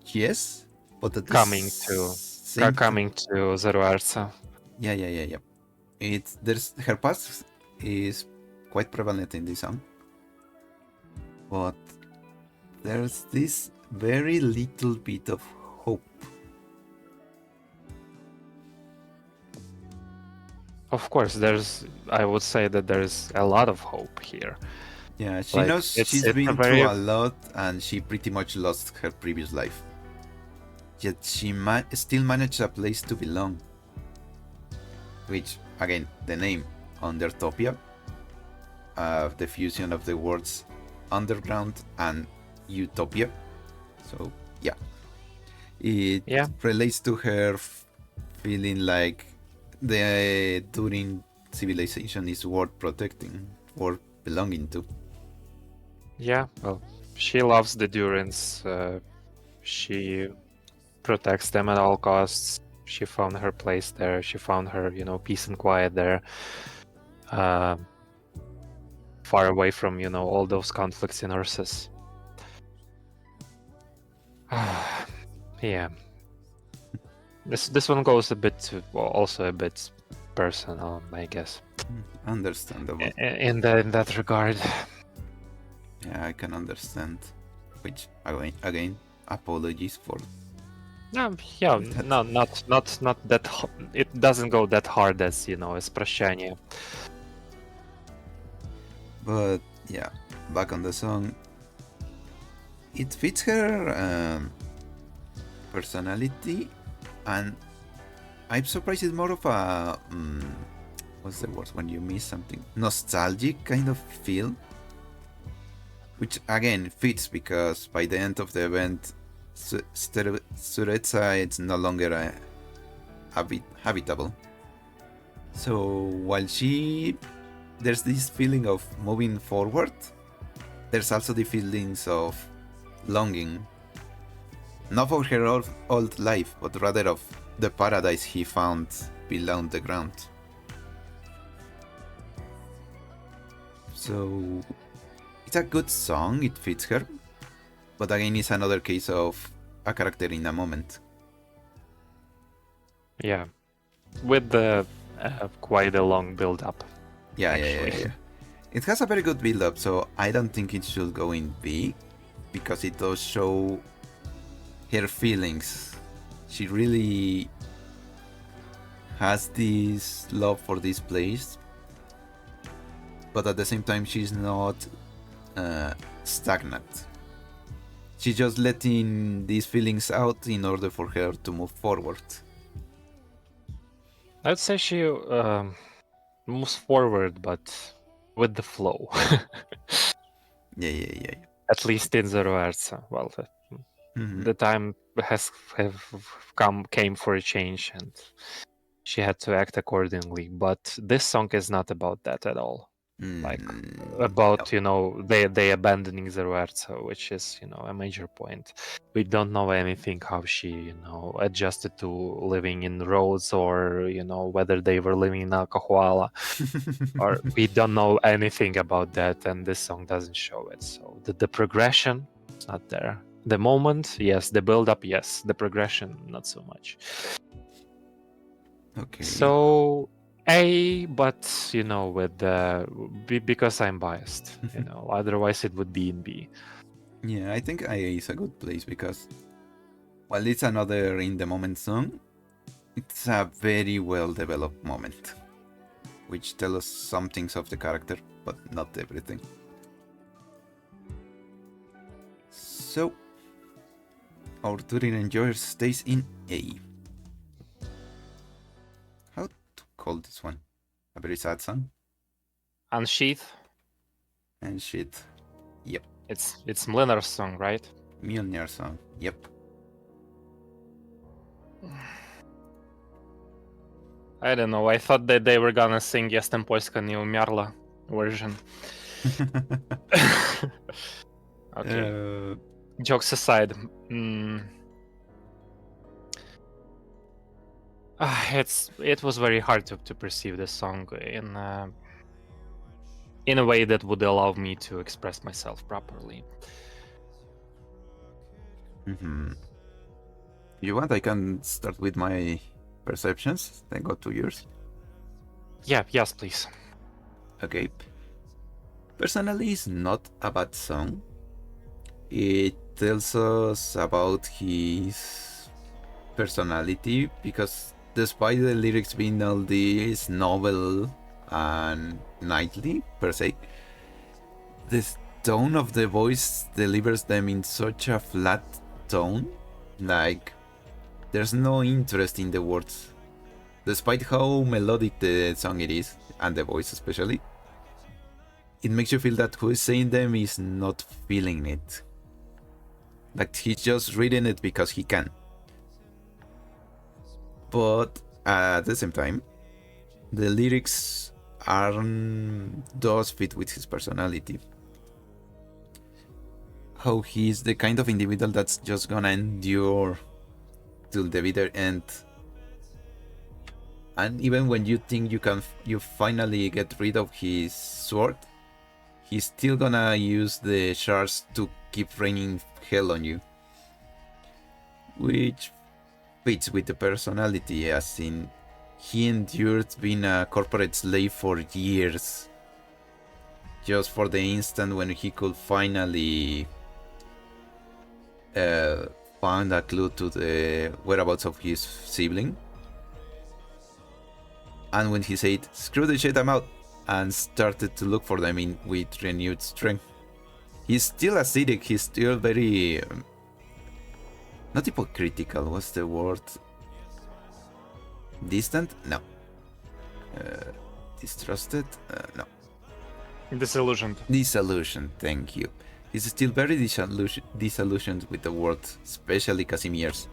Yes, but at coming to Zeruarca. Yeah. There's her past is quite prevalent in this song, but there's this very little bit of hope. Of course, I would say that there's a lot of hope here. Yeah, she knows she's been through a lot and she pretty much lost her previous life. Yet she still managed a place to belong. Which, again, the name, Undertopia, the fusion of the words underground and utopia. So, yeah. It relates to her feeling like the Durin civilization is worth protecting or belonging to. Yeah, well, she loves the Durins. She protects them at all costs. She found her place there. She found her, you know, peace and quiet there. Far away from, you know, all those conflicts in Ursus. Yeah. This one goes a bit, also a bit personal, I guess. Understandable. In that regard. Yeah, I can understand. Which again, apologies for Yeah, that. no, not that. It doesn't go that hard as as Прощание. But yeah, back on the song. It fits her personality, and I'm surprised it's more of a what's the word when you miss something, nostalgic kind of feel, which again fits because by the end of the event, Suretsa is no longer habitable. So while there's this feeling of moving forward, there's also the feelings of longing, not for her old life, but rather of the paradise he found below the ground. So it's a good song, it fits her, but again it's another case of a character in a moment. Yeah, with the quite a long build-up. Yeah. It has a very good build-up, so I don't think it should go in B, because it does show her feelings. She really has this love for this place, but at the same time she's not stagnant. She's just letting these feelings out in order for her to move forward. I'd say she moves forward, but with the flow. Yeah. At least in Zoroarta. Well, the time came for a change, and she had to act accordingly. But this song is not about that at all. Like about no. they abandoning Zoroarta, which is a major point. We don't know anything how she adjusted to living in roads, or whether they were living in Alcahuala, or we don't know anything about that, and this song doesn't show it. So the progression is not there. The moment, yes. The build up, yes. The progression, not so much. Okay. So A, but with because I'm biased. Otherwise it would be in B. Yeah, I think A is a good place because while it's another in the moment song, it's a very well developed moment, which tells us some things of the character, but not everything. So our Turin Enjoyer stays in A. How to call this one? A very sad song? Unsheath. And shit. Yep. It's Mlinar's song, right? Mjolnir song. Yep. I don't know. I thought that they were gonna sing Jestem Polska nie umiarła version. Okay. Jokes aside, it was very hard to perceive this song in a way that would allow me to express myself properly. You want? I can start with my perceptions, then go to yours. Yeah, yes, please. Okay. Personally, it's not a bad song. It tells us about his personality, because despite the lyrics being all this novel and knightly per se, the tone of the voice delivers them in such a flat tone, like there's no interest in the words, despite how melodic the song it is, and the voice especially. It makes you feel that who is saying them is not feeling it, like he's just reading it because he can. But at the same time, the lyrics does fit with his personality. How he's the kind of individual that's just gonna endure till the bitter end. And even when you think you finally get rid of his sword, he's still gonna use the shards to keep raining hell on you. which fits with the personality, as in he endured being a corporate slave for years, just for the instant when he could finally find a clue to the whereabouts of his sibling. And when he said, "Screw the shit, I'm out," and started to look for them with renewed strength. He's still acidic, he's still very... not hypocritical, what's the word? Distant? No. Distrusted? No. Disillusioned. Disillusioned, thank you. He's still very disillusioned with the world, especially Casimir's.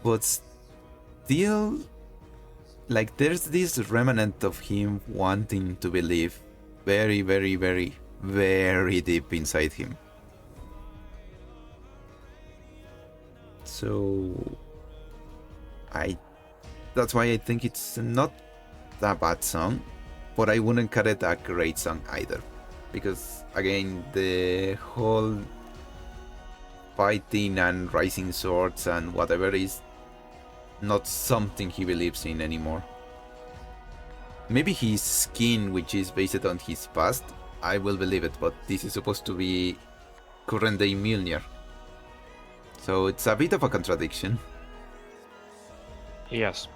But still, like, there's this remnant of him wanting to believe very, very, very, very deep inside him. So that's why I think it's not a bad song, but I wouldn't call it a great song either, because again, the whole fighting and rising swords and whatever is not something he believes in anymore. Maybe his skin, which is based on his past, I will believe it, but this is supposed to be current day Mjolnir. So it's a bit of a contradiction. Yes.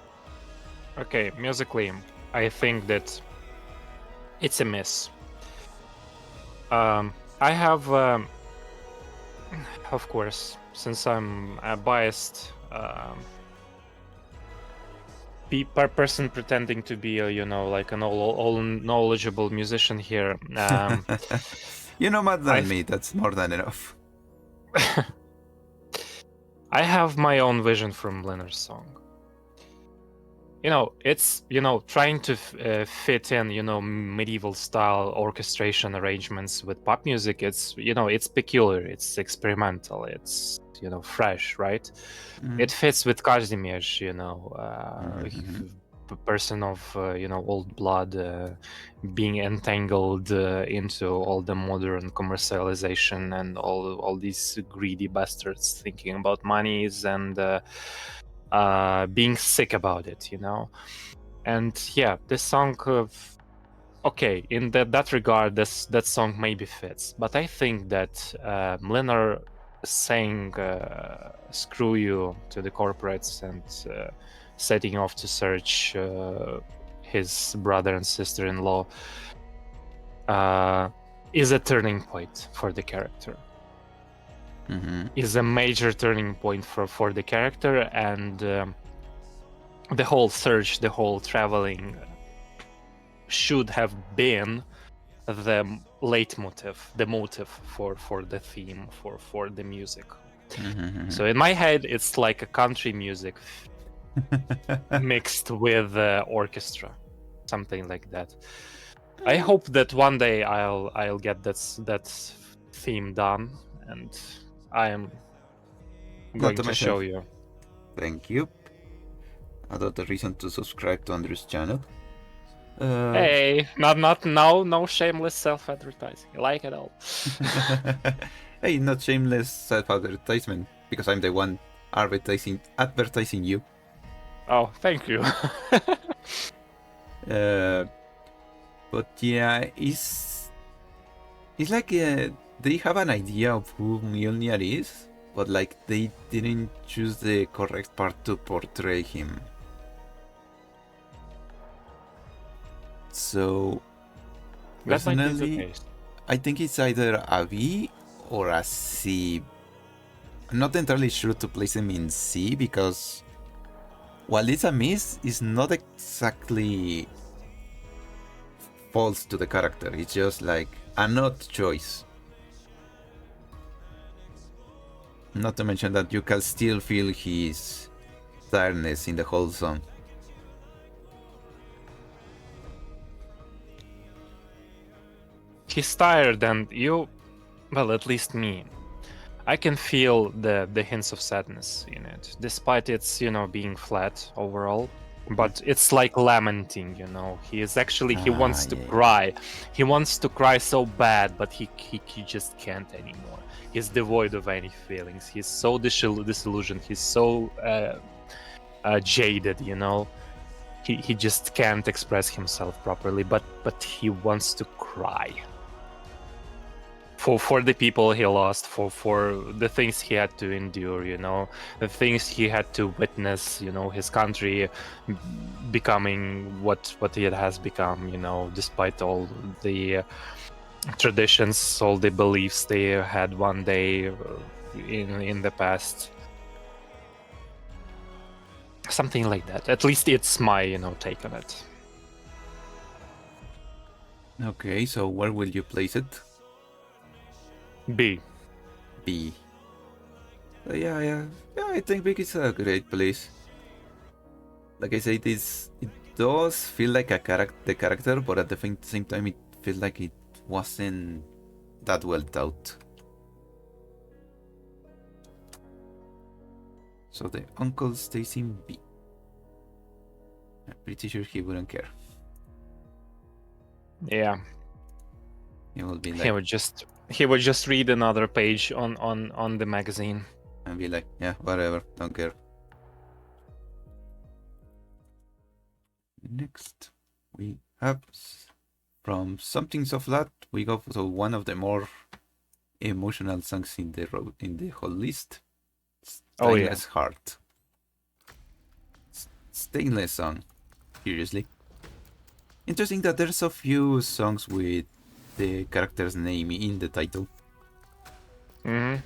Okay, musically, I think that it's a miss. I have, of course, since I'm a biased person pretending to be like an all knowledgeable musician here. You know more than me, that's more than enough. I have my own vision from Leonard's song. It's trying to fit in medieval style orchestration arrangements with pop music. It's peculiar, it's experimental, it's fresh, right? It fits with Kazimierz, person of old blood, being entangled into all the modern commercialization and all these greedy bastards thinking about monies and being sick about it, and yeah, this song in that regard, that song maybe fits, but I think that Leonard saying screw you to the corporates and setting off to search his brother and sister-in-law is a turning point for the character. Is a major turning point for the character, and the whole search, the whole traveling should have been the leitmotiv, the motive for the theme, for the music. So in my head, it's like a country music mixed with orchestra, something like that. I hope that one day I'll get that theme done, and I am going to show you. Thank you. Another reason to subscribe to Andrew's channel. Hey, no shameless self-advertising. I like it all. Hey, not shameless self-advertisement, because I'm the one advertising you. Oh, thank you. But yeah, it's like they have an idea of who Mjolnir is, but like they didn't choose the correct part to portray him. So personally, I think it's either a B or a C. I'm not entirely sure to place him in C, because while it's a miss, it's not exactly false to the character. It's just like an odd choice. Not to mention that you can still feel his tiredness in the whole song. He's tired, and well, at least me, I can feel the hints of sadness in it, despite its being flat overall. but it's like lamenting, you know. He wants to cry. He wants to cry so bad, but he just can't anymore. He's devoid of any feelings. He's so disillusioned. He's so jaded, you know. He just can't express himself properly, but he wants to cry. For the people he lost, for the things he had to endure, you know, the things he had to witness, you know, his country becoming what it has become, you know, despite all the traditions, all the beliefs they had one day in the past. Something like that. At least it's my, you know, take on it. Okay, so where will you place it? B. B. Yeah, I think B is a great place. Like I said, it does feel like the character, but at the same time, it feels like it wasn't that well thought. So the uncle stays in B. I'm pretty sure he wouldn't care. Yeah. He will be like, he would just read another page on the magazine and be like, yeah, whatever, don't care. Next, we have from Something So Flat, we go to one of the more emotional songs in the whole list. Stainless Heart. Stainless song. Seriously. Interesting that there's a few songs with the character's name in the title. Mm-hmm.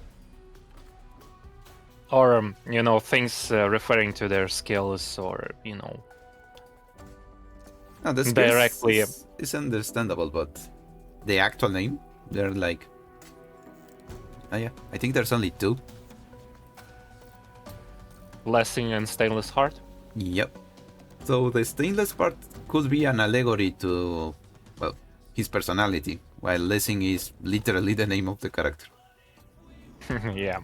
Or, you know, things referring to their skills, or, you know, no, the directly is understandable, but the actual name, they're like, yeah, I think there's only two. Blessing and Stainless Heart. Yep. So the stainless part could be an allegory to, well, his personality, while Lessing is literally the name of the character. Yeah.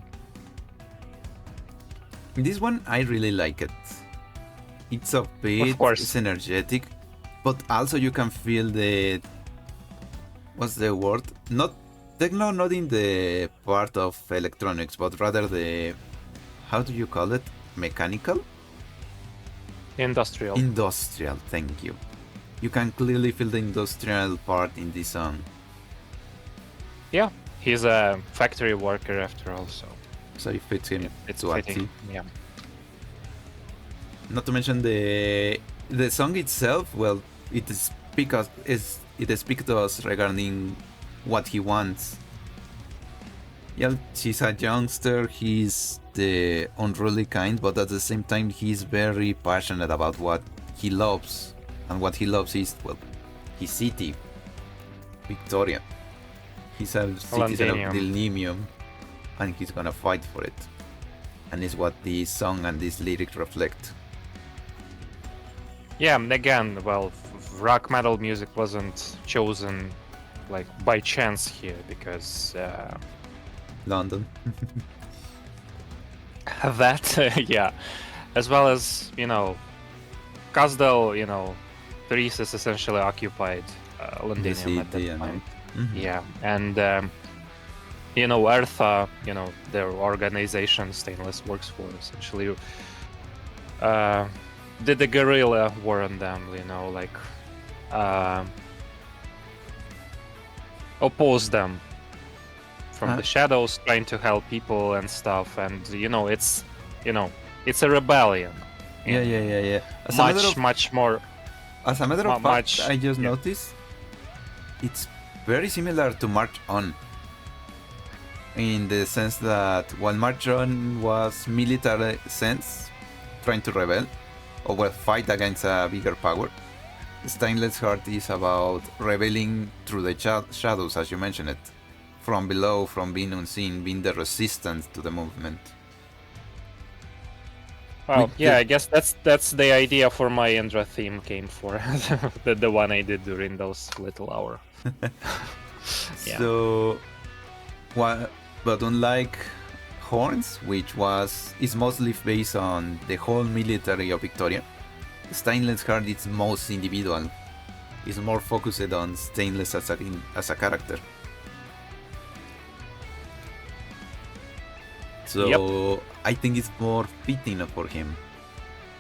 This one, I really like it. It's a bit, of course, it's energetic, but also you can feel the, what's the word? Not techno, not in the part of electronics, but rather the, how do you call it? Mechanical? Industrial. Industrial, thank you. You can clearly feel the industrial part in this song. Yeah, he's a factory worker after all, so it fits him. It's to fitting. Yeah. Not to mention the song itself. Well, it speaks to us regarding what he wants. Yeah, she's a youngster. He's the unruly kind, but at the same time, he's very passionate about what he loves, and what he loves is, well, his city, Victoria. He's a citizen of Dilnimium, and he's gonna fight for it. And it's what this song and this lyric reflect. Yeah, again, well, rock metal music wasn't chosen like by chance here, because London. that, yeah, as well as, you know, Kasdal, you know, Theresis essentially occupied Londinium at that time. Mm-hmm. Yeah, and you know, Eartha, you know, their organization Stainless works for, essentially did the guerrilla war on them, you know, like oppose them from the shadows, trying to help people and stuff, and you know, it's a rebellion. Yeah. Much more. As a matter of fact, I just noticed it's very similar to March On, in the sense that while March On was military sense, trying to rebel or well, fight against a bigger power, Stainless Heart is about rebelling through the shadows, as you mentioned it, from below, from being unseen, being the resistance to the movement. Well, yeah, I guess that's the idea for my Indra theme came for, the one I did during those little hour. Yeah. So, but unlike Horns, which is mostly based on the whole military of Victoria, Stainless Heart is most individual. It's more focused on Stainless as a character. So Yep. I think it's more fitting for him.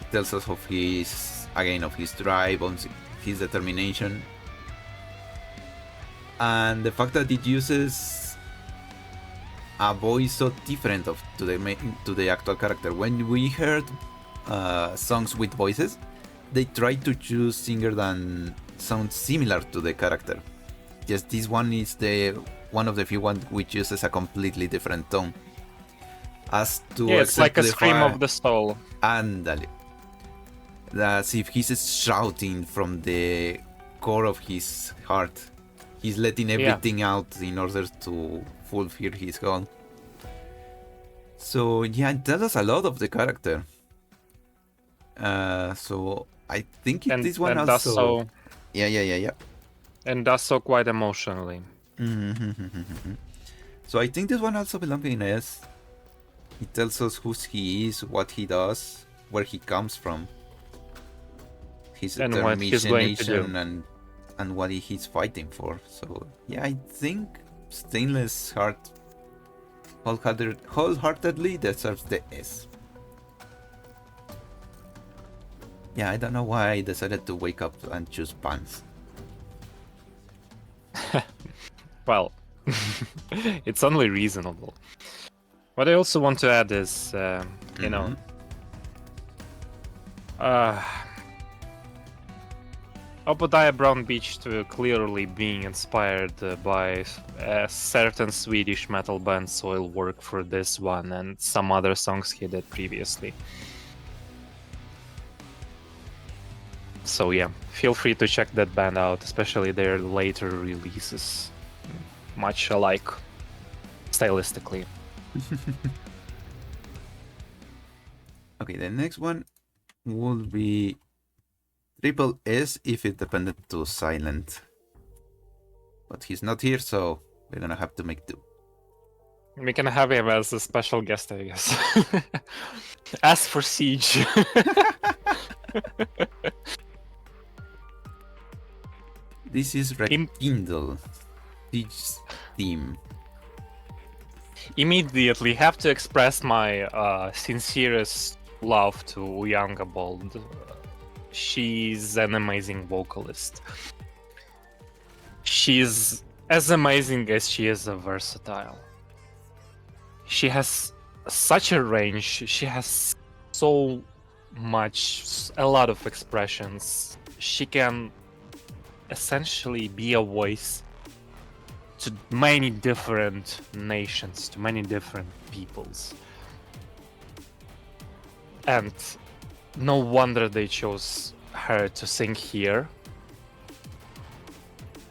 It tells us of his drive, on his determination, and the fact that it uses a voice so different to the actual character. When we heard songs with voices, they try to choose singers that sound similar to the character. Just this one is the one of the few ones which uses a completely different tone. As to It's like a scream of the soul. Andale. As if he's shouting from the core of his heart. He's letting everything out in order to fulfill his goal. So yeah, it tells us a lot of the character. So I think this one and also. Does so, yeah. And does so quite emotionally. So I think this one also belongs in S. It tells us who he is, what he does, where he comes from, his And what he's going to do. determination, and what he's fighting for. So yeah, I think Stainless Heart wholeheartedly deserves the S. Yeah, I don't know why I decided to wake up and choose pants. Well, it's only reasonable. What I also want to add is, you know, Obadiah Brown Beach to clearly being inspired by a certain Swedish metal band Soilwork for this one and some other songs he did previously. So yeah, feel free to check that band out, especially their later releases. Much alike, stylistically. Okay, the next one will be Triple S if it depended to Silent. But he's not here, so we're gonna have to make do. We can have him as a special guest, I guess. As for Siege. This is Rekindle, Siege's theme. Immediately have to express my sincerest love to Uyanga Bold. She's an amazing vocalist. She's as amazing as she is versatile. She has such a range. She has so much, a lot of expressions. She can essentially be a voice to many different nations, to many different peoples. And no wonder they chose her to sing here.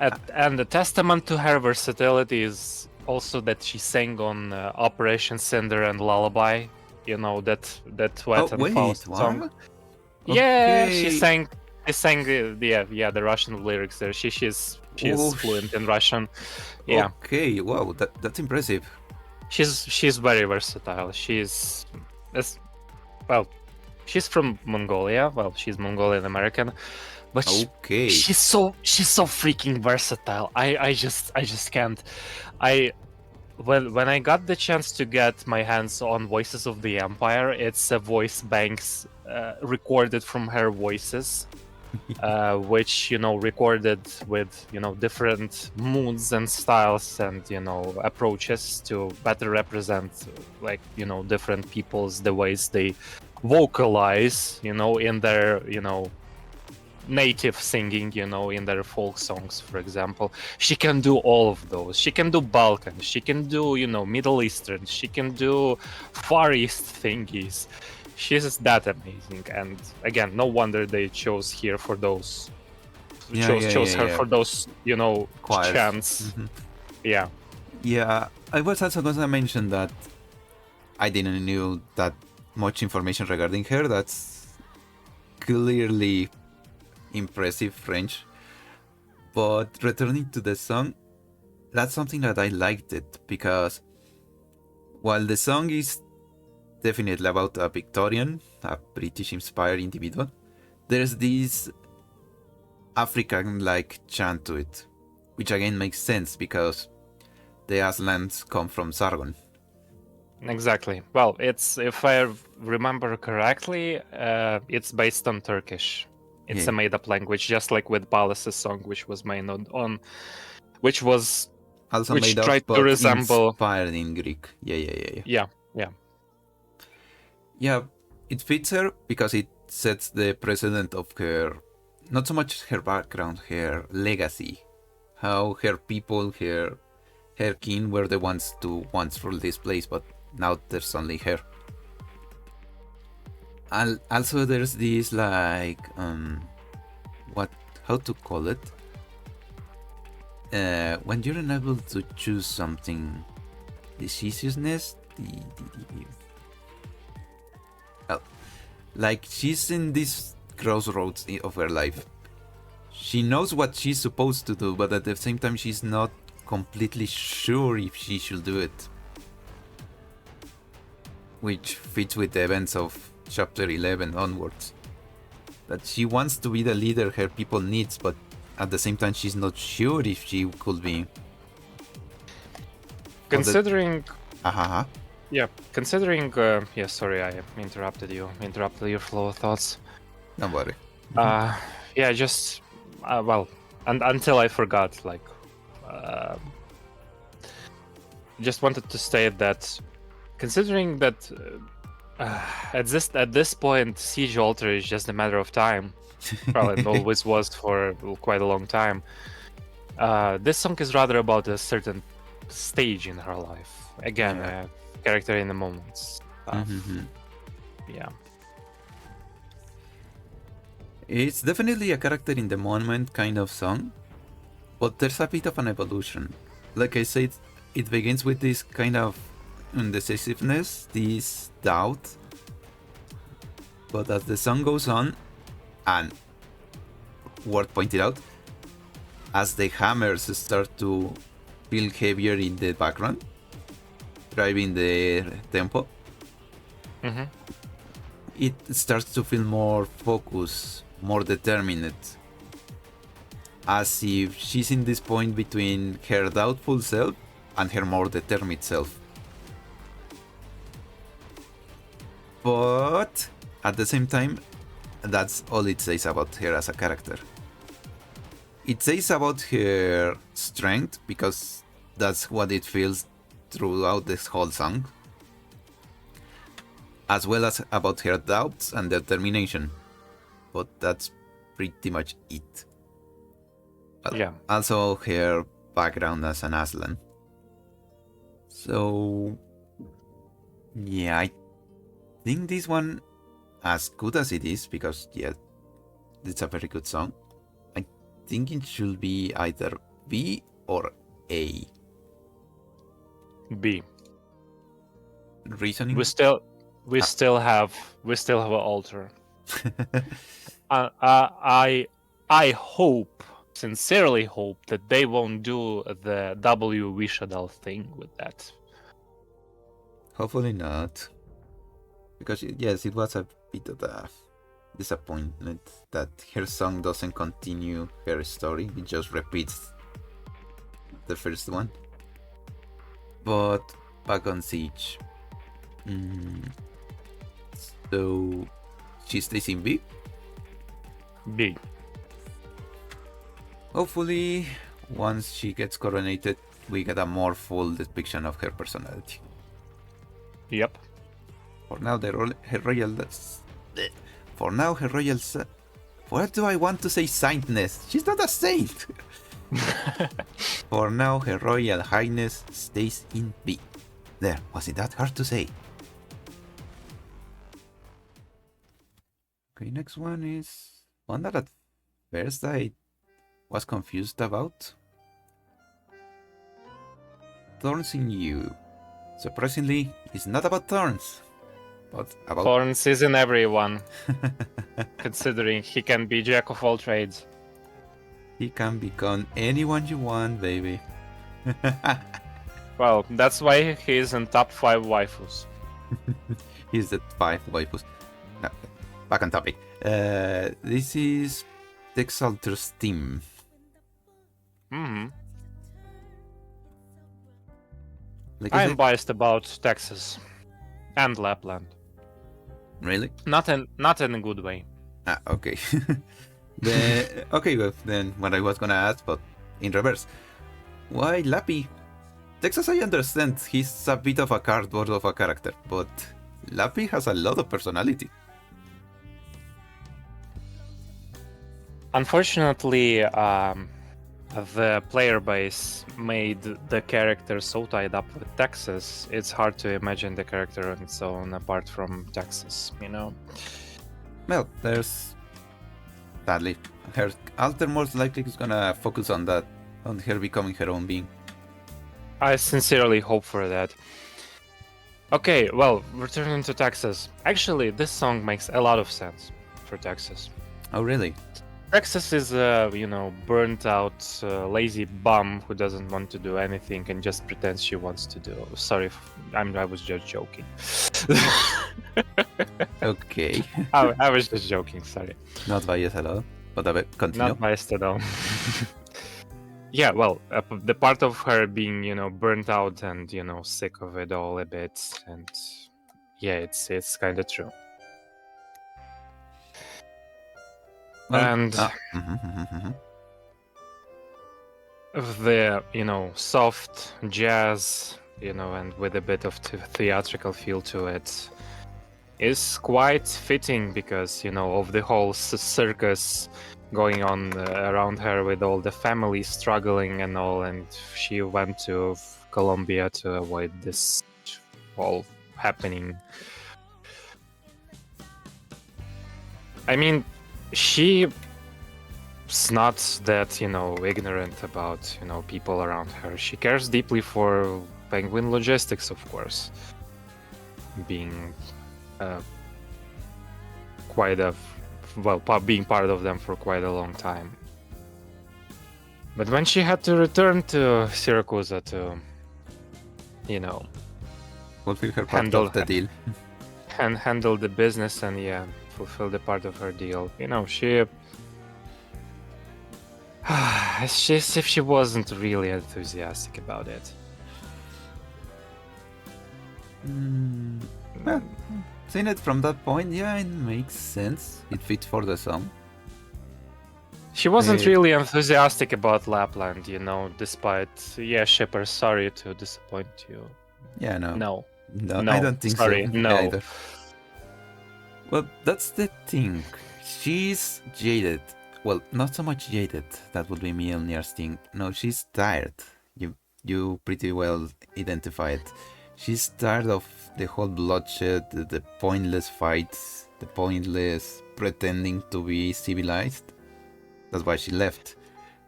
And the testament to her versatility is also that she sang on Operation Cinder and Lullaby. You know, that Wet and Faust song. Yeah, Okay. she sang the Russian lyrics there. She's fluent in Russian. Yeah. Okay, wow, that's impressive. She's very versatile. She's from Mongolia. Well, she's Mongolian American, but Okay. she's so freaking versatile. I just can't. When I got the chance to get my hands on Voices of the Empire, it's a voice banks recorded from her voices, which recorded with different moods and styles and approaches to better represent different people's the ways they vocalize in their native singing, in their folk songs, for example. She can do all of those. She can do Balkan, she can do Middle Eastern, she can do Far East thingies. She's that amazing, and again, no wonder they chose her for those for those Choirs. chants. Yeah, I was also gonna mention that I didn't know that much information regarding her. That's clearly impressive French. But returning to the song, that's something that I liked it, because while the song is definitely about a Victorian, a British inspired individual, there's this African-like chant to it, which again makes sense because the Aslans come from Sargon. Exactly. Well, it's, if I remember correctly, it's based on Turkish. It's Yeah. a made-up language, just like with Palace's song, which was made on which was Also which made up, tried but to resemble. inspired in Greek. Yeah. Yeah. Yeah, it fits her because it sets the precedent of her, not so much her background, her legacy. How her people, her kin were the ones to once rule this place, but now there's only her. Also, there's this like how to call it? When you're unable to choose something, decisiveness. Like she's in this crossroads of her life. She knows what she's supposed to do, but at the same time, she's not completely sure if she should do it. Which fits with the events of chapter 11 onwards. That she wants to be the leader her people needs, but at the same time she's not sure if she could be. Considering... Yeah, considering... yeah, sorry, I interrupted you. Interrupted your flow of thoughts. don't worry. Yeah, just... well, until I forgot, like... just wanted to state that considering that at this point Siege Alter is just a matter of time, well, it always was for quite a long time. This song is rather about a certain stage in her life. Again, a character in the moments. Yeah. It's definitely a character in the moment kind of song, but there's a bit of an evolution. Like I said, it begins with this kind of indecisiveness, this doubt. But as the song goes on, and Ward pointed out, as the hammers start to feel heavier in the background, driving the tempo, it starts to feel more focused, more determined. As if she's in this point between her doubtful self and her more determined self. But at the same time, that's all it says about her as a character. It says about her strength because that's what it feels throughout this whole song, as well as about her doubts and determination. But that's pretty much it. Yeah. Also her background as an Aslan. So yeah, I think this one, as good as it is, because yeah, it's a very good song, I think it should be either B or A. B. Reasoning? We still have an altar. I hope, sincerely hope, that they won't do the W Wishadal thing with that. Hopefully not. Because yes, it was a bit of a disappointment that her song doesn't continue her story, it just repeats the first one. But back on Siege. So she stays in B? B. Hopefully, once she gets coronated, we get a more full depiction of her personality. Yep. For now, her royal... For now, her royal... What do I want to say saintness? She's not a saint! For now, her royal highness stays in B. There, was it that hard to say? Okay, next one is one that at first I was confused about. Thorns in You. Surprisingly, it's not about thorns, but about... Thorns is in everyone, considering he can be jack of all trades. He can become anyone you want, baby. Well, that's why he's in top 5 waifus. He's the 5 waifus. No, back on topic. This is Texalter's team. Mm-hmm. Like I I am said, biased about Texas and Lapland. really? Not in a good way. Ah, okay. Okay, well, then what I was gonna ask, but in reverse. Why Lappy? Texas, I understand he's a bit of a cardboard of a character, but Lappy has a lot of personality. Unfortunately, the player base made the character so tied up with Texas, it's hard to imagine the character on its own apart from Texas, you know? Well, there's... Sadly, her alter most likely is gonna focus on that, on her becoming her own being. I sincerely hope for that. Okay, well, returning to Texas. Actually, this song makes a lot of sense for Texas. Oh, really? Texas is a, burnt out, lazy bum who doesn't want to do anything and just pretends she wants to do. Sorry, I was just joking. Okay. I was just joking, sorry. Not biased at all, but continue. Not biased at all. Yeah, well, the part of her being, burnt out and, sick of it all a bit, and yeah, it's kind of true. Well, And the, soft jazz, and with a bit of theatrical feel to it, is quite fitting because, of the whole circus going on around her with all the family struggling and all, and she went to Colombia to avoid this all happening. I mean, she's not that, ignorant about, people around her. She cares deeply for Penguin Logistics, of course, being being part of them for quite a long time. But when she had to return to Syracuse to, fulfill her part of the deal. And handle the business and fulfill the part of her deal, she it's just if she wasn't really enthusiastic about it. Well, seeing it from that point, yeah, it makes sense. It fits for the song. She wasn't really enthusiastic about Lapland, despite, Shipper, sorry to disappoint you. Yeah, No, I don't think sorry, so. no. Either. Well, that's the thing. She's jaded. Well, not so much jaded. That would be Mjolnir's thing. No, she's tired. You pretty well identified. She's tired of the whole bloodshed, the pointless fights, the pointless pretending to be civilized. That's why she left,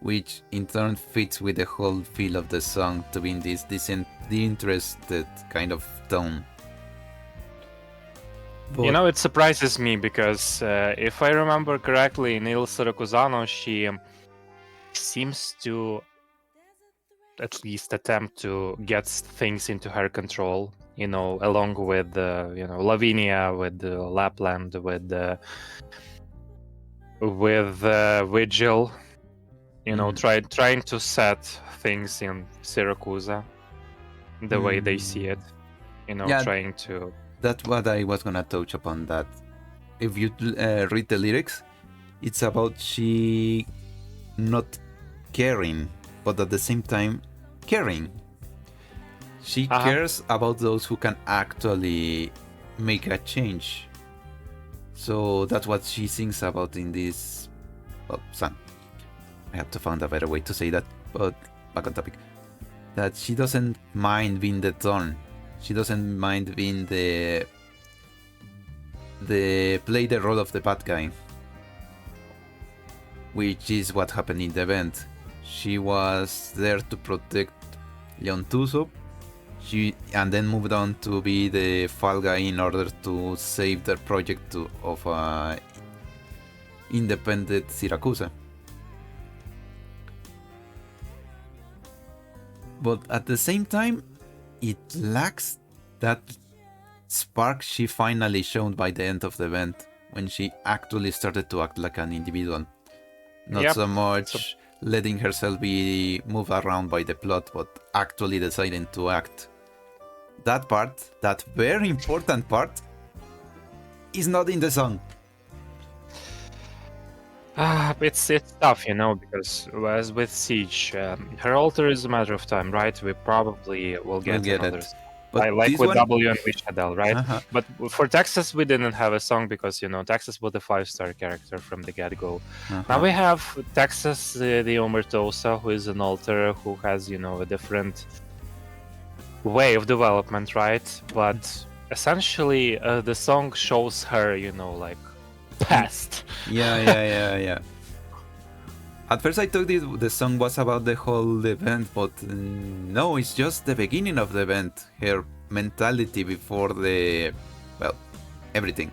which in turn fits with the whole feel of the song to be in this disinterested kind of tone. But, it surprises me because if I remember correctly, Neil Siracusano, she seems to at least attempt to get things into her control, along with, Lavinia, with Lapland, with Vigil, trying to set things in Syracuse the way they see it, trying to... That's what I was gonna touch upon, that if you read the lyrics, it's about she not caring, but at the same time caring. She cares about those who can actually make a change. So that's what she sings about in this song. I have to find a better way to say that, but back on topic. That she doesn't mind being the thorn. She doesn't mind being the play the role of the bad guy, which is what happened in the event. She was there to protect Leon Tuso, and then moved on to be the fall guy in order to save the project of independent Syracuse. But at the same time, it lacks that spark she finally showed by the end of the event, when she actually started to act like an individual. Not Yep. so much letting herself be moved around by the plot, but actually deciding to act. That part, that very important part, is not in the song. It's tough, because as with Siege, her altar is a matter of time, right? We probably will get, We'll get another. it. But Like this with one, W and with Shadel, right? uh-huh. But for Texas, we didn't have a song because Texas was a 5-star character from the get-go. Now we have Texas, the Omertosa, who is an altar, who has a different way of development, right? But essentially, the song shows her, like past. Yeah. At first I thought the song was about the whole event, but no, it's just the beginning of the event. Her mentality before everything.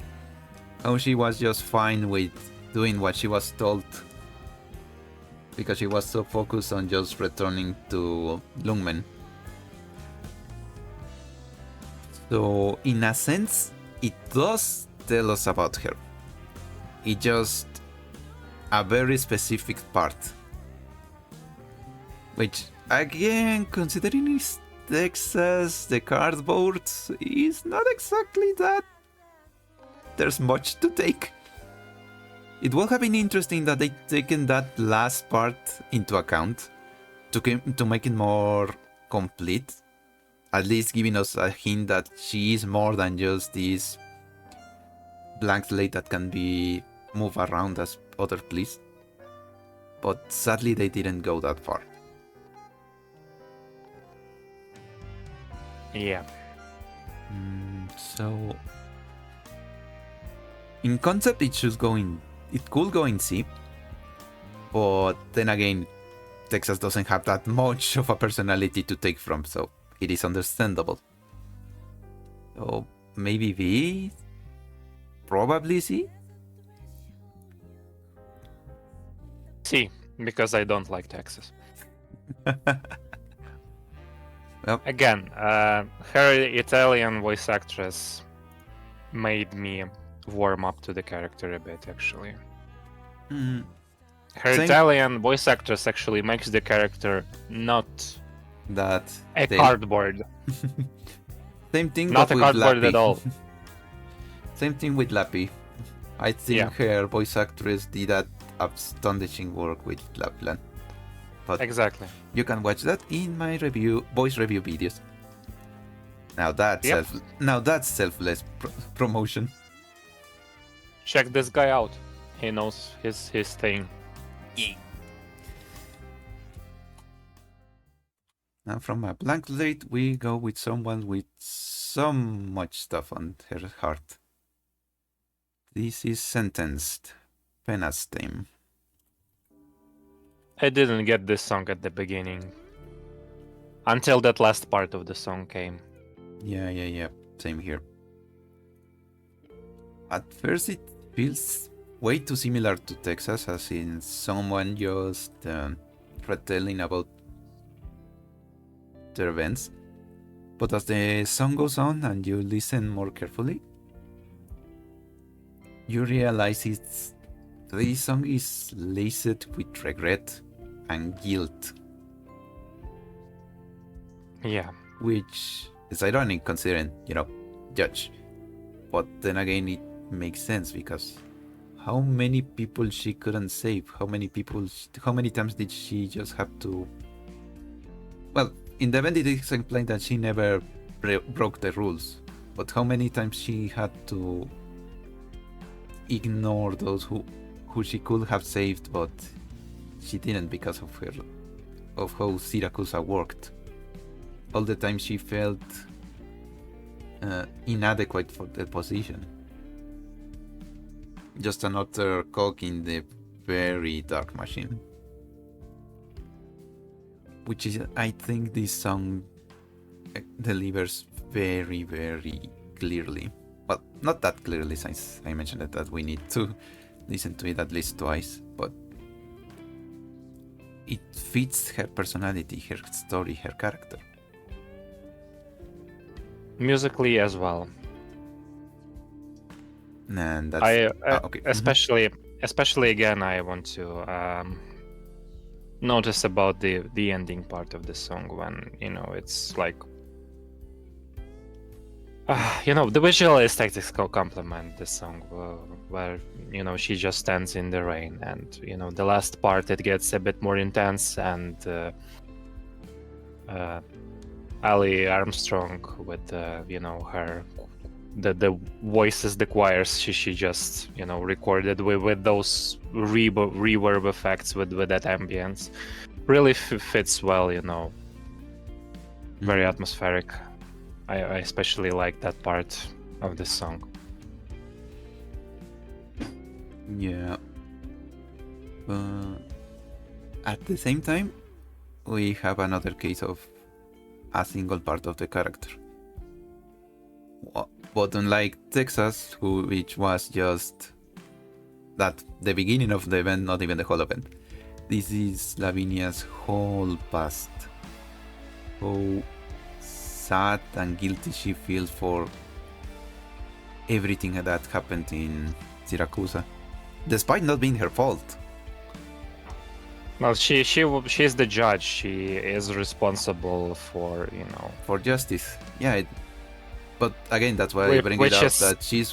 How she was just fine with doing what she was told. Because she was so focused on just returning to Lumen. So, in a sense, it does tell us about her. It just a very specific part. Which, again, considering it's Texas, the cardboard is not exactly that. There's much to take. It would have been interesting that they'd taken that last part into account to make it more complete. At least giving us a hint that she is more than just this blank slate that can be moved around as other please. But sadly they didn't go that far. Yeah. So in concept it could go in C. But then again, Texas doesn't have that much of a personality to take from, so it is understandable. So maybe B? Probably C? C, because I don't like Texas. Well, again, her Italian voice actress made me warm up to the character a bit, actually. Her Italian voice actress actually makes the character not that a cardboard. Same thing, not but a cardboard Lappy. at all. Same thing with Lappy. I think her voice actress did that astonishing work with Lapland. But exactly. You can watch that in my voice review videos. Now that's selfless promotion. Check this guy out. He knows his thing. Yeah. Now from a blank slate, we go with someone with so much stuff on her heart. This is Sentenced, Pena's theme. I didn't get this song at the beginning. Until that last part of the song came. Yeah. Same here. At first it feels way too similar to Texas, as in someone just retelling about their events. But as the song goes on and you listen more carefully, you realize this song is laced with regret and guilt. Yeah. Which is ironic considering, Judge. But then again, it makes sense because how many people she couldn't save? How many times did she just have to... Well, in the event it is explained that she never broke the rules. But how many times she had to ignore those who she could have saved, but she didn't because of how Syracuse worked. All the time she felt inadequate for the position. Just another cog in the very dark machine. Which is, I think this song delivers very, very clearly. Well, not that clearly since I mentioned that we need to listen to it at least twice, but it fits her personality, her story, her character. Musically as well. And that's okay. Especially again, I want to notice about the ending part of the song when it's like the visual aesthetics complement the song where she just stands in the rain, and the last part it gets a bit more intense, and Ali Armstrong with her the voices, the choirs she just recorded with those reverb effects with that ambience really fits well, very atmospheric. I especially like that part of the song. Yeah. At the same time, we have another case of a single part of the character. But unlike Texas, which was just that the beginning of the event, not even the whole event, this is Lavinia's whole past. How sad and guilty she feels for everything that happened in Syracuse, despite not being her fault. Well, she's the judge. She is responsible for for justice. Yeah, but again, that's why I bring it up that she's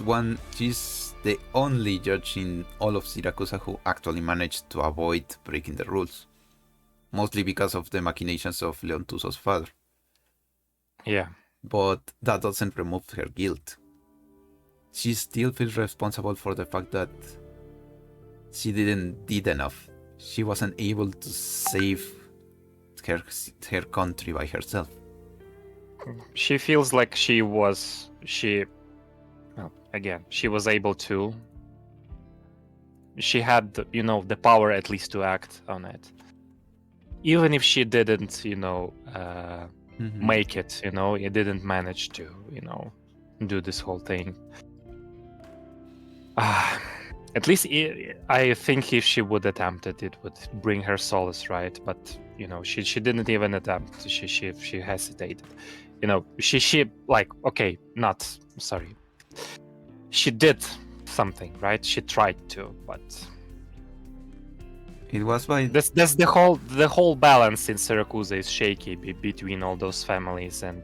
the only judge in all of Syracuse who actually managed to avoid breaking the rules, mostly because of the machinations of Leon Tusso's father. Yeah. But that doesn't remove her guilt. She still feels responsible for the fact that she didn't did enough. She wasn't able to save her country by herself. She feels like she was able to. She had the power at least to act on it. Even if she didn't, make it, it didn't manage to, do this whole thing. At least I think if she would attempt it, it would bring her solace, right? But she didn't even attempt. She hesitated. She like okay, not sorry. She did something, right? She tried to, but it was by that's the whole balance in Syracuse is shaky between all those families, and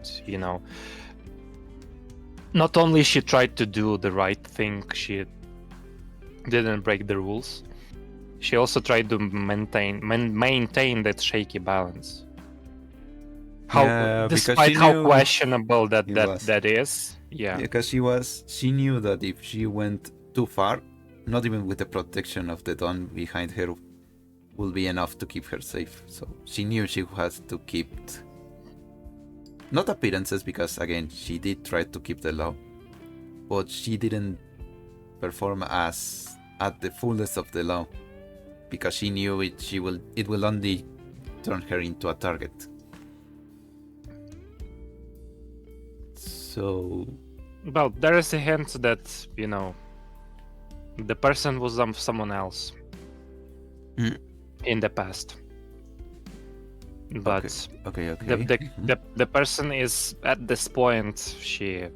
not only she tried to do the right thing, she didn't break the rules. She also tried to maintain that shaky balance. Despite how questionable that is. Yeah, because she knew that if she went too far, not even with the protection of the Dawn behind her will be enough to keep her safe. So she knew she has to keep not appearances, because again she did try to keep the law, but she didn't perform as at the fullest of the law, because she knew it will only turn her into a target. So well, there is a hint that the person was someone else in the past, but okay. The person is at this point, she's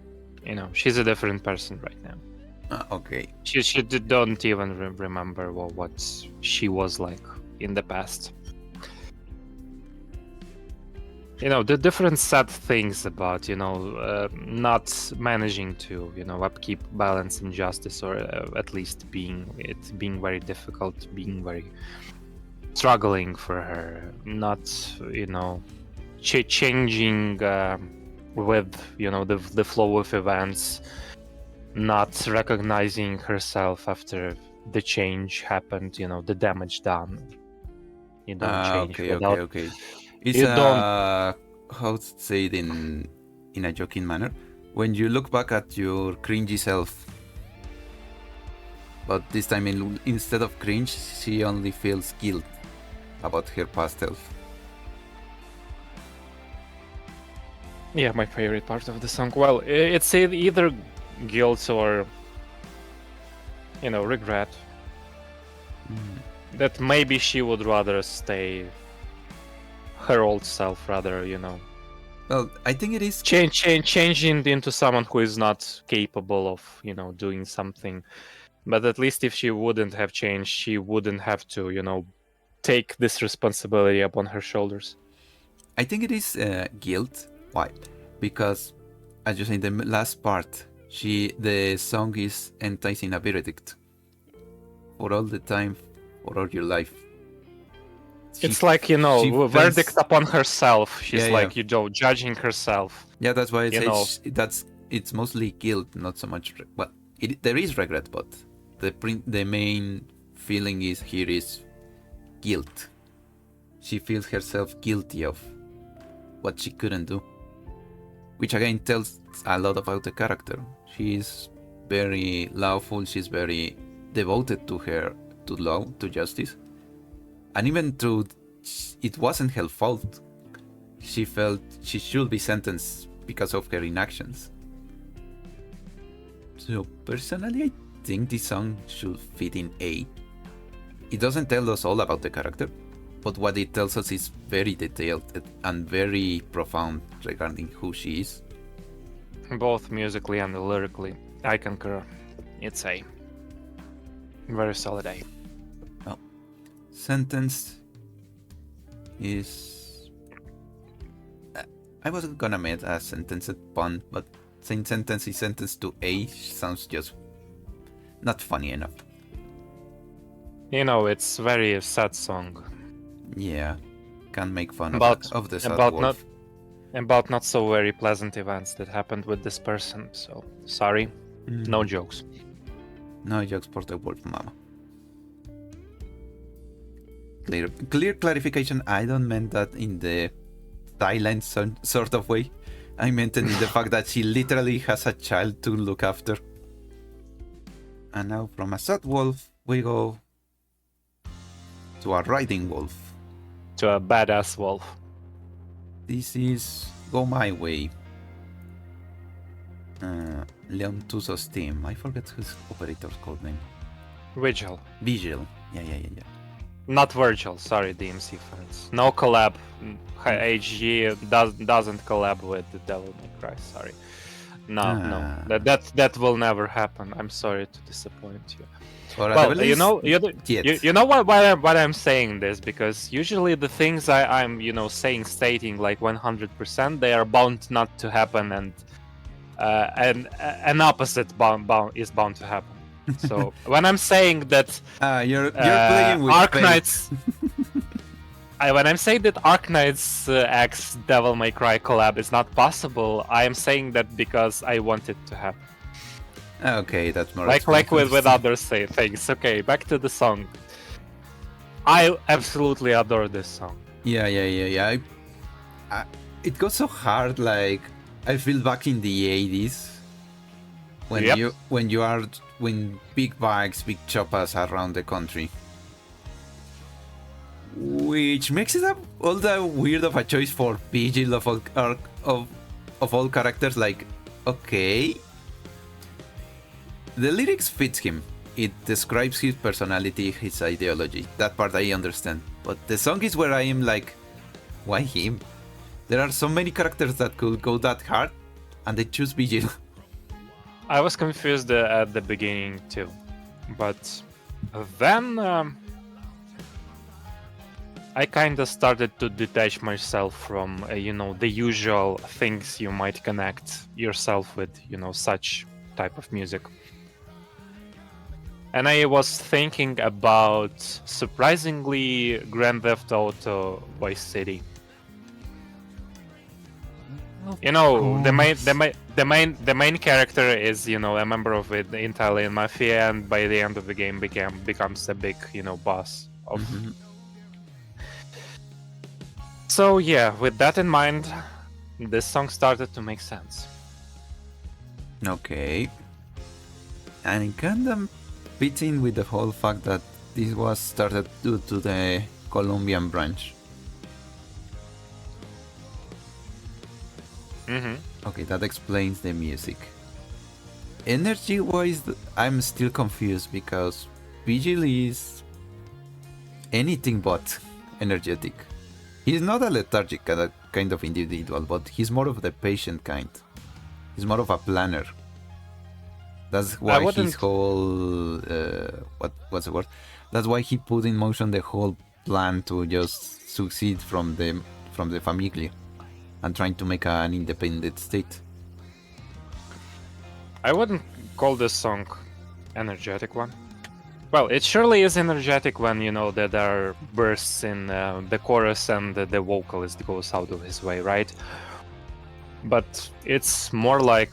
a different person right now. Okay. She don't even remember what she was like in the past. The different sad things about not managing to upkeep balance and justice, or at least being very difficult, being very struggling for her, not changing with the flow of events, not recognizing herself after the change happened, the damage done. You don't change without. Okay. It's how to say it in a joking manner. When you look back at your cringy self, but this time instead of cringe, she only feels guilt about her past self. Yeah, my favorite part of the song. Well, it's either guilt or regret. That maybe she would rather stay her old self rather Well, I think it is. Changing into someone who is not capable of, doing something. But at least if she wouldn't have changed, she wouldn't have to, take this responsibility upon her shoulders. I think it is guilt. Why? Because, as you say, in the last part, the song is enticing a verdict. For all the time, for all your life. It's like, verdict upon herself. She's judging herself. Yeah, that's why I say it's mostly guilt, not so much. Well, there is regret, but the main feeling is guilt. She feels herself guilty of what she couldn't do, which again tells a lot about the character. She is very lawful. She's very devoted to law, to justice. And even though it wasn't her fault, she felt she should be sentenced because of her inactions. So personally, I think this song should fit in A. It doesn't tell us all about the character, but what it tells us is very detailed and very profound regarding who she is. Both musically and lyrically, I concur. It's A. Very solid A. Sentence is... I wasn't gonna make a sentenced pun, but saying sentence is sentenced to A sounds just not funny enough. It's very sad song. Yeah, can't make fun of the sad wolf. About not so very pleasant events that happened with this person, so sorry, no jokes. No jokes for the wolf mama. Clear clarification, I don't mean that in the Thailand sort of way. I meant it in the fact that she literally has a child to look after. And now from a sad wolf, we go to a riding wolf. To a badass wolf. This is Go My Way. Leon Tuso's team. I forget his operator's code name. Vigil. Yeah. Not Virgil, sorry, DMC fans. No collab. HG doesn't collab with the Devil May Cry, sorry. No. That will never happen. I'm sorry to disappoint you. Well, you know why I'm saying this, because usually the things I'm stating like 100%, they are bound not to happen, and an opposite is bound to happen. So when I'm saying that you're playing with Arknights, when I'm saying that Arknights X Devil May Cry collab is not possible, I am saying that because I want it to happen. Okay, that's more like with other things. Okay, back to the song. I absolutely adore this song. Yeah. It goes so hard. Like I feel back in the 80s when big bikes, big choppers around the country, which makes it all the weird of a choice for Vigil of all characters. Like, okay. The lyrics fits him. It describes his personality, his ideology. That part I understand. But the song is where I am like, why him? There are so many characters that could go that hard, and they choose Vigil. I was confused at the beginning too. But then I kinda started to detach myself from, the usual things you might connect yourself with, such type of music. And I was thinking about surprisingly Grand Theft Auto Vice City. The main character is, a member of the Italian mafia, and by the end of the game becomes a big, boss of. Mm-hmm. So yeah, with that in mind, this song started to make sense. Okay. And it kind of fits in with the whole fact that this was started due to the Colombian branch. Mm-hmm. Okay, that explains the music. Energy-wise, I'm still confused because Vigil is anything but energetic. He's not a lethargic kind of individual, but he's more of the patient kind. He's more of a planner. That's why his whole what's the word? That's why he put in motion the whole plan to just succeed from the famiglia and trying to make an independent state. I wouldn't call this song energetic one. Well, it surely is energetic when, you know, that there are bursts in the chorus and the vocalist goes out of his way, right? But it's more like...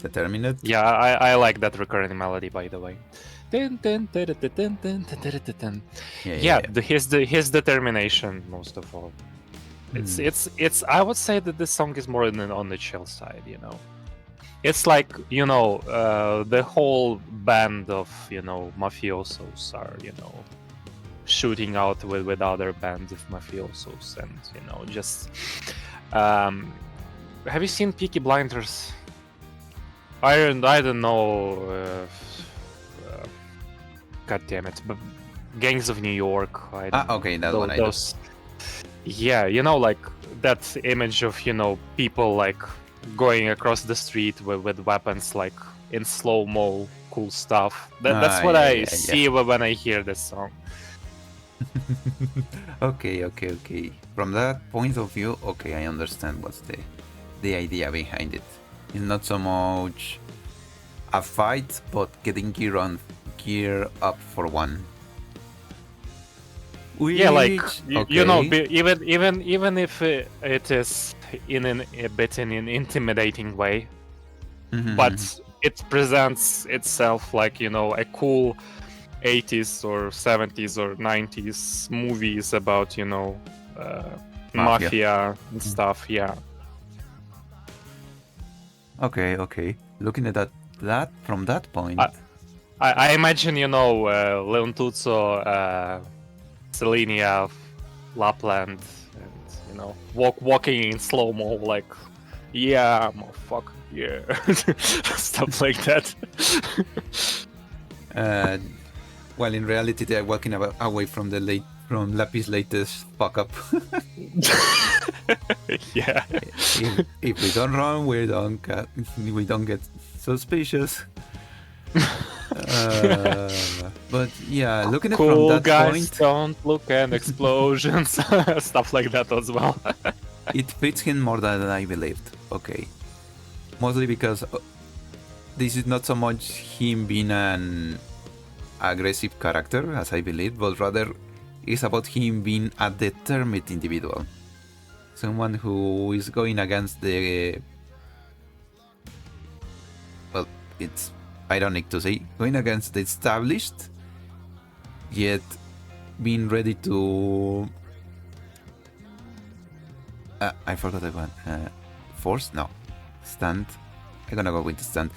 Determinate? Yeah, I like that recurring melody, by the way. Yeah. His determination, most of all. It's. I would say that this song is more on the chill side, you know. It's like, you know, the whole band of, you know, mafiosos are, you know, shooting out with other bands of mafiosos, and, you know, just. Have you seen Peaky Blinders? I don't know. God damn it! But Gangs of New York. Okay, that one I know. Yeah, you know, like that image of, you know, people like going across the street with weapons, like in slow-mo, cool stuff. That's what I see when I hear this song. Okay. From that point of view, okay, I understand what's the idea behind it. It's not so much a fight, but getting gear up for one. Yeah, like you know, even if it is in a bit in an intimidating way, but it presents itself like, you know, a cool 80s or 70s or 90s movies about, you know, mafia and stuff. Yeah. Okay. Looking at that from that point, I imagine, you know, Leontuzzo, Selenia, Lapland, and, you know, walking in slow mo, like, yeah, motherfucker, yeah, stuff like that. Well, in reality, they're walking away from Lapi's latest fuck up. Yeah. If we don't run, we don't get suspicious. But yeah, looking at cool from that guys point, don't look at explosions, stuff like that as well. It fits him more than I believed. Okay, mostly because this is not so much him being an aggressive character as I believe, but rather it's about him being a determined individual, someone who is going against the, well, it's ironic to say, going against the established, yet being ready to I forgot the one. Stand. I'm gonna go with the stand.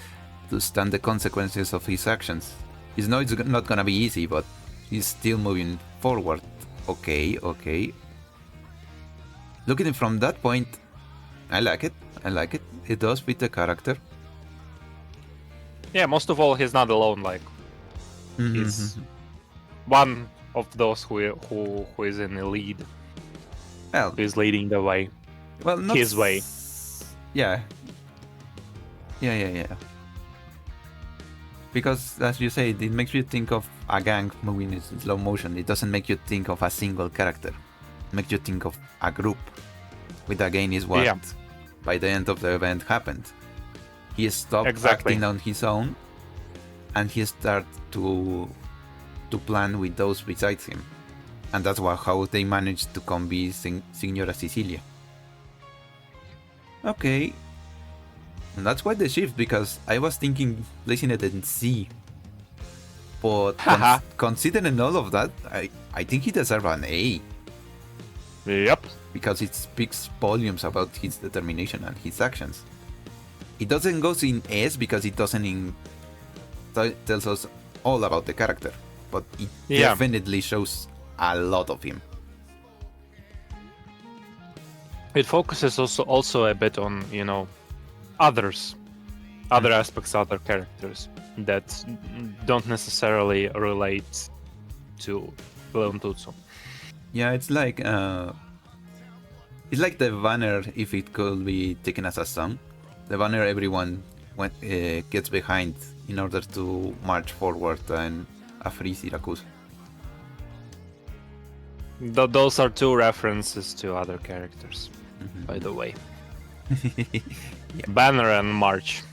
To stand the consequences of his actions. It's not gonna be easy, but he's still moving forward. Okay. Looking at it from that point, I like it. It does fit the character. Yeah, most of all, he's not alone. Like, he's one of those who is in the lead. Well, who's leading the way. Well, not his way. Yeah. Because, as you say, it makes you think of a gang moving in slow motion. It doesn't make you think of a single character. It makes you think of a group. Which again is what, by the end of the event, happened. He stopped acting on his own, and he started to plan with those besides him. And that's how they managed to convince Signora Cecilia. Okay. And that's quite the shift, because I was thinking placing it in C. But considering all of that, I think he deserves an A. Yep. Because it speaks volumes about his determination and his actions. It doesn't go in S because it doesn't tells us all about the character. But it definitely shows a lot of him. It focuses also a bit on, you know, other aspects, other characters that don't necessarily relate to Leontuzzo. Yeah, it's like the banner if it could be taken as a song. The banner everyone gets behind in order to march forward and free Syracuse. Those are two references to other characters, by the way. Yeah. Banner and March.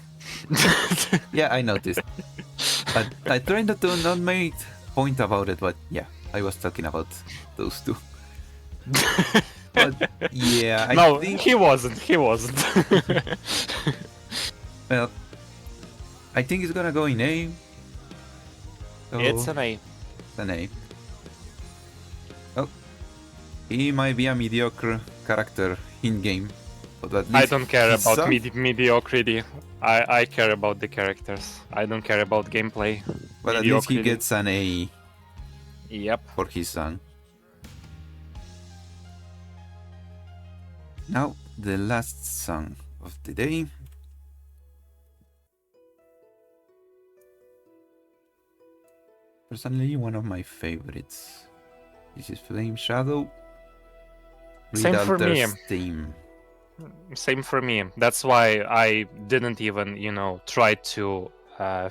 Yeah, I noticed. But I tried not to not make point about it, but yeah, I was talking about those two. But yeah, I think... he wasn't. He wasn't. Well, I think it's gonna go in A. So It's an A. It's an A. Oh, he might be a mediocre character in game, but at least I don't care he's about soft. mediocrity. I care about the characters. I don't care about gameplay. But at least he Mediocrity. gets an A Yep. for his song. Now, the last song of the day. Personally, one of my favorites. This is Flame Shadow. Same for me. Theme. Same for me. That's why I didn't even, try to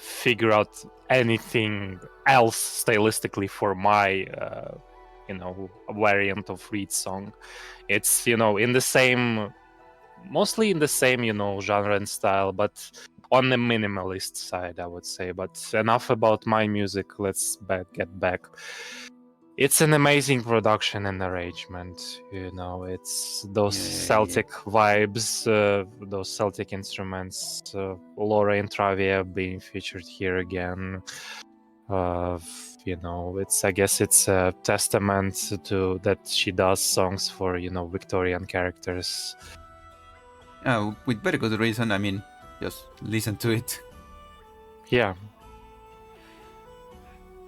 figure out anything else stylistically for my, variant of Reed song. It's, in the same, mostly in the same, genre and style, but on the minimalist side, I would say. But enough about my music. Let's get back. It's an amazing production and arrangement. It's those Celtic vibes, those Celtic instruments. Laura and Travia being featured here again. I guess it's a testament to that she does songs for Victorian characters. With very good reason. I mean, just listen to it. Yeah.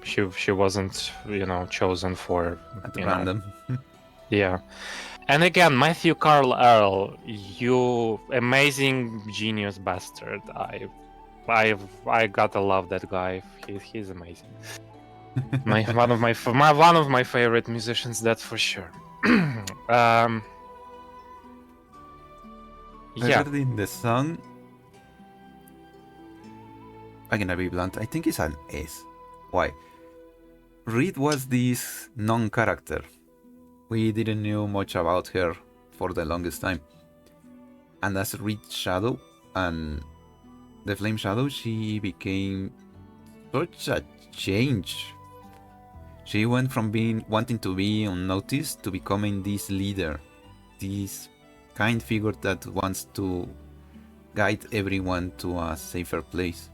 She wasn't, chosen for at random. Yeah. And again, Matthew Carl Earl, you amazing genius bastard. I gotta love that guy. He's amazing. one of my favorite musicians, that's for sure. Yeah. Regarding the song, I'm gonna be blunt. I think it's an S. Why? Reed was this non-character. We didn't know much about her for the longest time. And as Reed Shadow and the Flame Shadow, she became such a change. She went from wanting to be unnoticed to becoming this leader, this kind figure that wants to guide everyone to a safer place.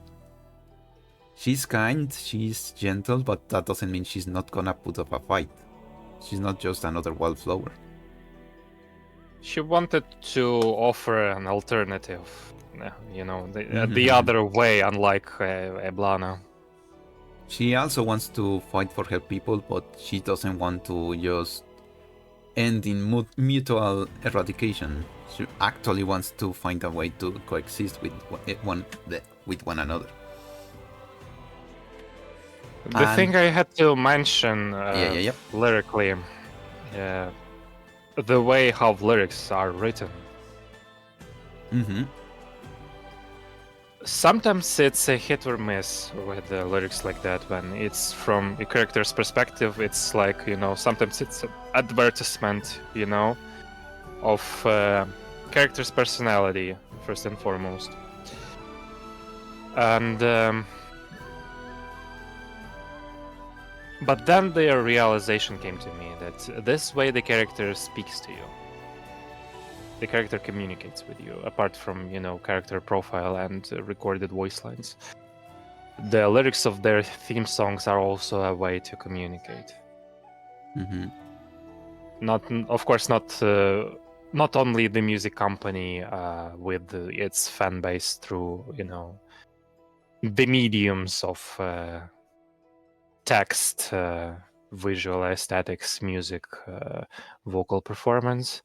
She's kind, she's gentle, but that doesn't mean she's not gonna put up a fight. She's not just another wildflower. She wanted to offer an alternative, the other way, unlike Eblana. She also wants to fight for her people, but she doesn't want to just end in mutual eradication. She actually wants to find a way to coexist with one another. The thing I had to mention lyrically, the way how lyrics are written. Sometimes it's a hit or miss with the lyrics like that. When it's from a character's perspective, it's like, sometimes it's an advertisement, of character's personality, first and foremost. And but then the realization came to me that this way the character speaks to you. The character communicates with you, apart from, character profile and recorded voice lines. The lyrics of their theme songs are also a way to communicate. Of course, not only the music company with its fan base through, the mediums of text, visual aesthetics, music, vocal performance,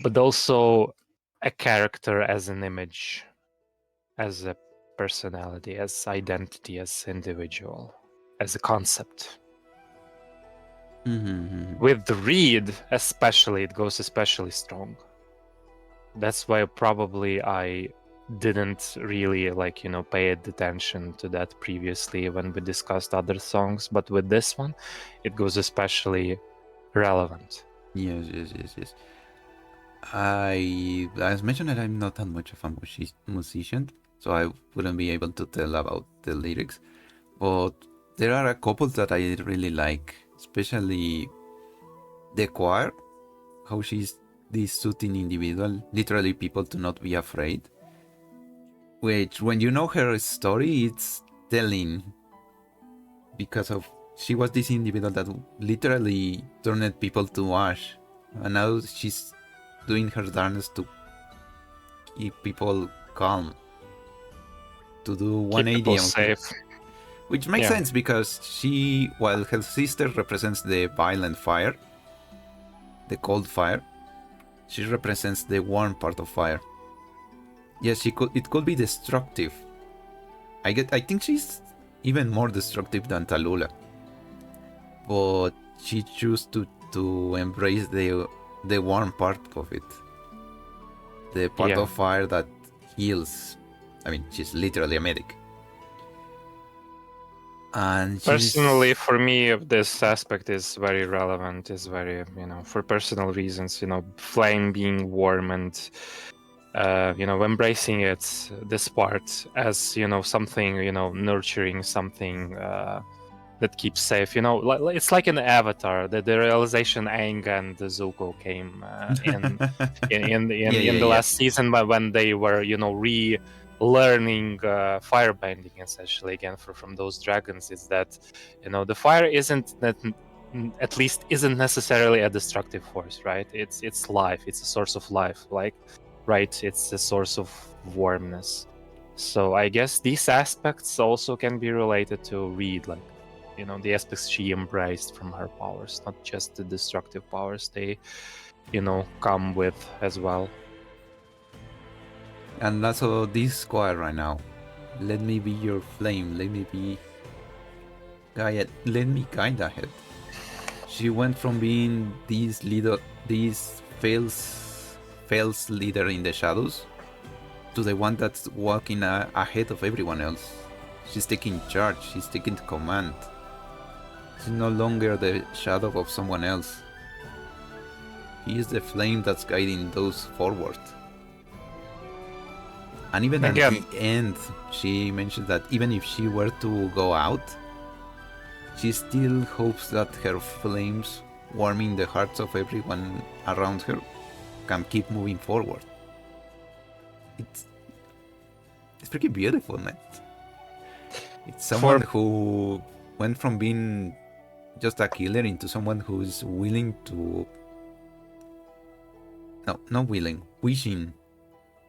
but also a character as an image, as a personality, as identity, as individual, as a concept. Mm-hmm. With the Reed, especially, it goes especially strong. That's why probably I didn't really pay attention to that previously when we discussed other songs, but with this one, it goes especially relevant. Yes. As mentioned, that I'm not that much of a musician, so I wouldn't be able to tell about the lyrics. But there are a couple that I really like, especially the choir, how she's this soothing individual, literally people to not be afraid. Which, when you know her story, it's telling because of she was this individual that literally turned people to ash, and now she's doing her darndest to keep people calm, to do Keep people 180 on her, safe. which makes Yeah. sense because she, while her sister represents the violent fire, the cold fire, she represents the warm part of fire. Yes, she could. It could be destructive. I think she's even more destructive than Tallulah, but she chose to embrace the warm part of it, the part Yeah. of fire that heals. I mean, she's literally a medic, and Personally, she's for me, this aspect is very relevant, is very, for personal reasons, flame being warm and, embracing it, this part as, something, nurturing, something that keeps safe. It's like an Avatar, the realization Aang and Zuko came in the yeah. last season, when they were, learning firebending essentially again from those dragons, is that the fire isn't that at least isn't necessarily a destructive force, right? It's life, it's a source of life, right, it's a source of warmness. So I guess these aspects also can be related to Reed, the aspects she embraced from her powers, not just the destructive powers they come with as well. And also this choir right now. Let me be your flame. Let me be guide. Let me guide ahead. She went from being this leader, this fails leader in the shadows, to the one that's walking ahead of everyone else. She's taking charge. She's taking command. She's no longer the shadow of someone else. He is the flame that's guiding those forward. And even at Again, the end, she mentioned that even if she were to go out, she still hopes that her flames, warming the hearts of everyone around her, can keep moving forward. It's pretty beautiful, man. It's someone for who went from being just a killer into someone who's willing to... No, not willing, wishing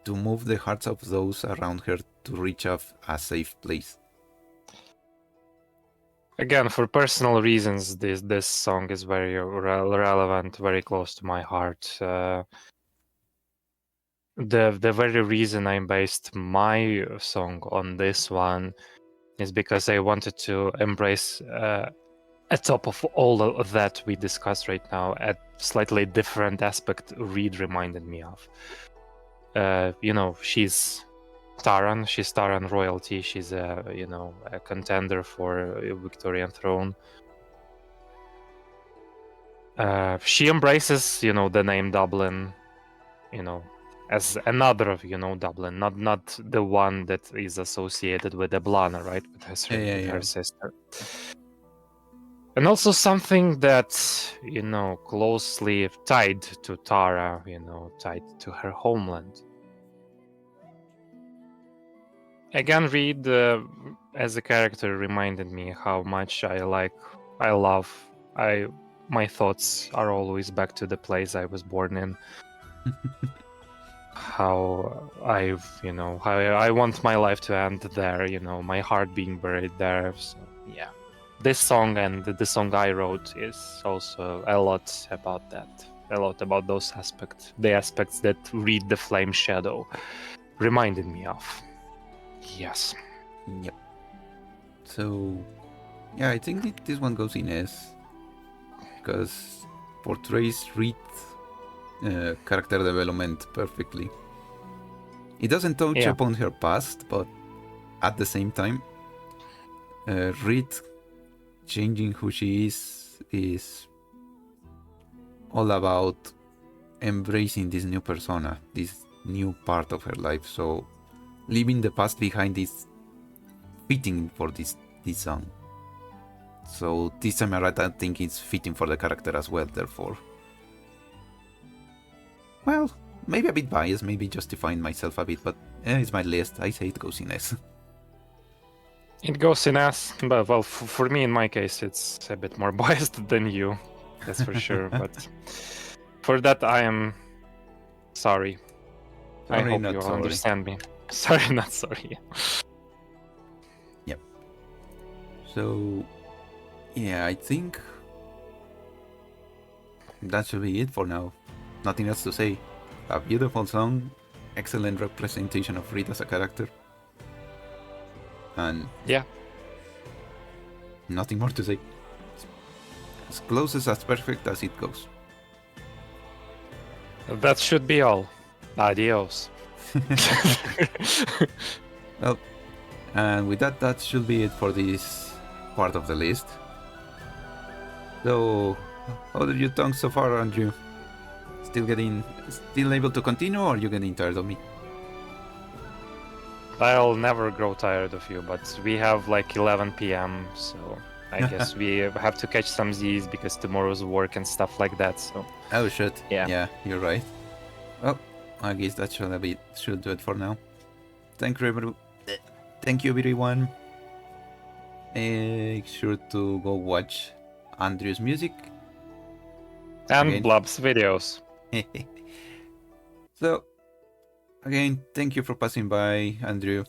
to move the hearts of those around her to reach a safe place. Again, for personal reasons, this song is very relevant, very close to my heart. The very reason I based my song on this one is because I wanted to embrace, at top of all of that we discussed right now, a slightly different aspect Reed reminded me of. She's Taran royalty. She's a contender for a Victorian throne. She embraces, the name Dublin, as another, Dublin, not the one that is associated with Eblana, right, with her sister. And also something that, closely tied to Tara, tied to her homeland. Again, Reed, as a character, reminded me how much my thoughts are always back to the place I was born in. How I want my life to end there, my heart being buried there. So, yeah. This song and the song I wrote is also a lot about that. A lot about those aspects. The aspects that Reed the Flame Shadow reminded me of. Yes. Yep. So, yeah, I think this one goes in S. because portrays Reed character development perfectly. It doesn't touch upon her past, but at the same time, Reed changing who she is all about embracing this new persona, this new part of her life. So leaving the past behind is fitting for this song. So this time around, I think it's fitting for the character as well, therefore. Well, maybe a bit biased, maybe justifying myself a bit, but it's my list. I say it goes in S. It goes in S, but well, for me, in my case, it's a bit more biased than you, that's for sure. But for that, I am sorry. I hope you all understand me. Sorry, not sorry. Yep. So, yeah, I think that should be it for now. Nothing else to say. A beautiful song, excellent representation of Reed as a character. And yeah, nothing more to say. As close as perfect as it goes. That should be all. Adios. Well, and with that should be it for this part of the list. So, how did you tongue so far, Andrew? Still able to continue, or are you getting tired of me? I'll never grow tired of you, but we have like 11 p.m, so I guess we have to catch some Z's because tomorrow's work and stuff like that, so... Oh shit, yeah, you're right. Well, I guess that should do it for now. Thank you everyone. Make sure to go watch Andrew's music. And again. Blob's videos. So, again, thank you for passing by, Andrew.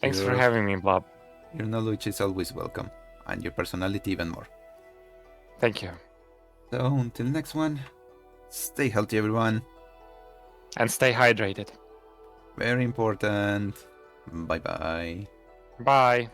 Thanks for having me, Blob. Your knowledge is always welcome, and your personality even more. Thank you. So, until next one, stay healthy, everyone. And stay hydrated. Very important. Bye-bye. Bye.